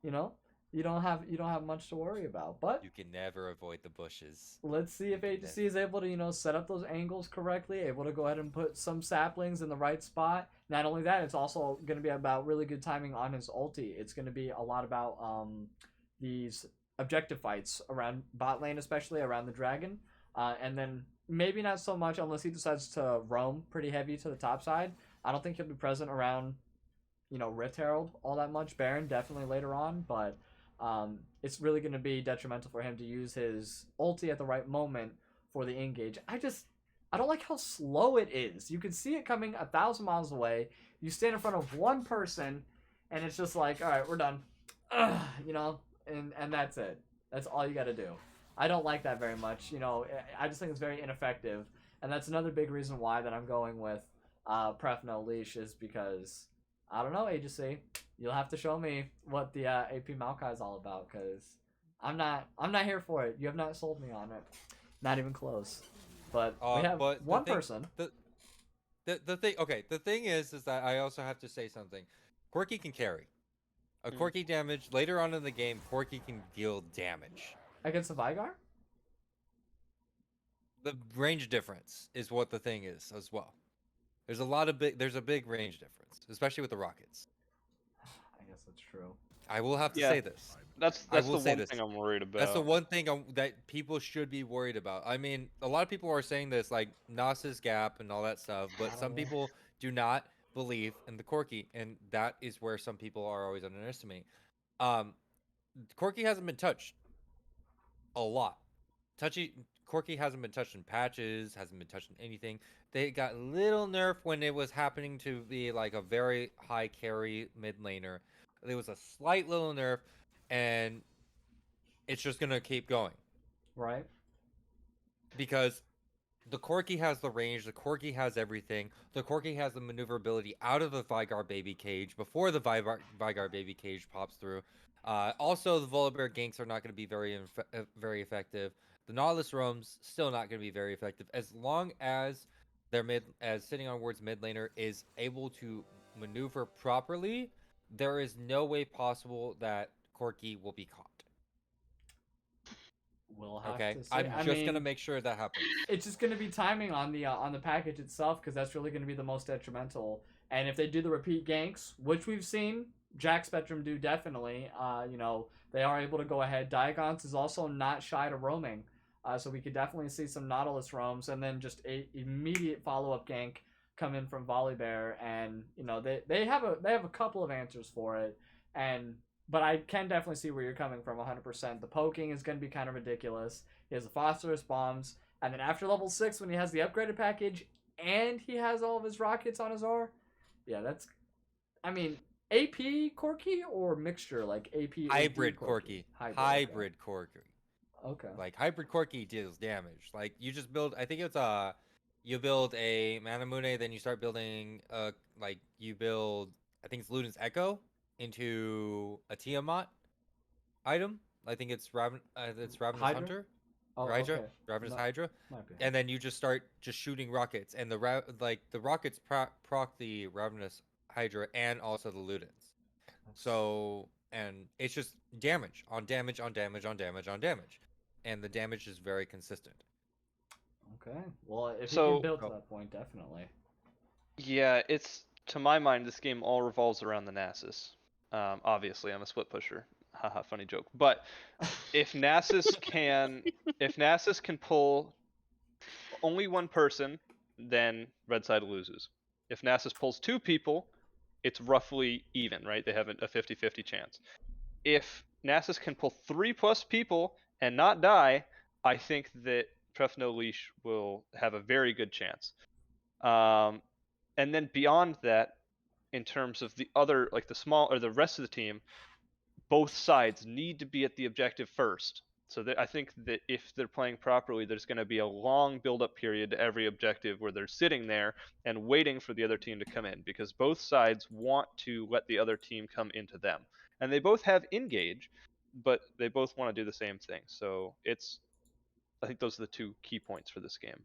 You know, you don't have much to worry about. But You can never avoid the bushes. let's see if Agency is able to, set up those angles correctly, able to go ahead and put some saplings in the right spot. Not only that, it's also going to be about really good timing on his ulti. It's going to be a lot about these objective fights around bot lane, especially around the dragon. And then maybe not so much unless he decides to roam pretty heavy to the top side. I don't think he'll be present around, Rift Herald all that much. Baron definitely later on, but it's really going to be detrimental for him to use his ulti at the right moment for the engage. I don't like how slow it is. You can see it coming 1,000 miles away. You stand in front of one person, and it's just like, all right, we're done. And that's it. That's all you got to do. I don't like that very much. I just think it's very ineffective. And that's another big reason why that I'm going with Pref No Leash is because, I don't know, Agency. You'll have to show me what the AP Maokai is all about, because I'm not here for it. You have not sold me on it. Not even close. But we have but the one thing- person. The thing, okay, the thing is that I also have to say something. Corki can carry. A Corki damage, later on in the game, Corki can deal damage. Against the Vigar? The range difference is what the thing is as well. There's a big range difference, especially with the rockets. I guess that's true. I will have to Yeah. say this. That's I the will say one this. thing I'm worried about. That's the one thing that people should be worried about. I mean, a lot of people are saying this, like Nas's gap and all that stuff, but some people do not believe in the Corki, and that is where some people are always underestimating. Um, Corki hasn't been touched a lot. Corki hasn't been touched in patches, hasn't been touched in anything. They got little nerf when it was happening to be like a very high carry mid laner. There was a slight little nerf, and it's just gonna keep going Right. because the Corki has the range, the Corki has everything. The Corki has the maneuverability out of the Vygar baby cage before the Vygar baby cage pops through. Also, the Volibear ganks are not going to be very effective. The Nautilus roams still not going to be very effective as long as sitting on Ward's mid laner is able to maneuver properly. There is no way possible that Corki will be caught. We'll have Okay, to see. I'm I just mean, gonna make sure that happens. it's just going to be timing on the package itself, because that's really going to be the most detrimental. And if they do the repeat ganks, which we've seen Jack Spectrum do definitely, they are able to go ahead. Diagons is also not shy to roaming, so we could definitely see some Nautilus roams, and then just a immediate follow up gank come in from Volibear, and they have a couple of answers for it, but I can definitely see where you're coming from 100%. The poking is going to be kind of ridiculous. He has the phosphorus bombs, and then after level 6, when he has the upgraded package and he has all of his rockets on his R, yeah, that's. I mean, AP Corki or mixture like AP Hybrid AD Corki. Hybrid Corki. Okay. Like hybrid Corki deals damage. Like you just build. I think it's you build a Manamune, then you start building. You build. I think it's Luden's Echo into a Tiamat item. I think it's Ravenous Hydra? Hunter. Oh, Hydra, okay. Ravenous No, Hydra, might be. and then you just start just shooting rockets, and the rockets proc the Ravenous Hydra and also the Ludens. So and it's just damage on damage on damage on damage on damage, and the damage is very consistent. Okay. Well, if you So- can build to that point, definitely. Yeah, it's to my mind, this game all revolves around the Nasus. Obviously, I'm a split pusher. Haha, funny joke. But if Nasus can pull only one person, then red side loses. If Nasus pulls two people, it's roughly even, right? They have a 50-50 chance. If Nasus can pull 3+ people and not die, I think that Pref No Leash will have a very good chance. And then beyond that, in terms of the other, like the small or the rest of the team, both sides need to be at the objective first. So I think that if they're playing properly, there's going to be a long build-up period to every objective where they're sitting there and waiting for the other team to come in, because both sides want to let the other team come into them. And they both have engage, but they both want to do the same thing. So I think those are the two key points for this game.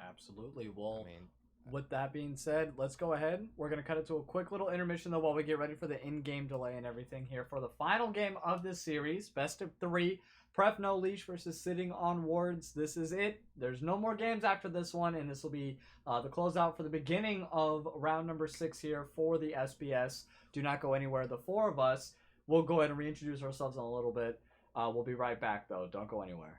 Absolutely. Well, I mean, with that being said, let's go ahead. We're going to cut it to a quick little intermission, though, while we get ready for the in-game delay and everything here for the final game of this series. Best of 3. Pref No Leash versus Sitting on Wards. This is it. There's no more games after this one, and this will be the closeout for the beginning of round number 6 here for the SBS. Do not go anywhere. The 4 of us will go ahead and reintroduce ourselves in a little bit. We'll be right back, though. Don't go anywhere.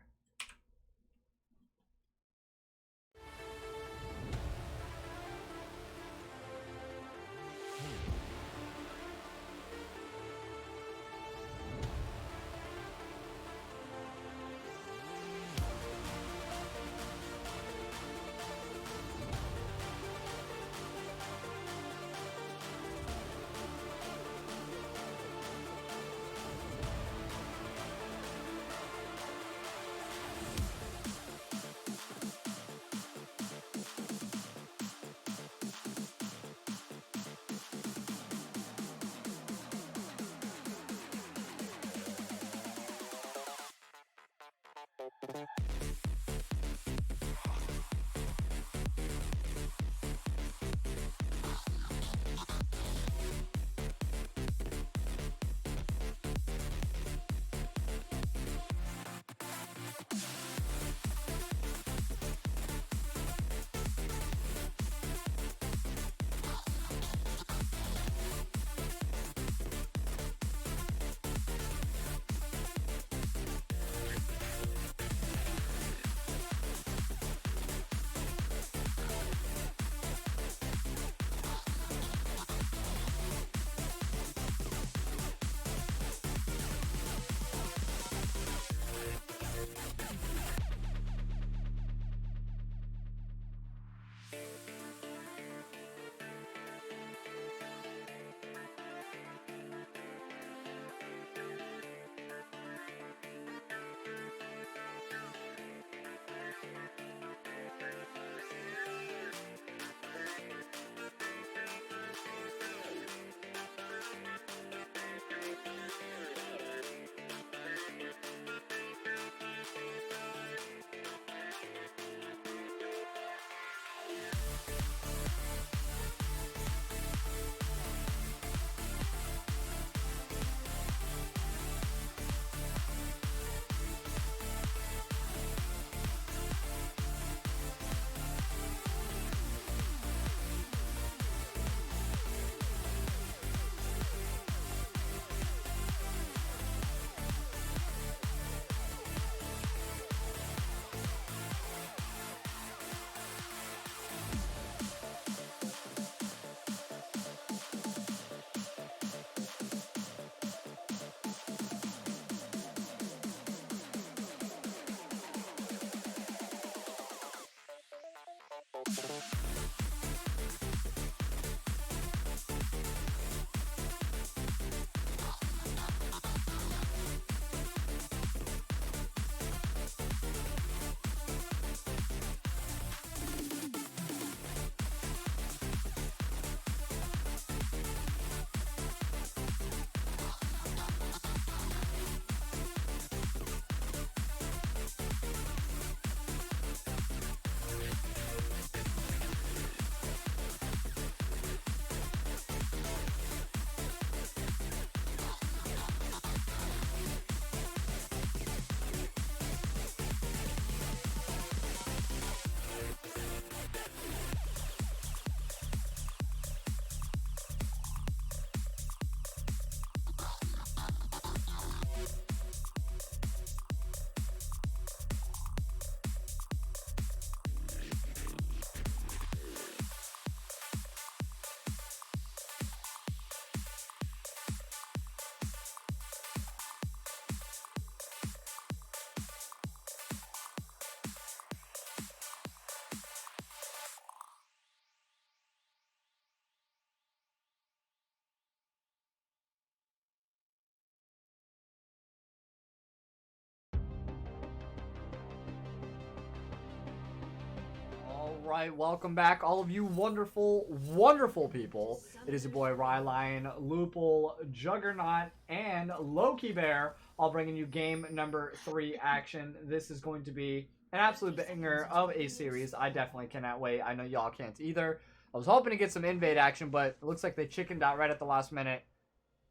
right, welcome back, all of you wonderful, wonderful people. It is your boy Rylionn, Lupul, Juggernaut, and Loki Bear, all bringing you game number 3 action. This is going to be an absolute banger of a series. I definitely cannot wait. I know y'all can't either. I was hoping to get some invade action, but it looks like they chickened out right at the last minute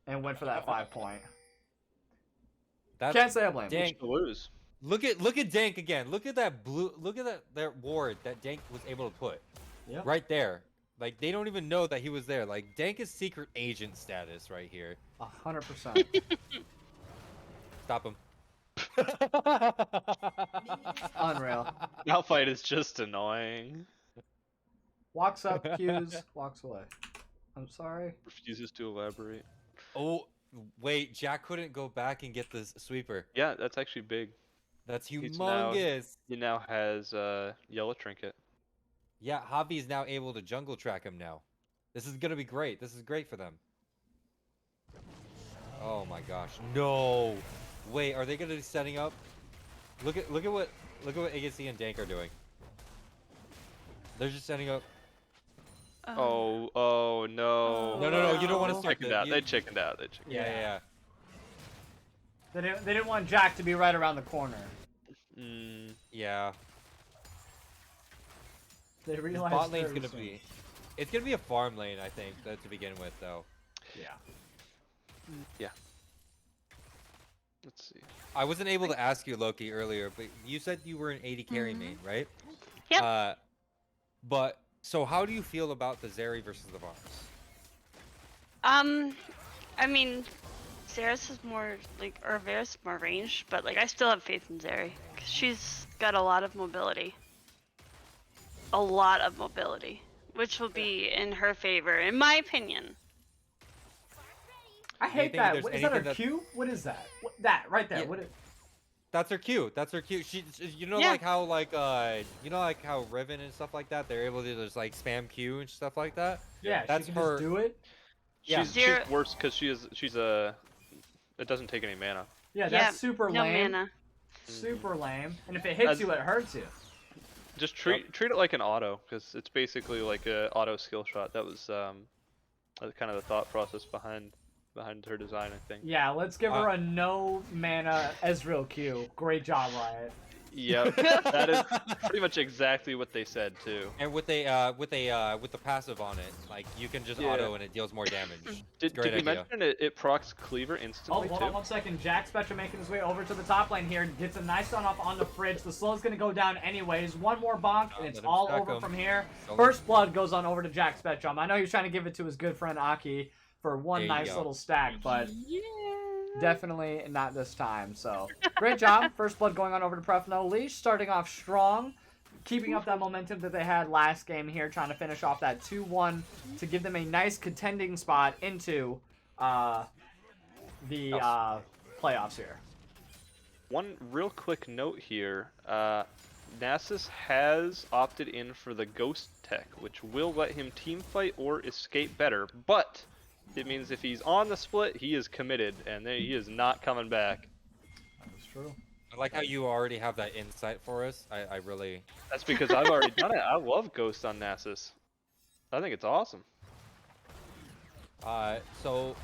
and went for that 5-point. Can't say I blame them. Dank. To lose. Look at Dank again. Look at that blue. Look at that ward that Dank was able to put. Yep. Right there. Like they don't even know that he was there. Like Dank is secret agent status right here. 100%. Stop him. Unreal. Malphite is just annoying. Walks up, cues, walks away. I'm sorry. Refuses to elaborate. Oh, wait. Jack couldn't go back and get this sweeper. Yeah, that's actually big. That's He's now- humongous. He now has Yellow Trinket. Yeah, Javi's now able to jungle track him now. This is gonna be great. This is great for them. Oh my gosh. No. Wait, are they gonna be setting up? Look at what Agassi and Dank are doing. They're just setting up. Oh no. No, you don't want to start Chickened out. They chickened out. They chickened Yeah. They didn't want Jack to be right around the corner. Yeah. They This realized bot lane's very gonna soon. be. It's gonna be a farm lane, I think, to begin with, though. Yeah. Let's see. I wasn't able to ask you, Loki, earlier, but you said you were an 80 carry main, right? Yep. But so how do you feel about the Zeri versus the Varus? I mean, Zerus is more like, or Varus is more ranged, but like I still have faith in Zeri because she's got a lot of mobility. A lot of mobility, which will be in her favor, in my opinion. I you hate think that. there's Is that her anything that- Q? What is that? That right there. Yeah. What is... That's her cue. That's her cue. She, you know, Yeah. like how how Riven and stuff like that, they're able to just like spam Q and stuff like that. Yeah, That's she can her. just do it. Yeah. She's Zero- worse because she's a. It doesn't take any mana. Yeah, Yeah, that's super No lame. mana. Super lame. And if it hits As- you, it hurts you. Just treat it like an auto, because it's basically like a auto skill shot. That was kind of the thought process behind her design, I think. Yeah, let's give her a no mana Ezreal Q. Great job, Riot. Yep, that is pretty much exactly what they said too. And with the passive on it, like you can just Yeah. auto and it deals more damage. Did Great we idea. mention it procs Cleaver Oh, instantly hold too? on 1 second. Jack Spectre making his way over to the top lane here. Gets a nice stun off on the fridge. The slow's going to go down anyways. One more bonk, and Let it's him all stack over 'em. from here. Don't First blood goes on over to Jack Spectrum. I know he was trying to give it to his good friend Aki for one There you nice go. little stack, but Yeah. definitely not this time. So, great job. First blood going on over to Pref. Leash starting off strong. Keeping up that momentum that they had last game here, trying to finish off that 2-1 to give them a nice contending spot into the playoffs here. One real quick note here. Nasus has opted in for the Ghost tech, which will let him team fight or escape better, but it means if he's on the split, he is committed, and he is not coming back. That's true. I like how you already have that insight for us. I really. That's because I've already done it. I love Ghost on Nasus. I think it's awesome. So.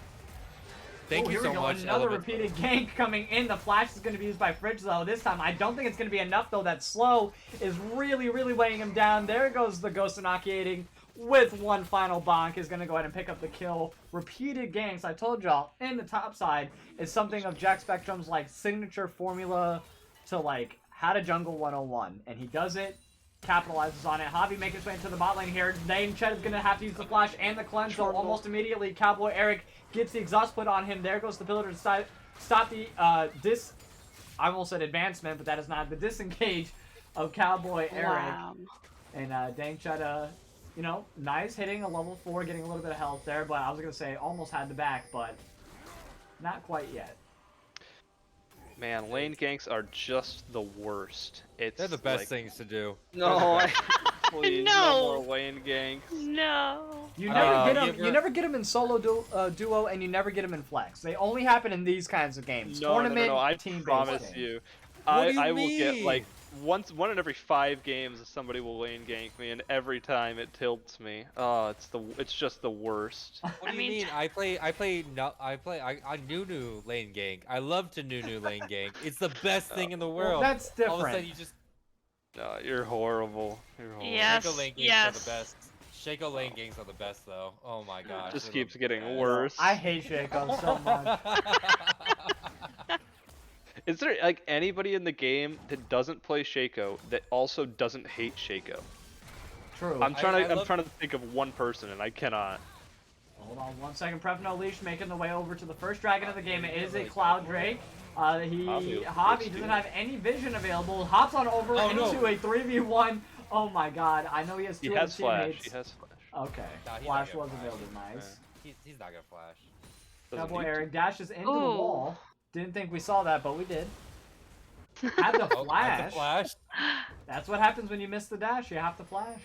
Thank Oh, you here so we go. much. Another Element. repeated gank coming in. The flash is going to be used by Fridge, though. This time, I don't think it's going to be enough, though. That slow is really, really weighing him down. There goes the Ghost inoculating with one final bonk. Is going to go ahead and pick up the kill. Repeated ganks, I told y'all, in the top side is something of Jack Spectrum's, like, signature formula to, like, how to jungle 101. And he does it. Capitalizes on it. Javi making his way into the bot lane here. Dane Chet is going to have to use the flash and the cleanse, so almost immediately Cowboy Eric gets the exhaust put on him. There goes the pillar to stop the I almost said advancement, but that is not the disengage of Cowboy Eric. Wow. And Dane Chet, you know, nice hitting a level 4, getting a little bit of health there, but I was going to say almost had the back, but not quite yet. Man, lane ganks are just the worst. It's They're the best like, things to do. No, please, no No. more lane ganks. No. You never get you them. ever- You never get them in solo duo, and you never get them in flex. They only happen in these kinds of games. No, Tournament, I team-based promise games. you. What do you I will get mean? like one in every 5 games somebody will lane gank me, and every time it tilts me. Oh, it's just the worst. What I do you mean- mean? I Nunu lane gank. I love to Nunu lane gank. It's the best thing in the Well, world. that's All of a sudden different. you just No, you're horrible. You're horrible. Yes, Shaco lane ganks are yes. the best. Shaco lane ganks are the best though. Oh my gosh. Just they're keeps the getting best. worse. I hate Shaco so much. Is there like anybody in the game that doesn't play Shaco that also doesn't hate Shaco? True. I'm trying I to love- think of one person and I cannot. Hold on 1 second. Pref no leash making the way over to the first dragon of the game. It is a Really Cloud go for Drake. Hobby Hobby doesn't have any vision available. Hops on over Oh, into no. a 3v1. Oh my god. I know he has He two has other flash. teammates. He has flash. Okay. Nah, he's not Flash gonna was flash. available. Nice. He's not gonna flash. Doesn't Cowboy need to. Eric dashes into the Ooh. wall. Didn't think we saw that, but we did. Had the Oh, flash. that's a flash. That's what happens when you miss the dash. You have to flash.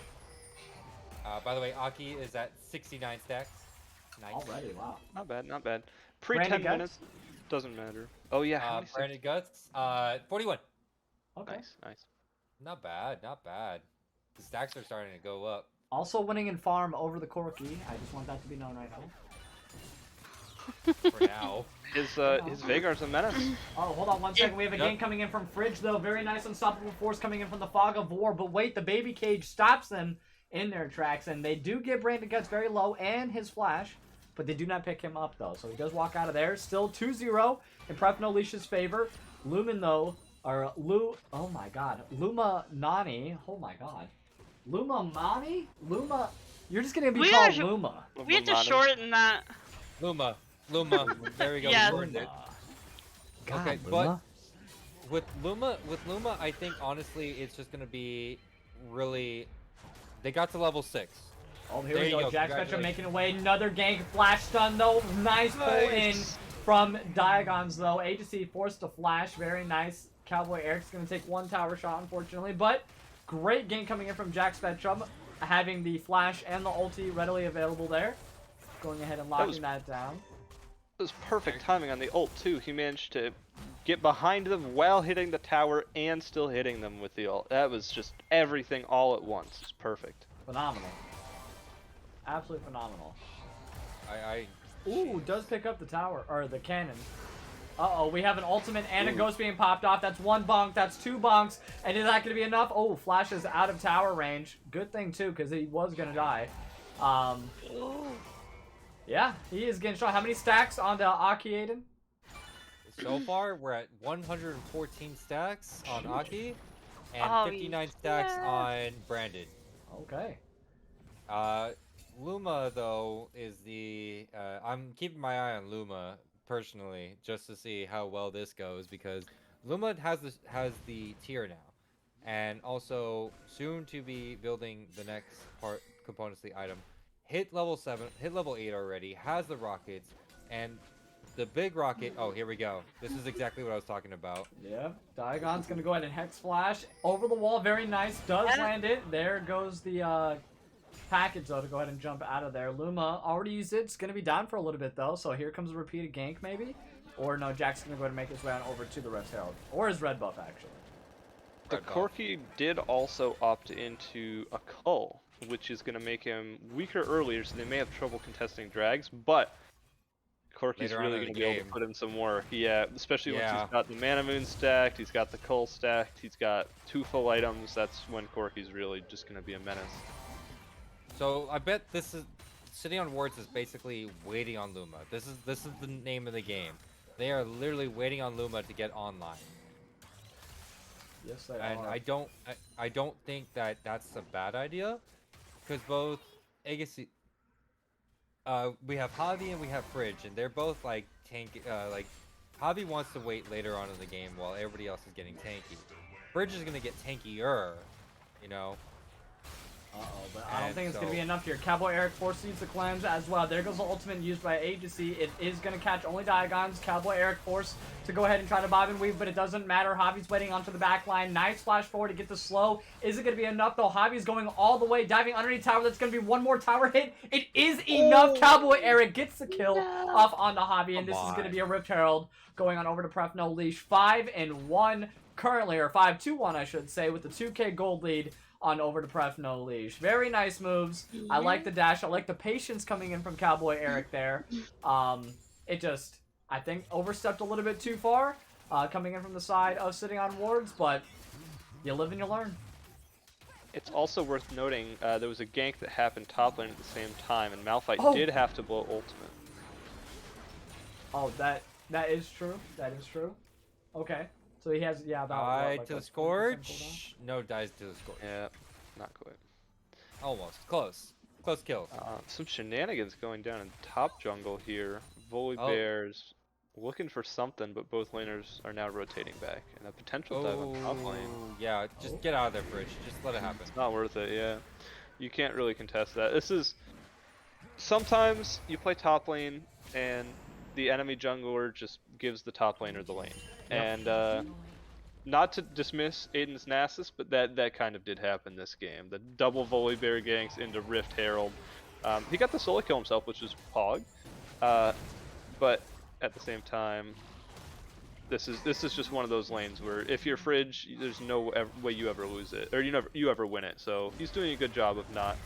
By the way, Aki is at 69 stacks. Nice. Already, wow. Not bad, not bad. Pre Branded 10 Guts? minutes doesn't matter. Oh yeah, how many seconds? Branded Guts. 41. Okay. Nice, nice. Not bad, not bad. The stacks are starting to go up. Also winning in farm over the Corki. I just want that to be known right now. For now. His Vagar's a menace. Oh, hold on 1 second. We have a Yep. gank coming in from Fridge, though. Very nice unstoppable force coming in from the Fog of War. But wait, the Baby Cage stops them in their tracks. And they do get Brandon Guts very low and his flash. But they do not pick him up, though. So he does walk out of there. Still 2-0 in Pref No Leash's favor. Lumen, though, or oh my god. Luma Nani. Oh my god. Luma Mani? Luma. You're just going to be We called actually- Luma. We have to shorten that. Luma. There we go. Yes. We shortened it. God, Okay, Luma. With Luma, I think honestly it's just gonna be really. They got to level 6. Oh, here There we you go. go, Jack Spectrum congratulations. making away. Another gank. Flash stun, though. Nice pull in Nice. from Diagons, though. Agency forced to flash. Very nice. Cowboy Eric's going to take one tower shot, unfortunately. But great gank coming in from Jack Spectrum. Having the flash and the ulti readily available there. Going ahead and locking that down. It was perfect timing on the ult too. He managed to get behind them while hitting the tower and still hitting them with the ult. That was just everything all at once. It's perfect. Phenomenal. Absolutely phenomenal. I Ooh, does pick up the tower, or the cannon. Uh-oh, we have an ultimate and a ghost being popped off. That's one bonk, that's two bonks. And is that going to be enough? Oh, Flash is out of tower range. Good thing, too, because he was going to die. Yeah, he is getting shot. How many stacks on the Aki Aiden? So far, we're at 114 stacks on Aki and Oh, 59 stacks yeah. on Branded. Okay. Luma, though, is the... I'm keeping my eye on Luma, personally, just to see how well this goes, because Luma has the tier now. And also, soon to be building the next components of the item. Hit level 7, hit level 8 already, has the rockets, and the big rocket... Oh, here we go. This is exactly what I was talking about. Yep. Diagon's going to go ahead and Hex Flash. Over the wall, very nice. Does Yeah. land it. There goes the package, though, to go ahead and jump out of there. Luma already used it. It's going to be down for a little bit, though. So here comes a repeated gank, maybe? Or no, Jack's going to go ahead and make his way on over to the Rift Herald. Or his red buff, actually. The Red buff. Corki did also opt into a Cull, which is going to make him weaker earlier, so they may have trouble contesting drags, but Corki's Later on really in going the to be able to game. put in some work. Yeah, especially once Yeah. he's got the Mana Moon stacked, he's got the Cull stacked, he's got 2 full items. That's when Corki's really just going to be a menace. So I bet this is sitting on wards is basically waiting on Luma. This is the name of the game. They are literally waiting on Luma to get online. Yes, they And are. I don't think that that's a bad idea, because both Agassi, we have Javi and we have Fridge, and they're both like tank. Like Javi wants to wait later on in the game while everybody else is getting tanky. Fridge is gonna get tankier, you know. But I don't And think it's going to so- be enough here. Cowboy Eric forces the cleanse as well. There goes the ultimate used by Agency. It is going to catch only Diagons. Cowboy Eric forced to go ahead and try to bob and weave, but it doesn't matter. Javi's waiting onto the back line. Nice flash forward to get the slow. Is it going to be enough, though? Javi's going all the way, diving underneath tower. That's going to be one more tower hit. It is enough. Cowboy Eric gets the kill off onto Javi, and this is going to be a Rift Herald going on over to Pref No Leash. 5-1 currently, or 5-2-1, I should say, with the 2K gold lead on over to Pref No Leash. Very nice moves. I like the dash. I like the patience coming in from Cowboy Eric there. It just, I think, overstepped a little bit too far coming in from the side of sitting on wards, but you live and you learn. It's also worth noting there was a gank that happened top lane at the same time, and Malphite did have to blow ultimate. Oh, that is true. That is true. Okay. So he has, yeah, about Die what, like to a the 20% Scourge. No dies to the Scourge. Yeah, not quite. Almost. Close. Close kills. Some shenanigans going down in top jungle here. Volley Oh. Bears looking for something, but both laners are now rotating back. And a potential dive on top lane. Yeah, just get out of there, Bridge. Just let it happen. It's not worth it, yeah. You can't really contest that. This is... Sometimes you play top lane, and the enemy jungler just gives the top laner the lane. And, not to dismiss Aiden's Nasus, but that kind of did happen this game. The double volley bear ganks into Rift Herald. He got the solo kill himself, which is Pog. But at the same time, this is just one of those lanes where if you're Fridge, there's no way you ever lose it, or you ever win it. So he's doing a good job of not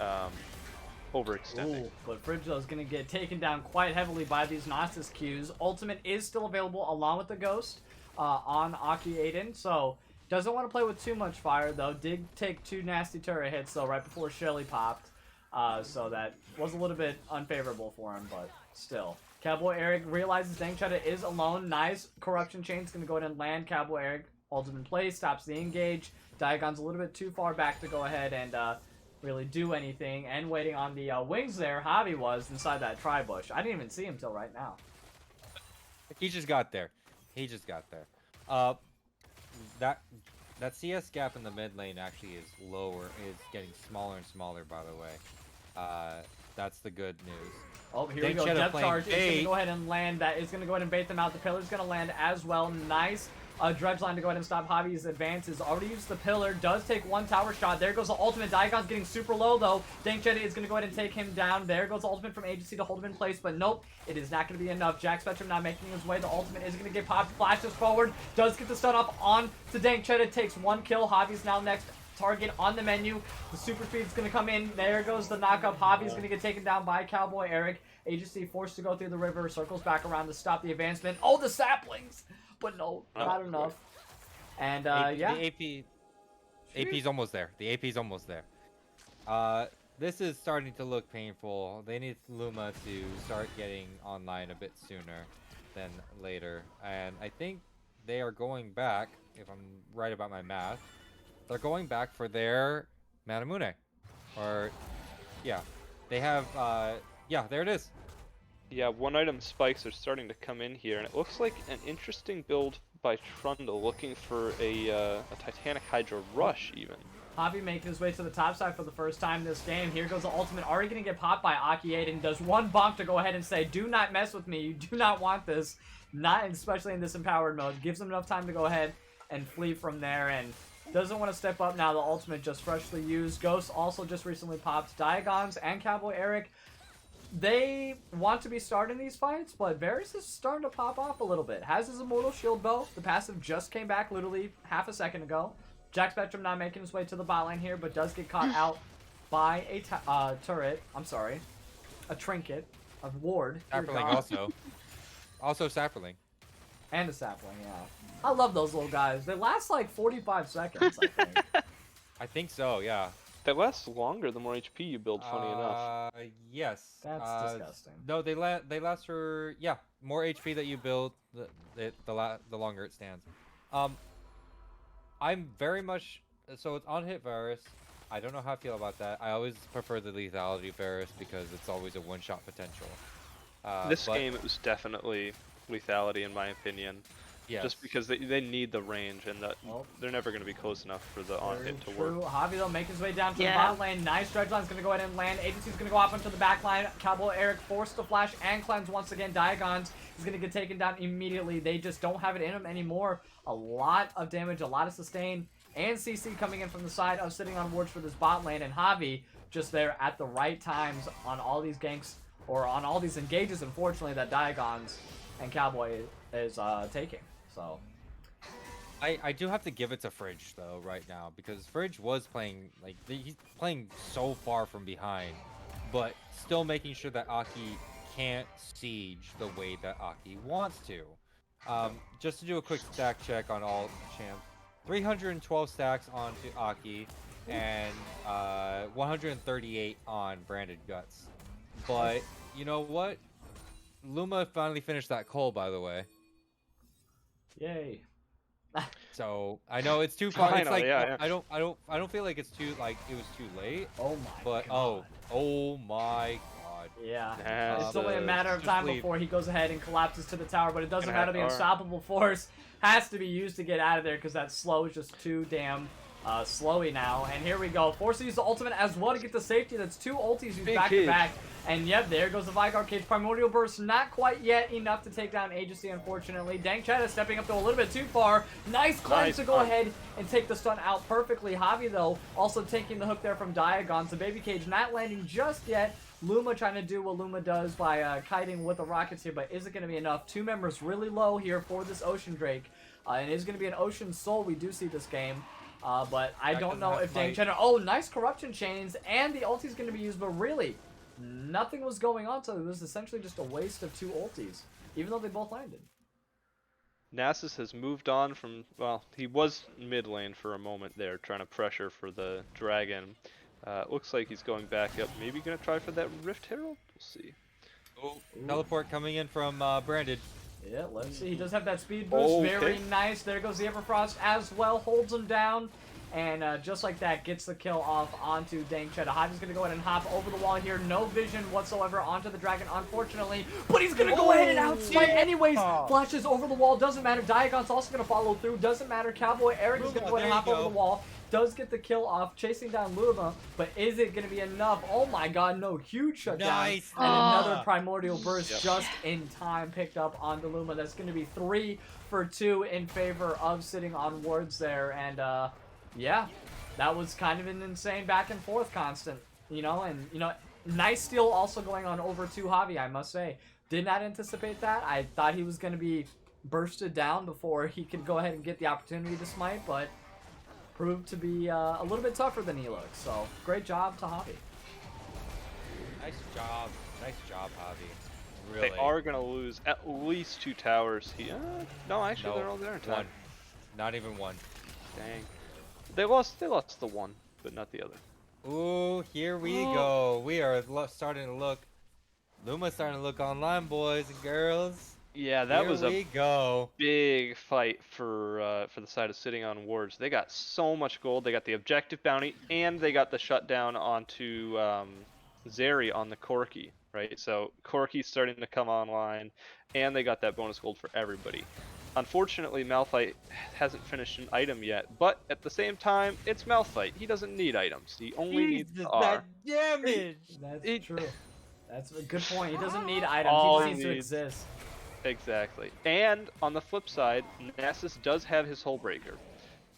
overextending. Ooh, but Frigio is going to get taken down quite heavily by these Nasus Qs. Ultimate is still available along with the Ghost on Aki Aiden, so doesn't want to play with too much fire, though. Did take 2 nasty turret hits, though, right before Shelly popped, so that was a little bit unfavorable for him, but still. Cowboy Eric realizes Dangchetta is alone. Nice corruption chain's going to go ahead and land. Cowboy Eric holds him in place, stops the engage. Diagon's a little bit too far back to go ahead and really do anything, and waiting on the wings there, Javi was inside that tri-bush. I didn't even see him till right now. He just got there. He just got there. That CS gap in the mid lane actually is lower. Is getting smaller and smaller, by the way. That's the good news. Oh, here we go. Dangchetta Depth playing charge is going to bait. go ahead and land. That is going to go ahead and bait them out. The pillar's going to land as well. Nice. Dredge line to go ahead and stop Javi's advances. Already used the pillar. Does take 1 tower shot. There goes the ultimate. Diagon's getting super low, though. Dangchetta is going to go ahead and take him down. There goes the ultimate from Agency to hold him in place, but nope. It is not going to be enough. Jack Spectrum not making his way. The ultimate is going to get popped. Flashes forward. Does get the stun up on to Dangchetta. Takes 1 kill. Javi's now next target on the menu. The super speed's going to come in. There goes the knockup. Javi's going to get taken down by Cowboy Eric. Agency forced to go through the river. Circles back around to stop the advancement. Oh, the saplings! But no, not enough. And, yeah. The AP's almost there. The AP's almost there. This is starting to look painful. They need Luma to start getting online a bit sooner than later. And I think they are going back, if I'm right about my math, they're going back for their Manamune. Or, yeah. They have, yeah, there it is. Yeah, 1-item spikes are starting to come in here, and it looks like an interesting build by Trundle, looking for a Titanic Hydra rush, even. Javi making his way to the top side for the first time this game. Here goes the ultimate. Already going to get popped by Aki Aiden. Does 1 bonk to go ahead and say, do not mess with me. You do not want this. Not especially in this empowered mode. Gives him enough time to go ahead and flee from there. And doesn't want to step up now. The ultimate just freshly used. Ghost also just recently popped. Diagons and Cowboy Eric, they want to be starting these fights, but Varus is starting to pop off a little bit. Has his Immortal Shield Bow. The passive just came back literally half a second ago. Jack Spectrum not making his way to the bot lane here, but does get caught out by a turret. I'm sorry. A trinket. A ward. Dear Sapperling God. also. Also Sapperling. And a sapling, yeah. I love those little guys. They last like 45 seconds, I think. I think so, yeah. That lasts longer the more HP you build, funny enough. Yes. That's disgusting. No, they last for, yeah, more HP that you build, the longer it stands. I'm very much, so it's on hit Varus. I don't know how I feel about that. I always prefer the lethality Varus because it's always a one-shot potential. This game, it was definitely lethality in my opinion. Yes. Just because they need the range, and Oh. they're never going to be close enough for the on Very hit to true. work. Javi though making his way down to Yeah. the bot lane. Nice dredge line's gonna go ahead and land. Agency's gonna go off onto the back line. Cowboy Eric forced to flash and cleanse once again. Diagons is gonna get taken down immediately. They just don't have it in them anymore. A lot of damage, a lot of sustain, and CC coming in from the side of sitting on wards for this bot lane, and Javi just there at the right times on all these ganks or on all these engages. Unfortunately, that Diagons and Cowboy is taking. So. I do have to give it to Fridge though right now, because Fridge was playing like he's playing so far from behind, but still making sure that Aki can't siege the way that Aki wants to. Just to do a quick stack check on all champs, 312 stacks onto Aki and 138 on Branded Guts. But you know what? Luma finally finished that coal, by the way. Yay. So I know it's too far. It's Finally, like yeah. I don't feel like it's too like it was too late. Oh my But god. oh my god. Yeah. Nah, It's only a matter of just time leave. before he goes ahead and collapses to the tower, but it doesn't Gonna matter. The have- unstoppable force has to be used to get out of there because that slow is just too damn slowy now. And here we go. Forced to use the ultimate as well to get the safety. That's two ultis used Big back to cage. back. And yep, there goes the Vigar Cage. Primordial Burst, not quite yet enough to take down Agency, unfortunately. Dangchetta stepping up to a little bit too far. Nice cleanse Nice to go cleanse. ahead and take the stun out perfectly. Javi, though, also taking the hook there from Diagon. So Baby Cage not landing just yet. Luma trying to do what Luma does by kiting with the rockets here, but is it going to be enough? Two members really low here for this Ocean Drake. And it is going to be an Ocean Soul we do see this game. But I Yeah, don't 'cause know that's if Dangchetta... Oh, nice Corruption Chains, and the ulti's going to be used, but really, nothing was going on, so it was essentially just a waste of two ultis, even though they both landed. Nasus has moved on from, well, he was mid lane for a moment there, trying to pressure for the dragon. Looks like he's going back up. Maybe gonna try for that Rift Herald? We'll see. Oh, teleport coming in from Branded. Yeah, let's see. He does have that speed boost. Okay. Very nice. There goes the Everfrost as well. Holds him down. And just like that, gets the kill off onto Dangchetta. Javi's going to go ahead and hop over the wall here. No vision whatsoever onto the dragon, unfortunately. But he's going to go ahead and outsmite anyways. Flashes over the wall. Doesn't matter. Diagon's also going to follow through. Doesn't matter. Cowboy Eric is going to go ahead and hop over the wall. Does get the kill off, chasing down Luma, but is it going to be enough? Oh my god, no, huge shutdown. Nice. And Oh. another Primordial Burst Yep. just in time picked up onto Luma. That's going to be 3 for 2 in favor of sitting on wards there. And yeah, that was kind of an insane back and forth constant, you know, and you know, nice steal also going on over to Javi, I must say. Did not anticipate that. I thought he was going to be bursted down before he could go ahead and get the opportunity to smite, but proved to be a little bit tougher than he looked. So great job to Javi. Nice job, Javi. They Really. are gonna lose at least 2 towers. No, actually, No, they're all there in time. one. Not even one. Dang. They lost the one, but not the other. Ooh, here we go. We are starting to look. Luma's starting to look online, boys and girls. Yeah, that Here was we a go. big fight for the side of sitting on wards. They got so much gold. They got the objective bounty, and they got the shutdown onto Zeri on the Corki, right? So Corki's starting to come online, and they got that bonus gold for everybody. Unfortunately, Malphite hasn't finished an item yet, but at the same time, it's Malphite. He doesn't need items. He only needs Jesus, R. that damage. That's true. That's a good point. He doesn't need items. All He he just needs to needs- exist. Exactly. And on the flip side, Nasus does have his Hullbreaker.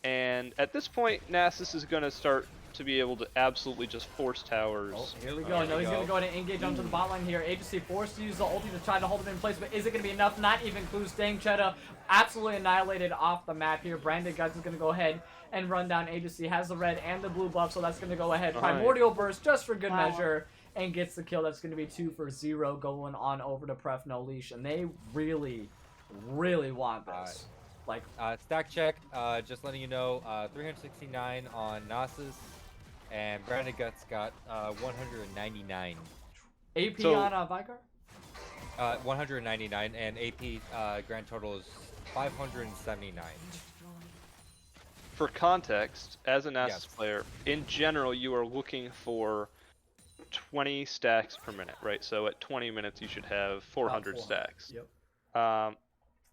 And at this point, Nasus is going to start to be able to absolutely just force towers. Oh, here we go. There No, we he's going go. to go ahead and engage onto the bot line here. Agency forced to use the ulti to try to hold him in place, but is it going to be enough? Not even close. Dangchetta absolutely annihilated off the map here. Brandon Guts is going to go ahead and run down Agency. Has the red and the blue buff, so that's going to go ahead. Alright. Primordial Burst just for good measure. And gets the kill. That's going to be 2 for 0 going on over to Pref No Leash. And they really, really want this. Like, Stack check. Just letting you know. 369 on Nasus, and Branded Guts got 199. AP So- on Vicar? 199, and AP grand total is 579. For context, as a Nasus Yes. player, in general, you are looking for 20 stacks per minute, right? So at 20 minutes, you should have 400 400. stacks. Yep.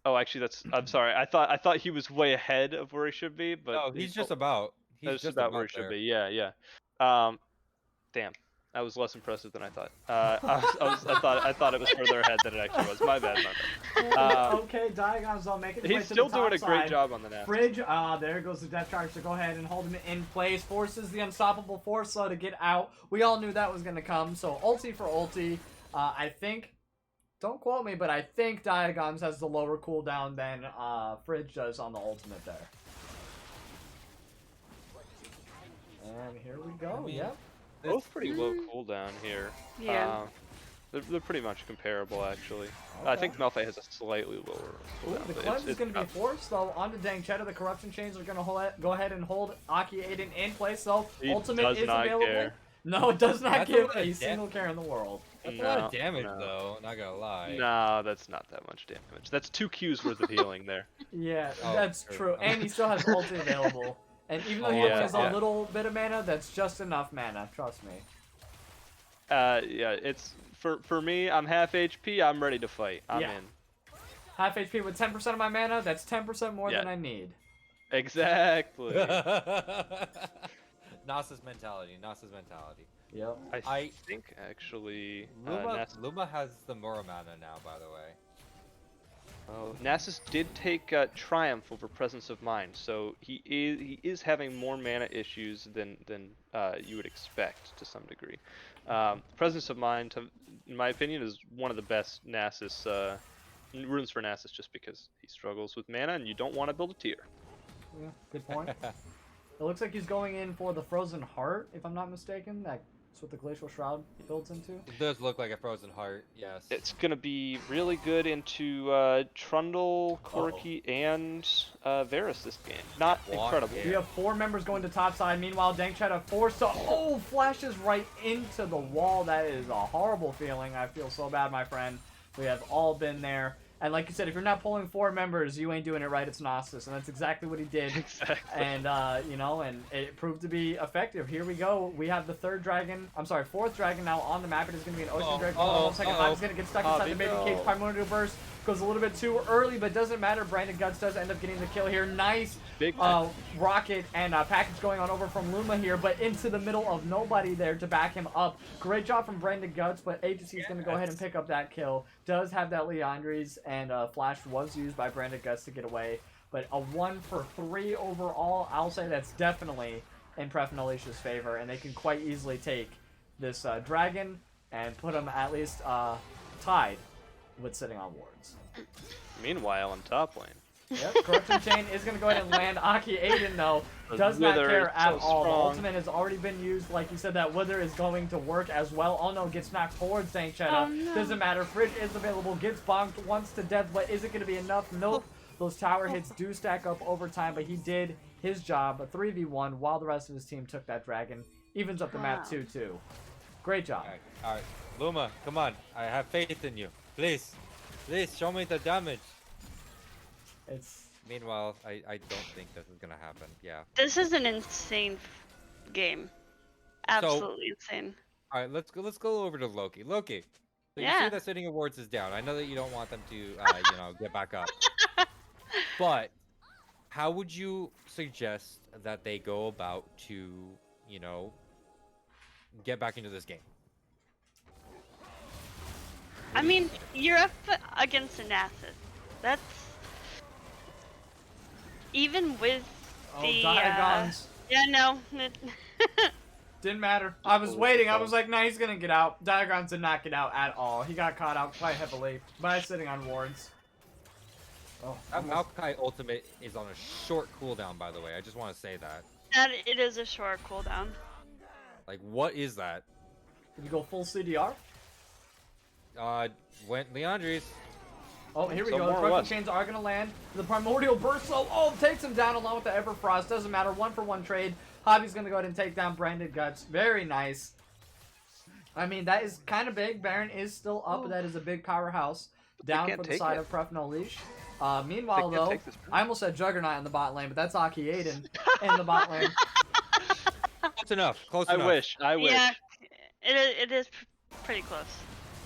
Oh, actually, that's. I'm sorry. I thought he was way ahead of where he should be, but No, he's just about. He's that's just about where he should there. be. Yeah, yeah. Damn, that was less impressive than I thought. I thought it was further ahead than it actually was. My bad. Okay, Diagon's all making his way He's to still the top doing a great side. job on the net. Fridge, there goes the Death Charge to go ahead and hold him in place. Forces the unstoppable force though to get out. We all knew that was going to come, so ulti for ulti. I think, don't quote me, but I think Diagon's has the lower cooldown than Fridge does on the ultimate there. And here we go, I mean, yep. Both pretty low cooldown here. Yeah. They're pretty much comparable, actually. I think Malphite has a slightly lower Ooh, cooldown. the but cleanse is going to be not- forced, though, onto Dang Cheddar. The corruption chains are going to go ahead and hold Aki Aiden in place, though. He Ultimate does is not available. care. No, it does not That's a give lot a of single care in the world. That's a lot No, of damage, no. though. Not gonna lie. No, that's not that much damage. That's 2 Qs worth of healing there. Yeah, Oh, that's true. true. And he still has ulti available. And even though he Oh, only yeah, has yeah. a little bit of mana, that's just enough mana. Trust me. Yeah, it's for me. I'm half HP. I'm ready to fight. I'm Yeah. in. Half HP with 10% of my mana, that's 10% more Yeah. than I need. Exactly. Nasa's mentality. Nasa's mentality. Yep. I think actually Luma has the Muramana now, by the way. Nasus did take Triumph over Presence of Mind, so he is having more mana issues than you would expect to some degree. Presence of Mind, in my opinion, is one of the best Nasus runes for Nasus, just because he struggles with mana, and you don't want to build a tier. Yeah, good point. It looks like he's going in for the Frozen Heart, if I'm not mistaken. That's what the Glacial Shroud builds into. It does look like a Frozen Heart, yes. It's gonna be really good into Trundle, Corki, and Varus this game. Not incredible. We have 4 members going to top side. Meanwhile, Dank tried to force to flashes right into the wall. That is a horrible feeling. I feel so bad, my friend. We have all been there. And like you said, if you're not pulling 4 members, you ain't doing it right. It's Gnosis, and that's exactly what he did. Exactly. And and it proved to be effective. Here we go. We have the 4th dragon now on the map. It is going to be an Ocean Dragon. Hold on 1 second. Hobby's going to get stuck inside the baby cage. Primordial Burst goes a little bit too early, but doesn't matter. Brandon Guts does end up getting the kill here. Nice Big rocket and package going on over from Luma here, but into the middle of nobody there to back him up. Great job from Brandon Guts, but Agency is going to go ahead and pick up that kill. Does have that Leandres, and Flash was used by Brandon Guts to get away. But a 1 for 3 overall, I'll say that's definitely in Pref and Alicia's favor, and they can quite easily take this dragon and put them at least tied with sitting on wards. Meanwhile, on top lane. Yep, Corruption Chain is going to go ahead and land. Aki Aiden, though, does not Wither care is at so all. The strong. ultimate has already been used. Like you said, that Wither is going to work as well. Oh no, gets knocked forward, Dank Cheddar. Oh, no. Doesn't matter. Fridge is available, gets bonked once to death, but is it going to be enough? Nope. Those tower hits do stack up over time, but he did his job. A 3v1 while the rest of his team took that dragon. Evens up the map Wow. 2-2. Great job. Alright. Luma, come on. I have faith in you. Please. Please, show me the damage. It's Meanwhile, I don't think this is gonna happen. Yeah. This is an insane game. Absolutely insane. Alright, let's go over to Loki. Loki. So you Yeah. see that Sitting Awards is down. I know that you don't want them to get back up. But how would you suggest that they go about to, get back into this game? I mean, you're up against an acid. That's even with the Diagons. yeah, no. Didn't matter. I was waiting. I was like, nah, he's gonna get out. Diagons did not get out at all. He got caught out quite heavily by sitting on wards. Oh, That Maokai ultimate is on a short cooldown, by the way. I just want to say that. That it is a short cooldown. Like, what is that? Did you go full CDR? Went Leandres. Oh, here we So go. The more or Corruption less. Chains are going to land. The Primordial Burst, takes him down along with the Everfrost. Doesn't matter. 1-for-1 trade. Hobby's going to go ahead and take down Branded Guts. Very nice. I mean, that is kind of big. Baron is still up, but that is a big powerhouse. Down can't for the take side it. of Pref No Leash. Meanwhile, They can't though, take this. I almost said Juggernaut in the bot lane, but that's Aki Aiden in the bot lane. Close enough. Close I enough. wish. Yeah, it is pretty close.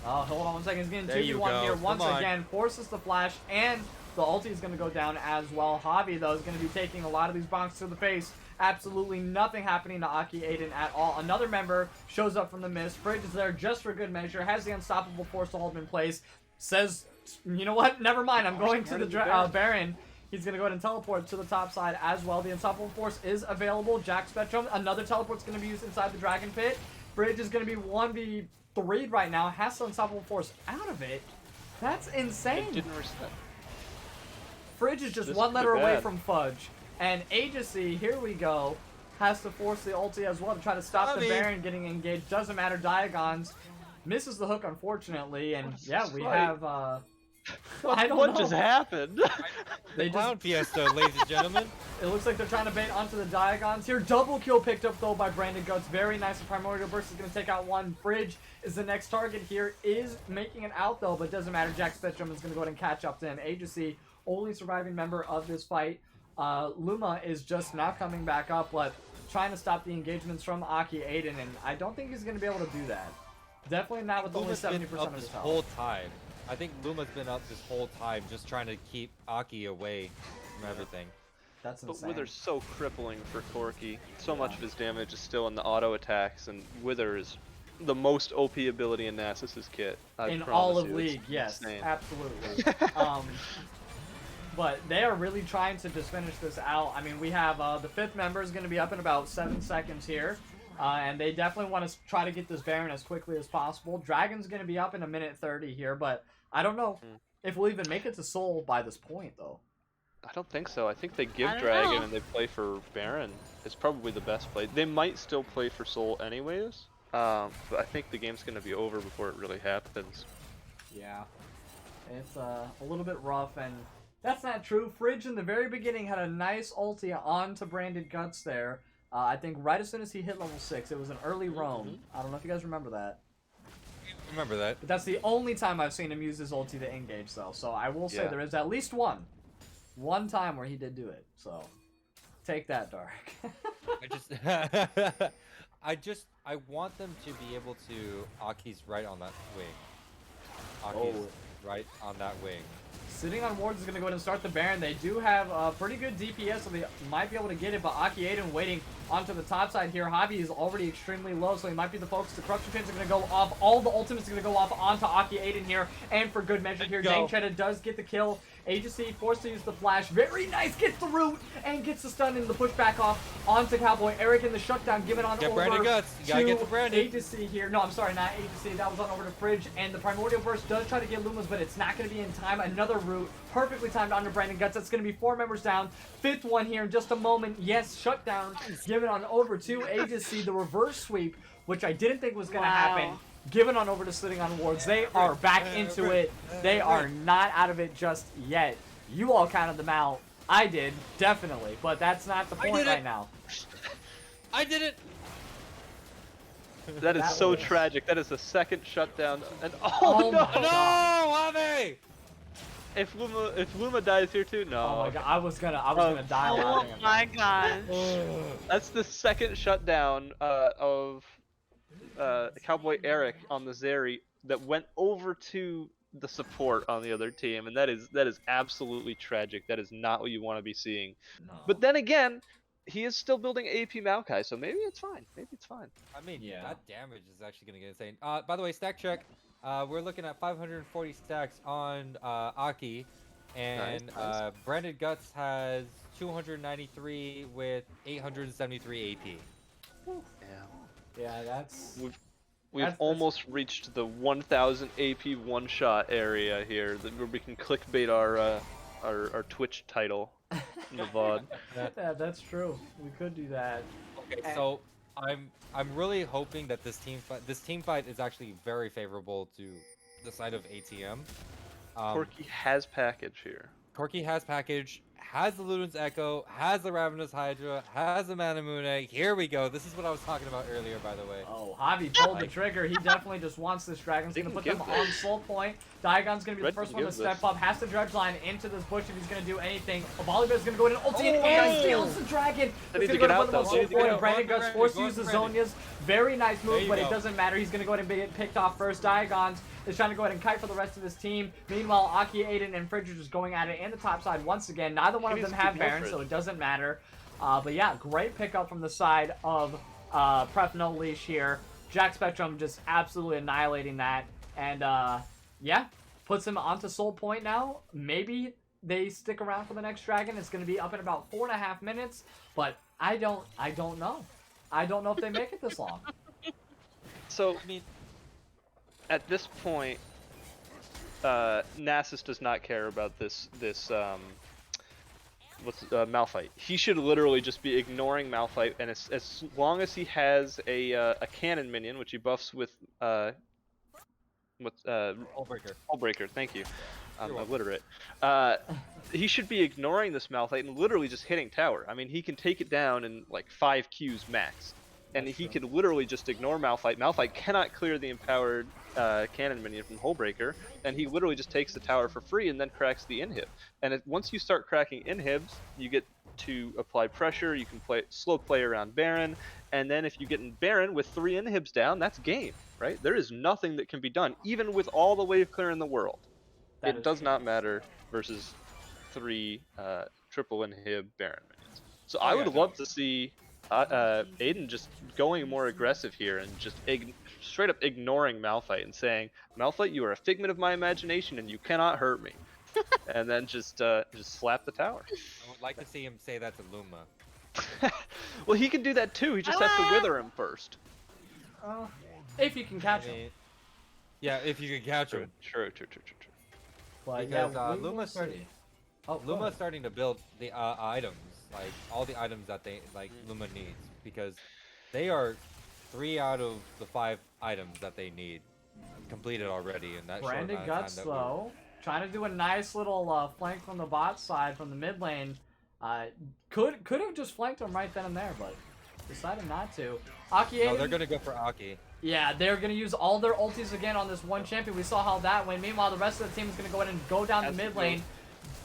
Oh, hold on 1 second. He's getting There you 2v1 go. here Come once on. again. Forces the flash and The ulti is going to go down as well. Javi, though, is going to be taking a lot of these bonks to the face. Absolutely nothing happening to Aki Aiden at all. Another member shows up from the mist. Fridge is there just for good measure. Has the unstoppable force ult in place. Says, you know what? Never mind. I'm going to the Baron. He's going to go ahead and teleport to the top side as well. The unstoppable force is available. Jack Spectrum. Another teleport's going to be used inside the Dragon Pit. Fridge is going to be 1v3'd right now. Has the unstoppable force out of it. That's insane. It didn't reset. Fridge is just This one could letter be away bad. from Fudge. And Agency, here we go, has to force the ulti as well to try to stop the Baron getting engaged. Doesn't matter, Diagons misses the hook, unfortunately. And yeah, we have, I don't What know. just happened? They The Clown Fiesta, ladies and gentlemen. It looks like they're trying to bait onto the Diagons here. Double kill picked up, though, by Brandon Guts. Very nice. The Primordial Burst is going to take out one. Fridge is the next target here. Is making it out, though, but doesn't matter. Jack Spectrum is going to go ahead and catch up to him. Agency, only surviving member of this fight. Luma is just now coming back up, but trying to stop the engagements from Aki Aiden, and I don't think he's going to be able to do that. Definitely not with only Luma's 70% been up of his this health. whole time. I think Luma's been up this whole time just trying to keep Aki away from everything. That's But insane. Wither's so crippling for Corki. So much of his damage is still in the auto attacks, and Wither is the most OP ability in Nasus's kit. I In promise all of you. It's League, yes, insane. absolutely. But they are really trying to just finish this out. I mean, we have the 5th member is going to be up in about 7 seconds here. And they definitely want to try to get this Baron as quickly as possible. Dragon's going to be up in 1:30 here, but I don't know if we'll even make it to Soul by this point, though. I don't think so. I think they give I don't Dragon know. and they play for Baron. It's probably the best play. They might still play for Soul anyways. But I think the game's going to be over before it really happens. Yeah. It's a little bit rough, and that's not true. Fridge in the very beginning had a nice ulti onto Branded Guts there. I think right as soon as he hit level 6, it was an early roam. I don't know if you guys remember that. Remember that. But that's the only time I've seen him use his ulti to engage, though. So I will say Yeah. there is at least one time where he did do it. So take that, Dark. I want them to be able to. Aki's right on that wing. Aki's right on that wing. Sitting on wards is going to go ahead and start the Baron. They do have a pretty good DPS, so they might be able to get it, but Aki Aiden waiting onto the top side here. Hobby is already extremely low, so he might be the focus. The Corruption Pins are going to go off. All the ultimates are going to go off onto Aki Aiden here, and for good measure here, Dang Cheddar does get the kill. Agency forced to use the flash. Very nice. Gets the root and gets the stun and the pushback off onto Cowboy. Eric in the shutdown, giving on Get over Brandon Guts. You gotta get to the Brandon. Agency here. No, I'm sorry, not Agency. That was on over to Fridge, and the Primordial Burst does try to get Lumas, but it's not going to be in time. Another root, perfectly timed onto Brandon Guts. That's going to be 4 members down. 5th one here in just a moment. Yes, shutdown. Given on over to Agency. The reverse sweep, which I didn't think was going to happen. Given on over to Sitting on Wards. They are back into it. They are not out of it just yet. You all counted them out. I did, definitely. But that's not the point right now. I did it. That is That so was- tragic. That is the second shutdown. And Oh no! my No, God. Ave! If Luma dies here too, no. Oh my God, I was gonna die Oh laughing. my gosh. That's the second shutdown of Cowboy Eric on the Zeri that went over to the support on the other team, and that is absolutely tragic. That is not what you want to be seeing. No. But then again, he is still building AP Maokai, so maybe it's fine. Maybe it's fine. I mean, Yeah. that damage is actually gonna get insane. By the way, stack check. We're looking at 540 stacks on Aki, and Nice. Branded Guts has 293 with 873 AP. Yeah, that's. We've That's- almost reached the 1000 AP one-shot area here, where we can clickbait our Twitch title in the VOD. Yeah, that's true. We could do that. Okay, so I'm really hoping that this team fight is actually very favorable to the side of ATM. Corki has package here. Corki has package, has the Luden's Echo, has the Ravenous Hydra, has the Manamune. Here we go. This is what I was talking about earlier, by the way. Oh, Javi pulled the trigger. He definitely just wants this. Dragon's He gonna can put them give on this. soul point. Diagon's gonna be the Red first can one to give step this. up. Has the dredge line into this bush if he's gonna do anything. Volibear's gonna go in and ulti it Oh! and steals the dragon. They need It's to gonna get go out, to put them on though. soul They need to get point. out. And Brandon Go on Guts to forced to Brandon, use the go on to Zonias. Very nice There move, you but it go. doesn't matter. He's gonna go ahead and get picked off first. Diagon's is trying to go ahead and kite for the rest of his team. Meanwhile, Aki, Aiden, and Fridge are just going at it in the top side once again. Neither one of them have Baron, so it doesn't matter. But yeah, great pickup from the side of Pref No Leash here. Jack Spectrum just absolutely annihilating that. And yeah, puts him onto Soul Point now. Maybe they stick around for the next dragon. It's going to be up in about 4.5 minutes. But I don't know. I don't know if they make it this long. So, I mean, at this point, Nasus does not care about this Malphite. He should literally just be ignoring Malphite, and as long as he has a cannon minion, which he buffs with Hullbreaker. Thank you. I'm illiterate. He should be ignoring this Malphite and literally just hitting tower. I mean, he can take it down in like 5 Qs max. And he can literally just ignore Malphite. Malphite cannot clear the empowered cannon minion from Hullbreaker, and he literally just takes the tower for free and then cracks the inhib. And once you start cracking inhibs, you get to apply pressure, you can slow play around Baron, and then if you get in Baron with 3 inhibs down, that's game, right? There is nothing that can be done, even with all the wave clear in the world. It does not matter versus 3 triple inhib Baron minions. So I would love to see Aiden just going more aggressive here and just straight up ignoring Malphite and saying, Malphite, you are a figment of my imagination and you cannot hurt me. And then just slap the tower. I would like to see him say that to Luma. Well, he can do that too. He just has to wither him first. If you can catch him. Yeah, if you can catch him. True. But Because yeah, Luma's starting to build the items, like all the items that Luma needs, because they are 3 out of the 5 items that they need completed already, and that Branded Guts though, trying to do a nice little flank from the bot side from the mid lane. Could have just flanked him right then and there, but decided not to. Aki, no, they're gonna go for Aki. Yeah, they're going to use all their ultis again on this one champion. We saw how that went. Meanwhile, the rest of the team is going to go ahead and go down the mid lane.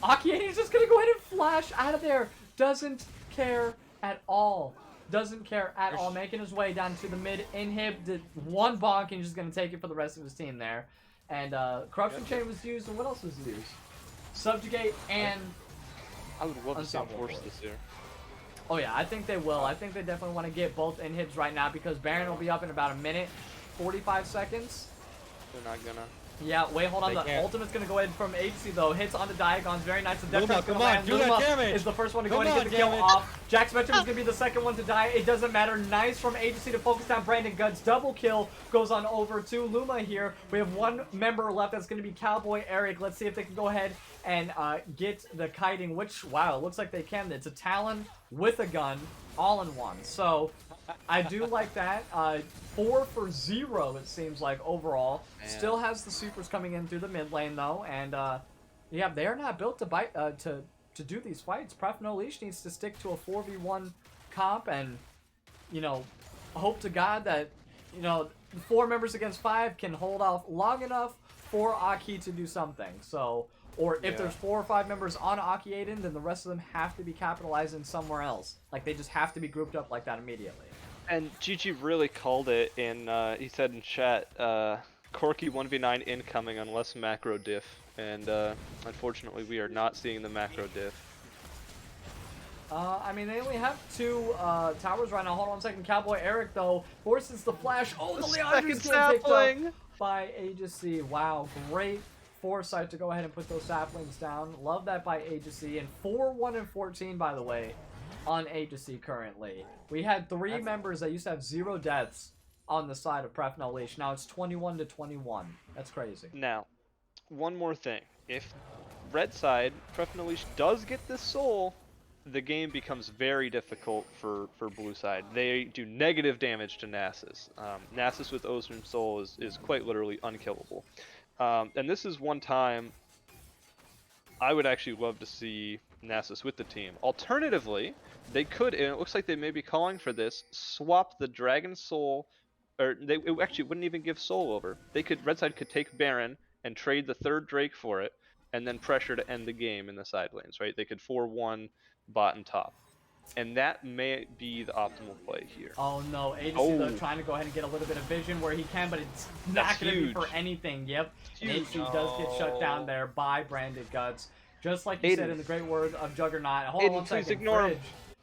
Aki is just going to go ahead and flash out of there. Doesn't care at all. Doesn't care at all. Making his way down to the mid inhib. Did 1 bonk and just going to take it for the rest of his team there. And Corruption Chain was used. And what else was used? Subjugate and... I would love to see him force this here. Oh yeah, I think they will. I think they definitely want to get both inhibs right now because Baron will be up in about a minute, 45 seconds. They're not gonna. Yeah, wait, hold on. The ultimate's gonna go in from agency though. Hits onto Diagons, very nice. The Luma, come on, do that damage. Is the first one to go in and get the kill off. Jack Spectrum is gonna be the second one to die. It doesn't matter. Nice from agency to focus down Brandon Guts. Double kill goes on over to Luma here. We have 1 member left. That's gonna be Cowboy Eric. Let's see if they can go ahead and get the kiting. Which wow, it looks like they can. It's a Talon with a gun, all in one. So I do like that. 4 for 0 it seems like overall. Man. Still has the supers coming in through the mid lane though, and yeah, they're not built to bite to do these fights. Pref No Leash needs to stick to a 4v1 comp and hope to God that 4 members against 5 can hold off long enough for Aki to do something. So, or if there's 4 or 5 members on Aki Aiden, then the rest of them have to be capitalizing somewhere else. Like they just have to be grouped up like that immediately. And GG really called it in, he said in chat, Corki 1v9 incoming unless macro diff. And unfortunately we are not seeing the macro diff. I mean, they only have 2 towers right now. Hold on a second. Cowboy Eric, though, forces the flash. Oh, the Leandre's getting picked up by Aegis. Wow, great foresight to go ahead and put those saplings down. Love that by Aegis. And 4-1 and 14, by the way, on Aegis currently. We had 3 members that used to have 0 deaths on the side of Pref No Leash. Now it's 21 to 21. That's crazy. Now, one more thing. If red side, Pref No Leash, does get this soul, the game becomes very difficult for blue side. They do negative damage to Nasus. Nasus with Ozrim Soul is quite literally unkillable. And this is one time I would actually love to see Nasus with the team. Alternatively, they could, and it looks like they may be calling for this, swap the Dragon Soul, or it actually wouldn't even give Soul over. Red side could take Baron and trade the 3rd Drake for it, and then pressure to end the game in the side lanes, right? They could 4-1 bot and top. and that may be the optimal play here. Oh no, Agency though Oh. trying to go ahead and get a little bit of vision where he can, but it's not That's going to be for huge. anything. Yep, and Huge. Agency does get shut down No. there by Branded Guts. Just like you said Aiden. in the great words of Juggernaut. Hold on Aiden, one please second. ignore him. Fridge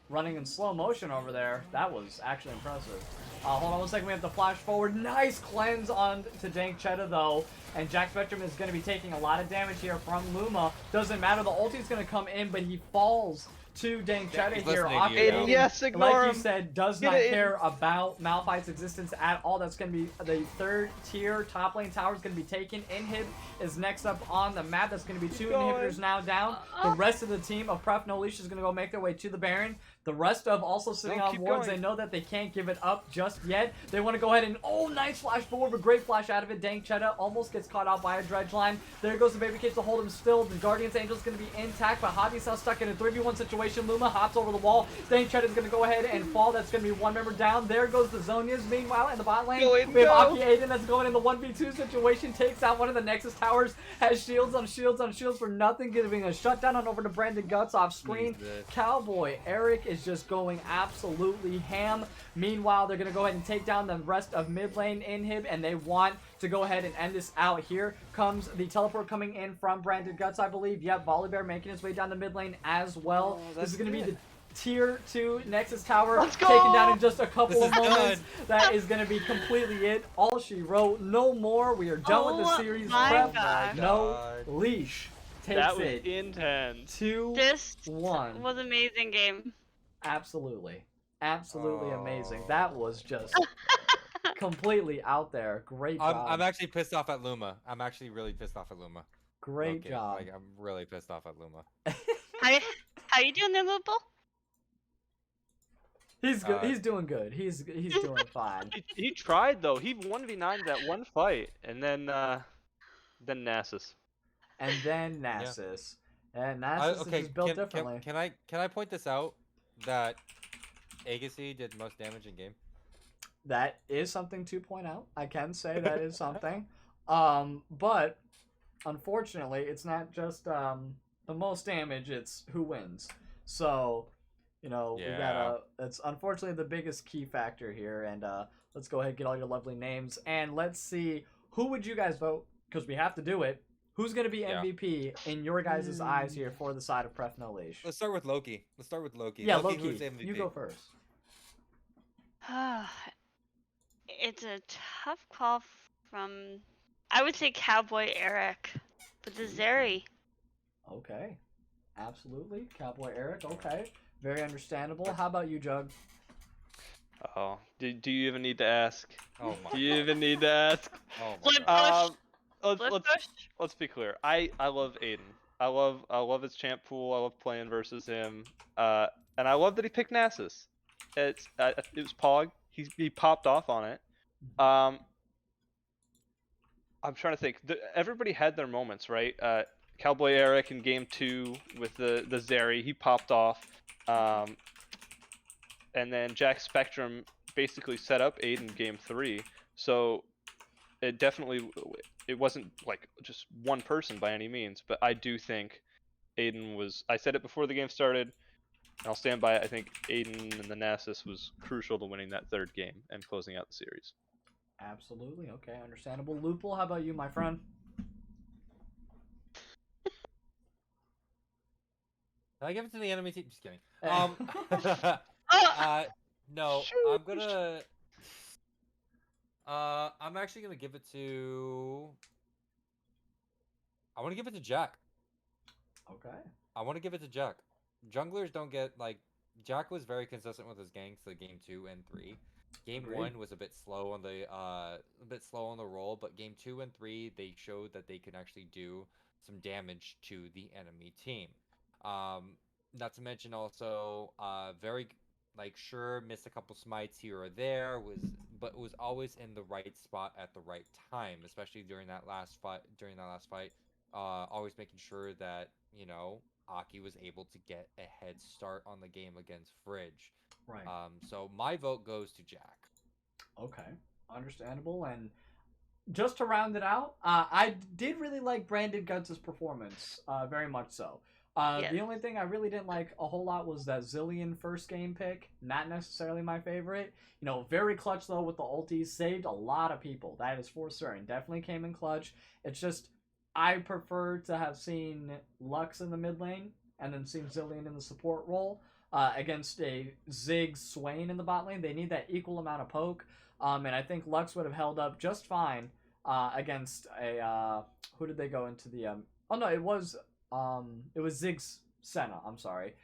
running in slow motion over there. That was actually impressive. Hold on one second. We have to flash forward. Nice cleanse on to Dank Cheddar though. And Jack Spectrum is going to be taking a lot of damage here from Luma. Doesn't matter. The ulti is going to come in, but he falls to Dank Cheddar he's here. listening to you Aiden, now. Yes, ignore like him. you said, does Get not it, care about Malphite's existence at all. That's going to be the third tier top lane tower is going to be taken. Inhib is next up on the map. That's going to be two going. inhibitors now down. The rest of the team of Pref No Leash is going to go make their way to the Baron. The rest of also sitting No, on keep wards. going. They know that they can't give it up just yet. They want to go ahead and, oh, nice flash forward, but great flash out of it. Dank Cheddar almost gets caught out by a dredge line. There goes the baby cage to hold him still. The Guardian's Angel is going to be intact, but Hobby's now stuck in a 3v1 situation. Luma hops over the wall. Dank Cheddar is going to go ahead and fall. That's going to be one member down. There goes the Zonias. Meanwhile, in the bot lane, Go, Aiden, we have go. Aki Aiden that's going in the 1v2 situation. Takes out one of the Nexus towers. Has shields on shields on shields for nothing. Giving a shutdown on over to Brandon Guts off screen. Jesus. Cowboy Eric is just going absolutely ham. Meanwhile, they're going to go ahead and take down the rest of mid lane Inhib, and they want to go ahead and end this out. Here comes the teleport coming in from Branded Guts, I believe. Yep, Volibear making his way down the mid lane as well. Oh, This is that's going to be good. the Tier 2 Nexus Tower Let's go! taken down in just a couple This of is moments. done. That is going to be completely it. All she wrote, no more. We are done with the Oh series. my Prep, God. no God. leash. Takes That was it intense. 2-1. This was an amazing game. Absolutely. Absolutely amazing. Oh. That was just completely out there. Great job. I'm actually pissed off at Luma. I'm actually really pissed off at Luma. Great Okay, job. Like, I'm really pissed off at Luma. How you doing there, Lupul? He's good. Uh, He's doing good. He's doing fine. He tried though. He 1v9'd that one fight, and then Nasus. And then Nasus. And Nasus okay, is built differently. can I point this out that Agassi did most damage in game? That is something to point out. I can say that is something. But unfortunately, it's not just the most damage, it's who wins. So, we Yeah. gotta, that's unfortunately the biggest key factor here. And let's go ahead and get all your lovely names. And let's see, who would you guys vote? Because we have to do it. Who's going to be Yeah. MVP in your guys' eyes here for the side of Pref No Leash? Let's start with Loki. Yeah, Loki, Loki, who's the MVP? you go first. It's a tough call from, I would say Cowboy Eric, but the Zeri. Okay. Absolutely. Cowboy Eric, okay. Very understandable. How about you, Jug? Oh, do you even need to ask? Oh my Do you even need to ask? Oh my Flip god. push. Let's Flip let's push. let's be clear. I love Aiden. I love his champ pool. I love playing versus him. And I love that he picked Nasus. It was Pog. He popped off on it. I'm trying to think. Everybody had their moments, right? Cowboy Eric in game 2 with the Zeri, he popped off. And then Jack Spectrum basically set up Aiden game 3. So it wasn't like just one person by any means, but I do think Aiden was, I said it before the game started, and I'll stand by it. I think Aiden and the Nasus was crucial to winning that third game and closing out the series. Absolutely. Okay, understandable. Lupul, how about you, my friend? Did I give it to the enemy team? Just kidding. Oh, No, Shoot. I'm actually gonna give it to. I want to give it to Jack. Okay. I want to give it to Jack. Junglers don't get Jack was very consistent with his ganks to game 2 and 3. Game Agreed. 1 was a bit slow on the roll, but game 2 and 3 they showed that they can actually do some damage to the enemy team. Not to mention also very sure missed a couple smites here or there, but was always in the right spot at the right time, especially during that last fight. Always making sure that Aki was able to get a head start on the game against Fridge. Right. So my vote goes to Jack. Okay. Understandable. And just to round it out, I did really like Brandon Guts' performance, very much so. The only thing I really didn't like a whole lot was that Zillion first game pick. Not necessarily my favorite. Very clutch though with the ulties. Saved a lot of people. That is for certain. Definitely came in clutch. It's just I prefer to have seen Lux in the mid lane and then seen Zillion in the support role against a Ziggs Swain in the bot lane. They need that equal amount of poke. And I think Lux would have held up just fine against a who did they go into the oh no, it was Ziggs Senna, I'm sorry,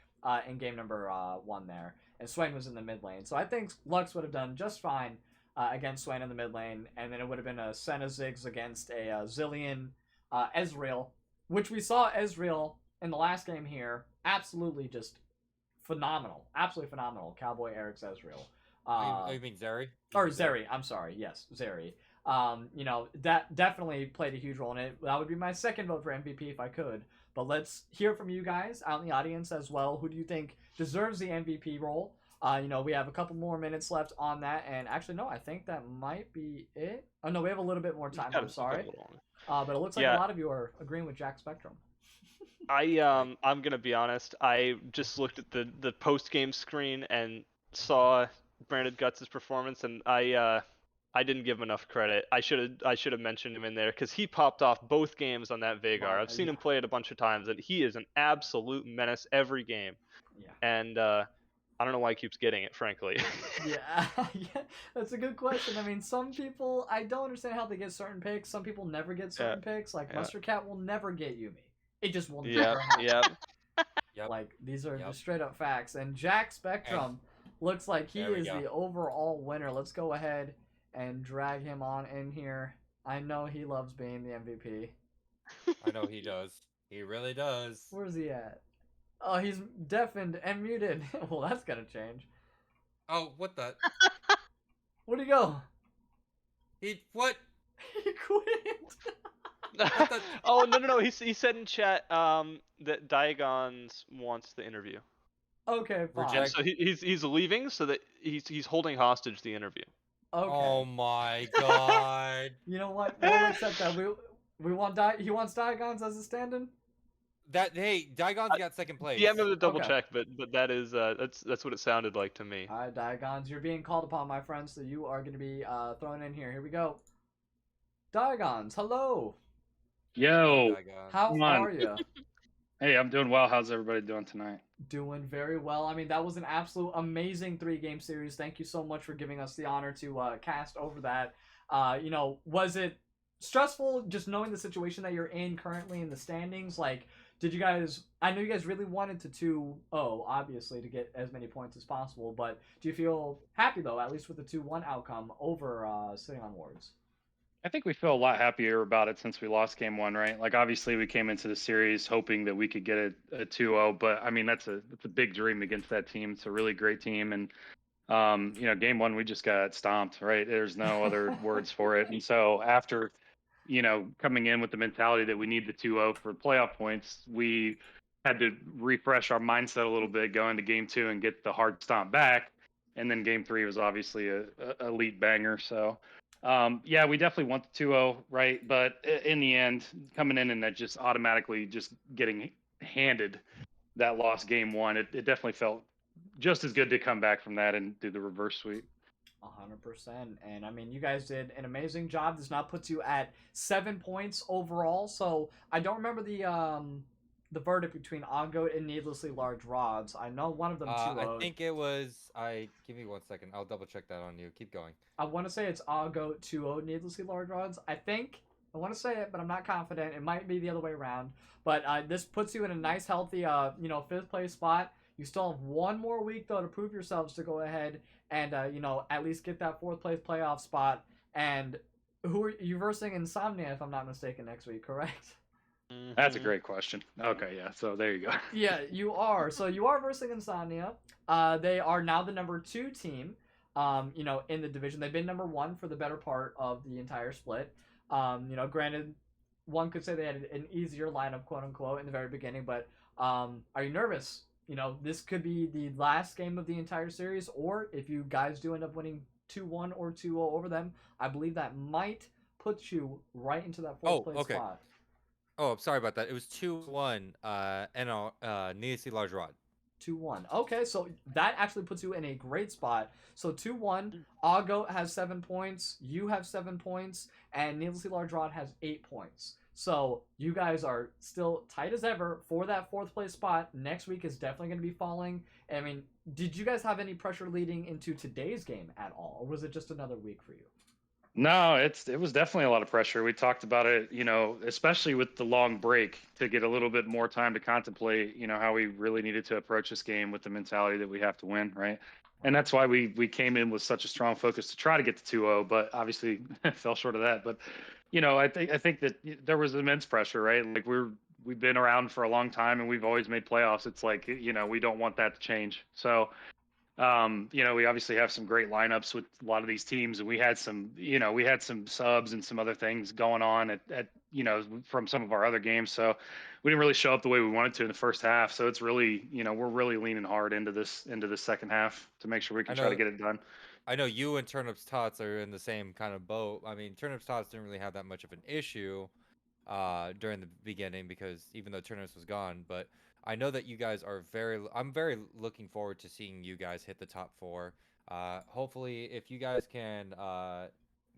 in game number 1 there. And Swain was in the mid lane. So I think Lux would have done just fine against Swain in the mid lane, and then it would have been a Senna Ziggs against a Zillion Ezreal, which we saw Ezreal in the last game here. Absolutely just phenomenal. Absolutely phenomenal. Cowboy Eric's Ezreal. You mean Zeri? Or Zeri, I'm sorry. Yes, Zeri. That definitely played a huge role in it. That would be my second vote for MVP if I could. But let's hear from you guys out in the audience as well. Who do you think deserves the MVP role? We have a couple more minutes left on that. And actually, no, I think that might be it. Oh, no, we have a little bit more time. I'm sorry. But it looks like a lot of you are agreeing with Jack Spectrum. I'm gonna be honest. I just looked at the post game screen and saw Branded Guts' performance, and I didn't give him enough credit. I should have mentioned him in there because he popped off both games on that Veigar. I've seen him play it a bunch of times, and he is an absolute menace every game. Yeah. And I don't know why he keeps getting it, frankly. Yeah, that's a good question. I mean, some people, I don't understand how they get certain picks. Some people never get certain picks. Like Mustard Cat will never get Yumi. It just will never happen. Yep. Like, these are just straight up facts. And Jack Spectrum looks like he is the overall winner. Let's go ahead and drag him on in here. I know he loves being the MVP. I know he does. He really does. Where's he at? Oh, he's deafened and muted. Well, that's gonna change. Oh, what the? Where'd he go? What? He quit. Oh no! He said in chat that Diagons wants the interview. Okay, fine. Reject. So he's leaving, so that he's holding hostage the interview. Okay. Oh my god. You know what? We'll accept that. We want he wants Diagons as a stand-in. Hey, Diagon's got second place. Yeah, I'm gonna double Okay. check, but that is that's what it sounded like to me. All right, Diagons, you're being called upon, my friend. So you are going to be thrown in here. Here we go. Diagons, hello. Yo, Diagon. How Come on. are you? hey, I'm doing well. How's everybody doing tonight? Doing very well. I mean, that was an absolute amazing 3-game series. Thank you so much for giving us the honor to cast over that. Was it stressful just knowing the situation that you're in currently in the standings? Like, did you guys, I know you guys really wanted to 2-0, obviously, to get as many points as possible, but do you feel happy, though, at least with the 2-1 outcome over sitting on wards? I think we feel a lot happier about it since we lost game 1, right? Like, obviously, we came into the series hoping that we could get a 2-0, but I mean, that's a big dream against that team. It's a really great team, and game 1 we just got stomped, right? There's no other words for it. And so after coming in with the mentality that we need the 2-0 for playoff points, we had to refresh our mindset a little bit, go into game 2 and get the hard stomp back. And then game 3 was obviously a elite banger. So, we definitely want the 2-0, right? But in the end, coming in and that just automatically just getting handed that lost game 1, it definitely felt just as good to come back from that and do the reverse sweep. 100%. And I mean, you guys did an amazing job. This now puts you at 7 points overall. So I don't remember the verdict between On-Goat and Needlessly Large Rods. I know one of them 2-0'd. I think it was. Give me 1 second. I'll double check that on you. Keep going. I want to say it's On-Goat 2-0 Needlessly Large Rods. I want to say it, but I'm not confident. It might be the other way around. But this puts you in a nice, healthy, 5th place spot. You still have 1 more week, though, to prove yourselves to go ahead and, at least get that 4th place playoff spot. And who are you versing? Insomnia, if I'm not mistaken, next week, correct? That's a great question. Okay, yeah. So there you go. Yeah, you are. So you are versing Insomnia. They are now the number 2 team, in the division. They've been number 1 for the better part of the entire split. Granted, one could say they had an easier lineup, quote unquote, in the very beginning. But are you nervous? This could be the last game of the entire series, or if you guys do end up winning 2-1 or 2-0 over them, I believe that might put you right into that 4th place spot. Oh, sorry about that. It was 2-1. Needlessly large rod. 2-1. Okay, so that actually puts you in a great spot. So 2-1. Augo has 7 points. You have 7 points, and Needlessly Large Rod has 8 points. So you guys are still tight as ever for that 4th place spot. Next week is definitely going to be falling. I mean, did you guys have any pressure leading into today's game at all, or was it just another week for you? No, it was definitely a lot of pressure. We talked about it, especially with the long break, to get a little bit more time to contemplate, how we really needed to approach this game with the mentality that we have to win, right? And that's why we came in with such a strong focus to try to get to 2-0, but obviously fell short of that. But I think that there was immense pressure, right? Like we've been around for a long time and we've always made playoffs. It's like, we don't want that to change. So we obviously have some great lineups with a lot of these teams, and we had some subs and some other things going on at from some of our other games. So we didn't really show up the way we wanted to in the first half. So it's really, we're really leaning hard into this second half to make sure we can try to get it done. I know you and Turnips Tots are in the same kind of boat. I mean, Turnips Tots didn't really have that much of an issue during the beginning because even though Turnips was gone, but I know that you guys are I'm very looking forward to seeing you guys hit the top 4. Hopefully, if you guys can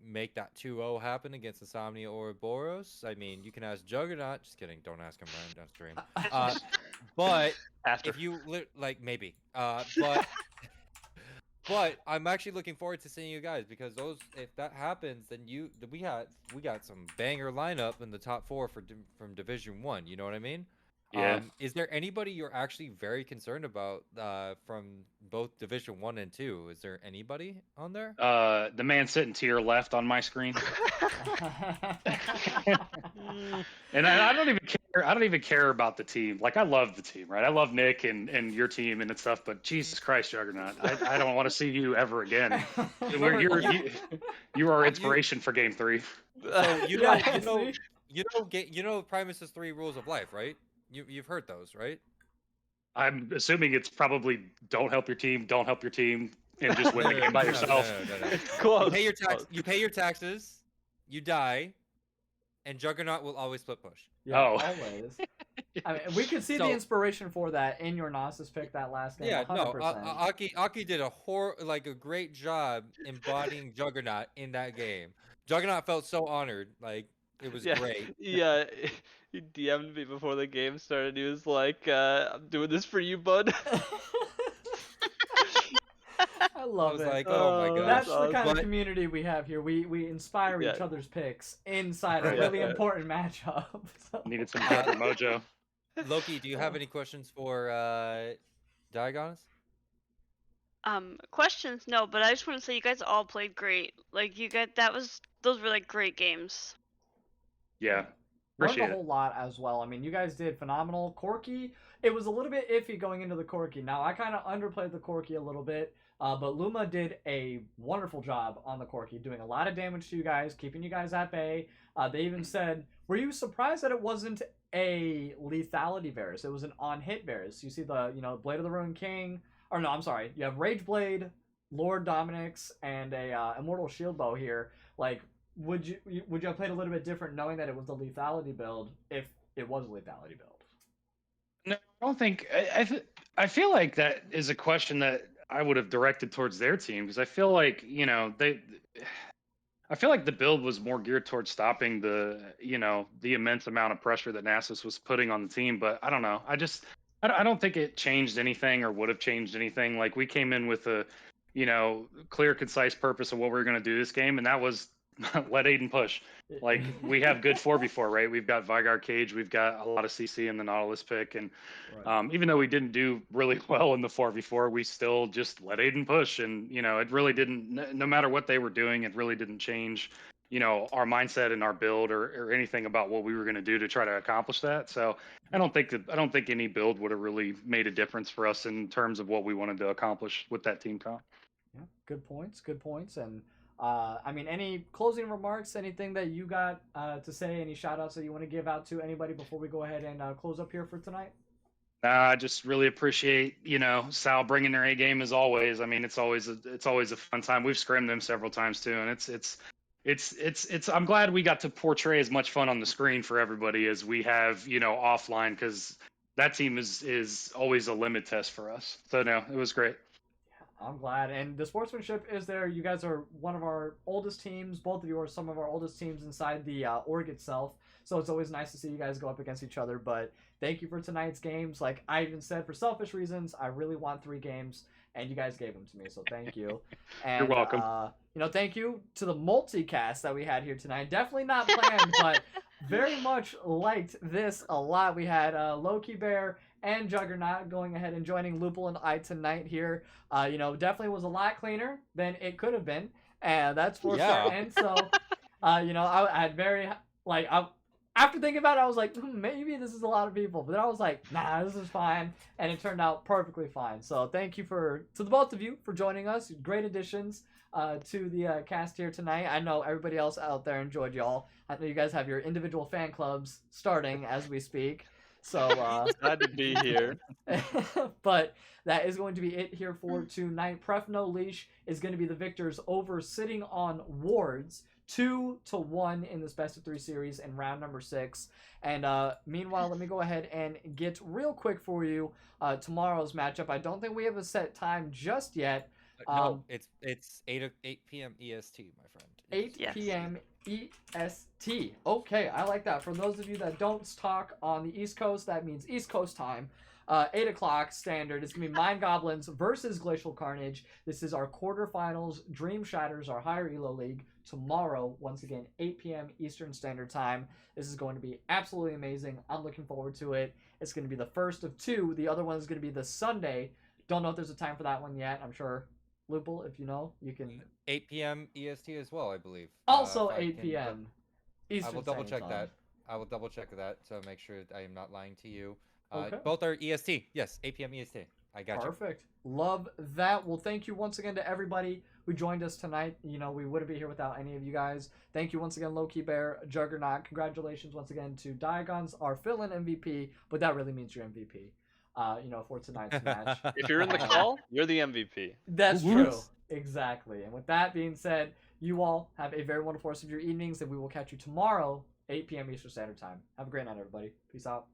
make that 2-0 happen against Insomnia or Boros, I mean, you can ask Juggernaut. Just kidding. Don't ask him right down stream. But After. if you maybe. But I'm actually looking forward to seeing you guys because if that happens, then we got some banger lineup in the top 4 from Division 1. You know what I mean? Yeah. Is there anybody you're actually very concerned about from both Division 1 and 2? Is there anybody on there? The man sitting to your left on my screen. And I don't even care. I don't even care about the team. Like, I love the team, right? I love Nick and your team and stuff. But Jesus Christ, Juggernaut, I don't want to see you ever again. You are our inspiration for Game 3. So you know Primus's 3 rules of life, right? You've heard those, right? I'm assuming it's probably don't help your team, and just win the game by yourself. No. Close. You pay your taxes, you die, and Juggernaut will always split push. Yeah, Oh. always. I mean, we could see the inspiration for that in your Gnosis pick that last game. Yeah, 100%. no, Aki did a great job embodying Juggernaut in that game. Juggernaut felt so honored, like it was great. Yeah, he DM'd me before the game started. He was like, "I'm doing this for you, bud." I love was it. like, oh my gosh. That's the kind of But- community we have here. We inspire each other's picks inside a Yeah. really important matchup. So- Needed some proper mojo. Loki, do you have any questions for Diagonus? Questions? No, but I just want to say you guys all played great. Like those were like great games. Yeah, Learned appreciate a it. whole lot as well. I mean, you guys did phenomenal. Corky, it was a little bit iffy going into the Corky. Now, I kind of underplayed the Corky a little bit, but Luma did a wonderful job on the Corky, doing a lot of damage to you guys, keeping you guys at bay. They even said, were you surprised that it wasn't a lethality Varus? It was an on-hit Varus. You see the, Blade of the Ruined King, or no, I'm sorry, you have Rage Blade, Lord Dominix, and a Immortal Shield Bow here. Like, would you have played a little bit different knowing that it was the lethality build if it was a lethality build? No, I don't think. I feel like that is a question that I would have directed towards their team because I feel like I feel like the build was more geared towards stopping the immense amount of pressure that Nasus was putting on the team. But I don't know. I don't think it changed anything or would have changed anything. Like, we came in with a clear, concise purpose of what we were going to do this game, and that was let Aiden push. Like, we have good 4v4, right? We've got Vygar Cage, we've got a lot of CC in the Nautilus pick, and even though we didn't do really well in the 4v4, we still just let Aiden push, and it really didn't. No matter what they were doing, it really didn't change our mindset and our build or anything about what we were going to do to try to accomplish that. So I don't think any build would have really made a difference for us in terms of what we wanted to accomplish with that team comp. Yeah, good points. And I mean, any closing remarks, anything that you got to say, any shout outs that you want to give out to anybody before we go ahead and close up here for tonight? I just really appreciate, Sal bringing their A game as always. I mean, it's always a fun time. We've scrimmed them several times too, and it's I'm glad we got to portray as much fun on the screen for everybody as we have, offline, because that team is always a limit test for us. So no, it was great. I'm glad. And the sportsmanship is there. You guys are one of our oldest teams. Both of you are some of our oldest teams inside the org itself. So it's always nice to see you guys go up against each other. But thank you for tonight's games. Like I even said, for selfish reasons, I really want 3 games, and you guys gave them to me. So thank you. And, You're welcome. Thank you to the multicast that we had here tonight. Definitely not planned, but very much liked this a lot. We had Loki Bear and Juggernaut going ahead and joining Lupul and I tonight here. Definitely was a lot cleaner than it could have been, and that's for Yeah. certain. So, I had very after thinking about it, I was like, maybe this is a lot of people, but then I was like, nah, this is fine, and it turned out perfectly fine. So thank you to the both of you for joining us. Great additions to the cast here tonight. I know everybody else out there enjoyed y'all. I know you guys have your individual fan clubs starting as we speak. So Glad to be here. but that is going to be it here for tonight. Pref No Leash is going to be the victors over sitting on wards 2-1 in this best of 3 series in round number 6. And meanwhile, let me go ahead and get real quick for you tomorrow's matchup. I don't think we have a set time just yet. No, it's 8 p.m. EST, my friend. 8 Yes. p.m. EST. Okay, I like that. For those of you that don't talk on the East Coast, that means East Coast time. 8 o'clock standard. It's going to be Mind Goblins versus Glacial Carnage. This is our quarterfinals. Dream Shatters, our higher ELO league. Tomorrow, once again, 8 p.m. Eastern Standard Time. This is going to be absolutely amazing. I'm looking forward to it. It's going to be the first of 2. The other one is going to be the Sunday. Don't know if there's a time for that one yet. I'm sure, Lupul, if you know, you can... 8 p.m. EST as well, I believe. Also if I 8 can- p.m. Eastern I will double Standard check Time. that. I will double check that to make sure I am not lying to you. Okay. Both are EST. Yes, 8 p.m. EST. I got you. Perfect. Love that. Well, thank you once again to everybody who joined us tonight. We wouldn't be here without any of you guys. Thank you once again, Loki Bear, Juggernaut. Congratulations once again to Diagons, our fill-in MVP, but that really means you're MVP. For tonight's match. If you're in the call, you're the MVP. That's Woo-woo. true. Exactly. And with that being said, you all have a very wonderful rest of your evenings, and we will catch you tomorrow, 8 p.m. Eastern Standard Time. Have a great night, everybody. Peace out.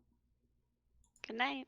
Good night.